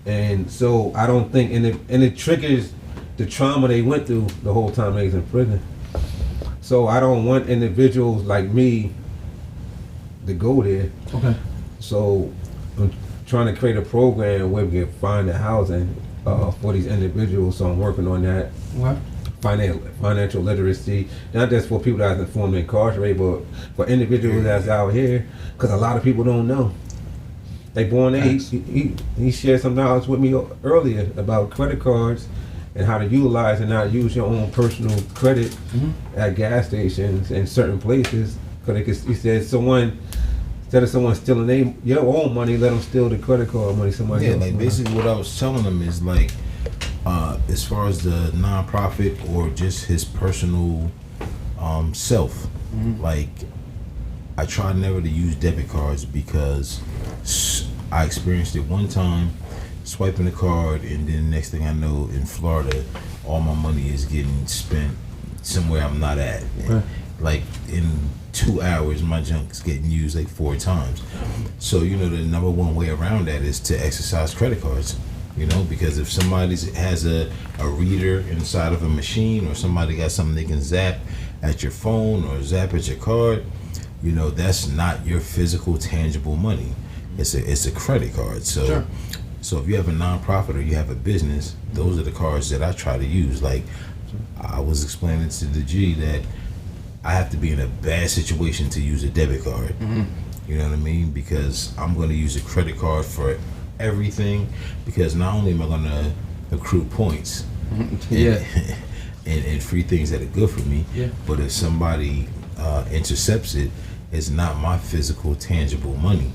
And so I don't think, and it triggers the trauma they went through the whole time they was in prison. So I don't want individuals like me to go there. Okay. So I'm trying to create a program where we can find the housing for these individuals. So I'm working on that. What? Financial literacy, not just for people that's informed and incarcerated, but for individuals that's out here, because a lot of people don't know. He shared some knowledge with me earlier about credit cards and how to utilize and not use your own personal credit at gas stations and certain places. Because he said instead of someone stealing your own money, let them steal the credit card money. Somebody else. Like basically what I was telling him is like, as far as the nonprofit or just his personal self, like I try never to use debit cards because I experienced it one time, swiping the card, and then the next thing I know, in Florida, all my money is getting spent somewhere I'm not at. Okay. Like in 2 hours, my junk's getting used like 4 times. So the number one way around that is to exercise credit cards. Because if somebody has a reader inside of a machine, or somebody got something they can zap at your phone or zap at your card, that's not your physical, tangible money. It's a credit card. So, sure. So if you have a nonprofit or you have a business, those are the cards that I try to use. Like I was explaining to the G that I have to be in a bad situation to use a debit card. You know what I mean? Because I'm going to use a credit card for everything. Because not only am I going to accrue points, and free things that are good for me, but if somebody intercepts it, it's not my physical, tangible money.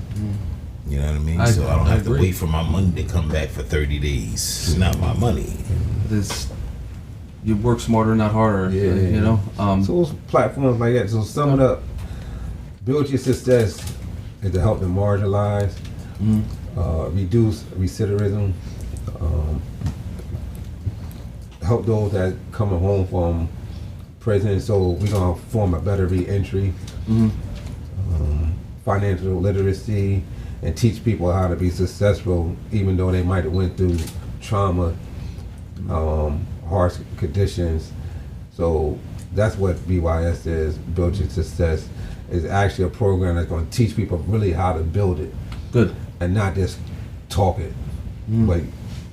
You know what I mean? I don't have to agree. wait for my money to come back for 30 days. It's not my money. You work smarter, not harder. Yeah. You know. So it's platforms like that. So sum it up. Build your success is to help the marginalized, reduce recidivism, help those that coming home from prison. So we're gonna form a better reentry, financial literacy, and teach people how to be successful, even though they might have went through trauma, harsh conditions. So that's what BYS is. Build Your Success is actually a program that's going to teach people really how to build it. Good. And not just talk it, but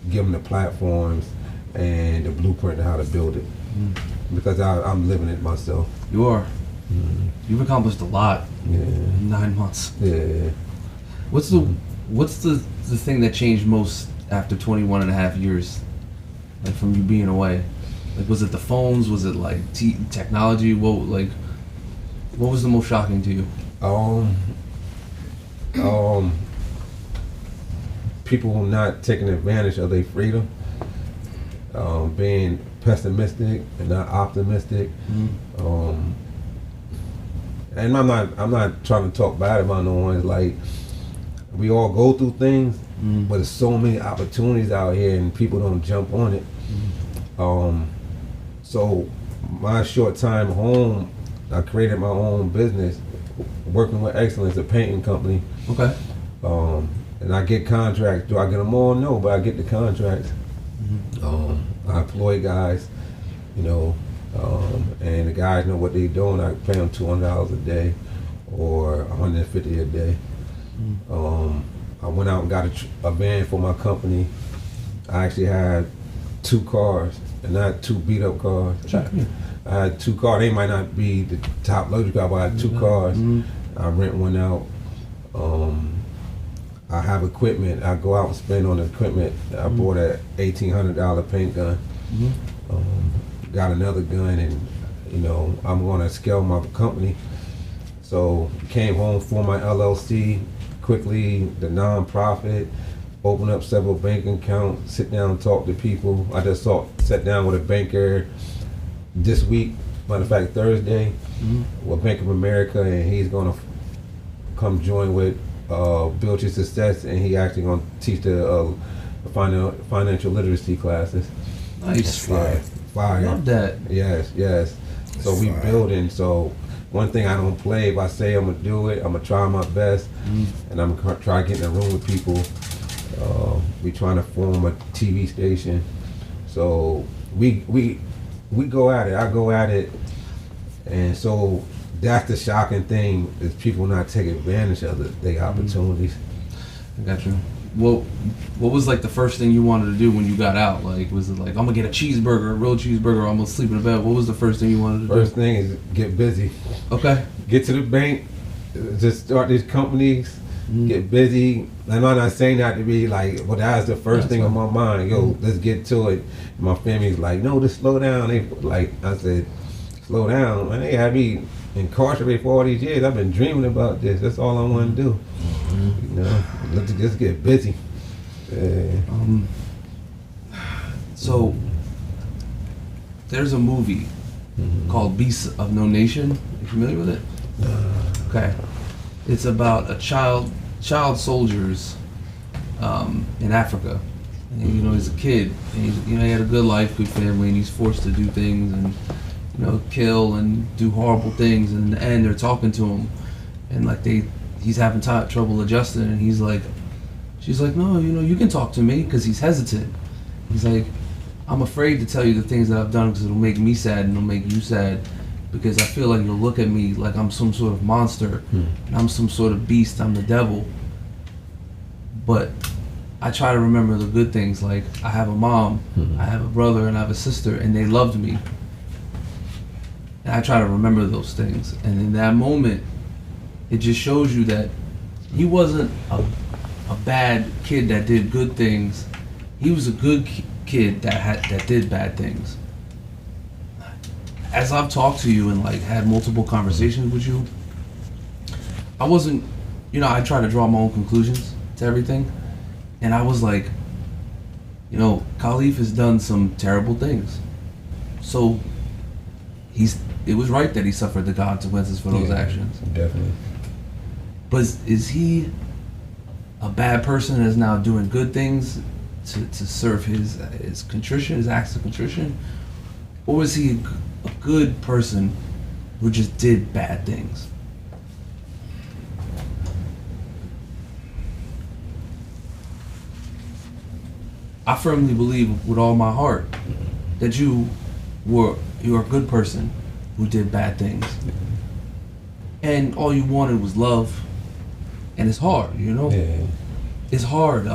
give them the platforms and the blueprint of how to build it. Because I'm living it myself. You are. You've accomplished a lot Yeah. in 9 months. Yeah. What's the thing that changed most after 21 and a half years, like from you being away? Like, was it the phones? Was it like technology? What was the most shocking to you? People not taking advantage of their freedom, being pessimistic and not optimistic. And I'm not trying to talk bad about no one. It's like we all go through things, but there's so many opportunities out here, and people don't jump on it. So my short time home, I created my own business, working with Excellence, a painting company. Okay. And I get contracts. Do I get them all? No, but I get the contracts. I employ guys, you know, and the guys know what they're doing. I pay them $200 a day or $150 a day. I went out and got a van for my company. I actually had 2 cars, and not 2 beat up cars. I had 2 cars. They might not be the top luxury car, but I had 2 cars. I rent one out. I have equipment. I go out and spend on the equipment. I bought a $1,800 paint gun. Got another gun, and you know I'm going to scale my company. So came home for my LLC quickly, the nonprofit. Open up several bank accounts. Sit down, and talk to people. I just sat down with a banker this week. Matter of fact, Thursday, with Bank of America, and he's going to come join with Build Your Success, and he actually going to teach the financial literacy classes. Nice. Fire. Love that. Yes. So we building. So one thing I don't play. If I say I'm gonna do it, I'm gonna try my best, and I'm gonna try to get in a room with people. We trying to form a TV station. So we go at it. I go at it, and so that's the shocking thing is people not taking advantage of their opportunities. I got you. What was like the first thing you wanted to do when you got out? Like, was it like, I'm gonna get a cheeseburger, a real cheeseburger, or I'm gonna sleep in a bed? What was the first thing you wanted to do? First thing is get busy. Okay. Get to the bank, just start these companies, get busy. I'm not saying that to be like, well, that's the first thing on my mind. Yo, let's get to it. And my family's like, no, just slow down. They like, I said, slow down. Man, they had me incarcerated for all these years. I've been dreaming about this. That's all I want to do. You know, let's just get busy. So there's a movie called Beasts of No Nation. You familiar with it? Okay. It's about a child soldiers in Africa. And, you know, he's a kid. And he had a good life, good family, and he's forced to do things and, you know, kill and do horrible things. And in the end, they're talking to him, and like he's having trouble adjusting, and she's like, no, you know, you can talk to me, because he's hesitant. He's like, I'm afraid to tell you the things that I've done because it'll make me sad and it'll make you sad, because I feel like you'll look at me like I'm some sort of monster and I'm some sort of beast, I'm the devil. But I try to remember the good things, like I have a mom, I have a brother, and I have a sister, and they loved me. And I try to remember those things. And in that moment, it just shows you that he wasn't a bad kid that did good things. He was a good kid that did bad things. As I've talked to you and like had multiple conversations with you, I wasn't, you know, I try to draw my own conclusions, to everything. And I was like, you know, Khalif has done some terrible things. So it was right that he suffered the consequences for those actions. Definitely. But is he a bad person that's now doing good things to serve his contrition, his acts of contrition? Or was he a good person who just did bad things? I firmly believe with all my heart that you're a good person who did bad things. And all you wanted was love. And it's hard, you know? Yeah. It's hard.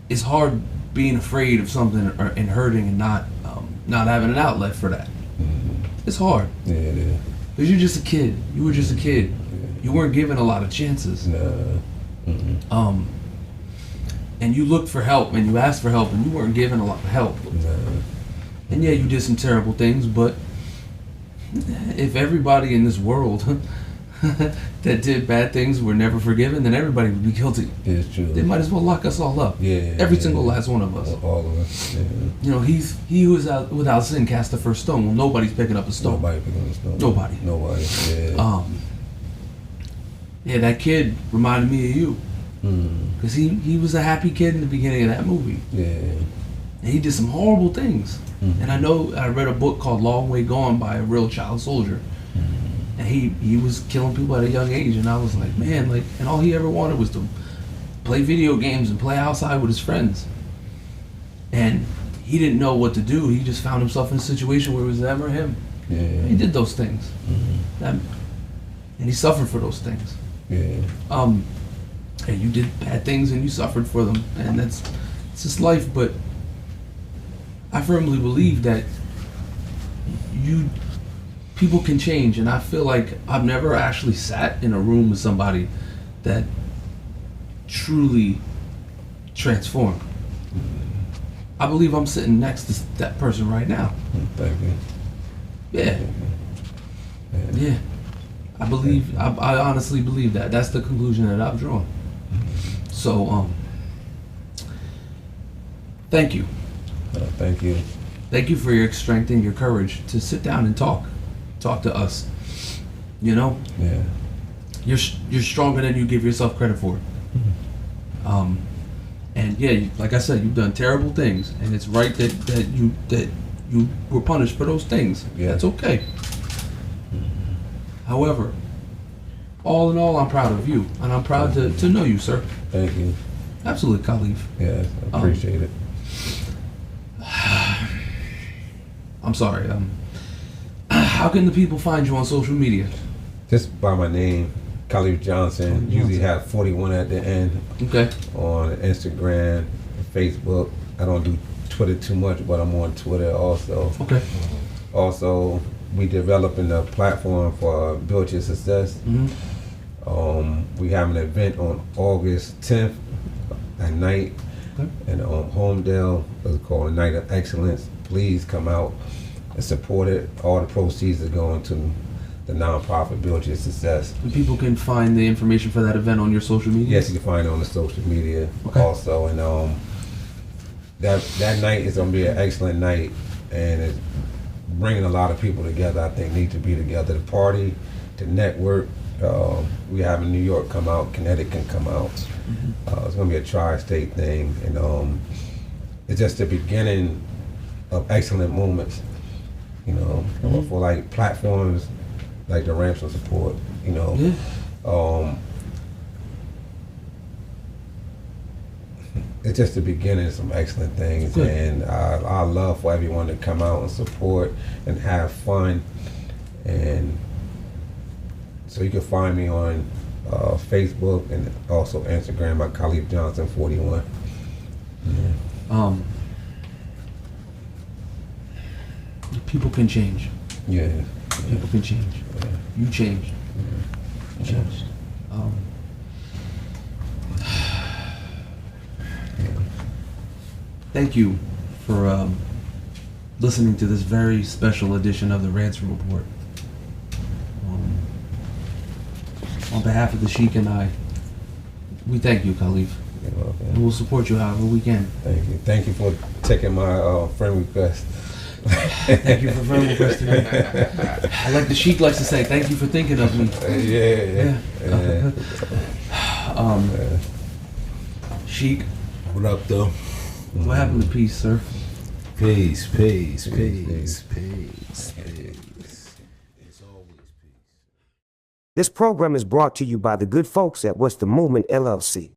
It's hard being afraid of something and hurting and not having an outlet for that. It's hard. Yeah, it is. Because you're just a kid. You were just a kid. You weren't given a lot of chances. Nah. And you looked for help and you asked for help and you weren't given a lot of help. Nah. And yeah, you did some terrible things, but if everybody in this world that did bad things were never forgiven, then everybody would be guilty. It's true. They might as well lock us all up. Yeah. Every single last one of us. All of us. Yeah. You know, he who is without sin cast the first stone. Well, nobody's picking up a stone. Nobody picking up a stone. Nobody. Nobody. Yeah. Yeah, that kid reminded me of you. Because he was a happy kid in the beginning of that movie. Yeah. And he did some horrible things. And I read a book called Long Way Gone by a real child soldier. And he was killing people at a young age. And I was like, man, like, and all he ever wanted was to play video games and play outside with his friends. And he didn't know what to do. He just found himself in a situation where it was never him. Yeah. He did those things. And he suffered for those things. Yeah. And you did bad things and you suffered for them, and it's just life. But I firmly believe that people can change, and I feel like I've never actually sat in a room with somebody that truly transformed. I believe I'm sitting next to that person right now. Thank you. Yeah. Yeah. I honestly believe that. That's the conclusion that I've drawn. So, thank you. Thank you. Thank you for your strength and your courage to sit down and talk to us. You know, Yeah. you're stronger than you give yourself credit for. And yeah, like I said, you've done terrible things, and it's right that you were punished for those things. Yeah. That's okay. However, all in all, I'm proud of you, and I'm proud to know you, sir. Thank you. Absolutely, Khalif. Yes, I appreciate it. I'm sorry. How can the people find you on social media? Just by my name, Khalif Johnson. Usually have 41 at the end. Okay. On Instagram, Facebook. I don't do Twitter too much, but I'm on Twitter also. Okay. Also, we developing a platform for Build Your Success. We have an event on August 10th at night in Homedale. It's called a Night of Excellence. Please come out and support it. All the proceeds are going to the nonprofit Build Your Success. And people can find the information for that event on your social media? Yes, you can find it on the social media also. And that night is going to be an excellent night, and it's bringing a lot of people together. I think need to be together to party, to network. We have in New York come out, Connecticut can come out. It's going to be a tri-state thing, and it's just the beginning of excellent movements. You know, for like platforms like the Ransom support. You know, it's just the beginning of some excellent things. Good. And I love for everyone to come out and support and have fun. And so you can find me on Facebook and also Instagram at Khalif Johnson 41. People can change. Yeah. People can change. Yeah. You changed. You changed. Thank you for listening to this very special edition of the Ransom Report. On behalf of the Sheik and I, We thank you, Khalif. And we'll support you however we can. Thank you. Thank you for taking my friend request. Thank you for friend requesting me. I like the Sheik likes to say, thank you for thinking of me. Yeah. Sheik, What up, though? what happened to peace, sir? Peace. It's always peace. This program is brought to you by the good folks at What's the Movement LLC.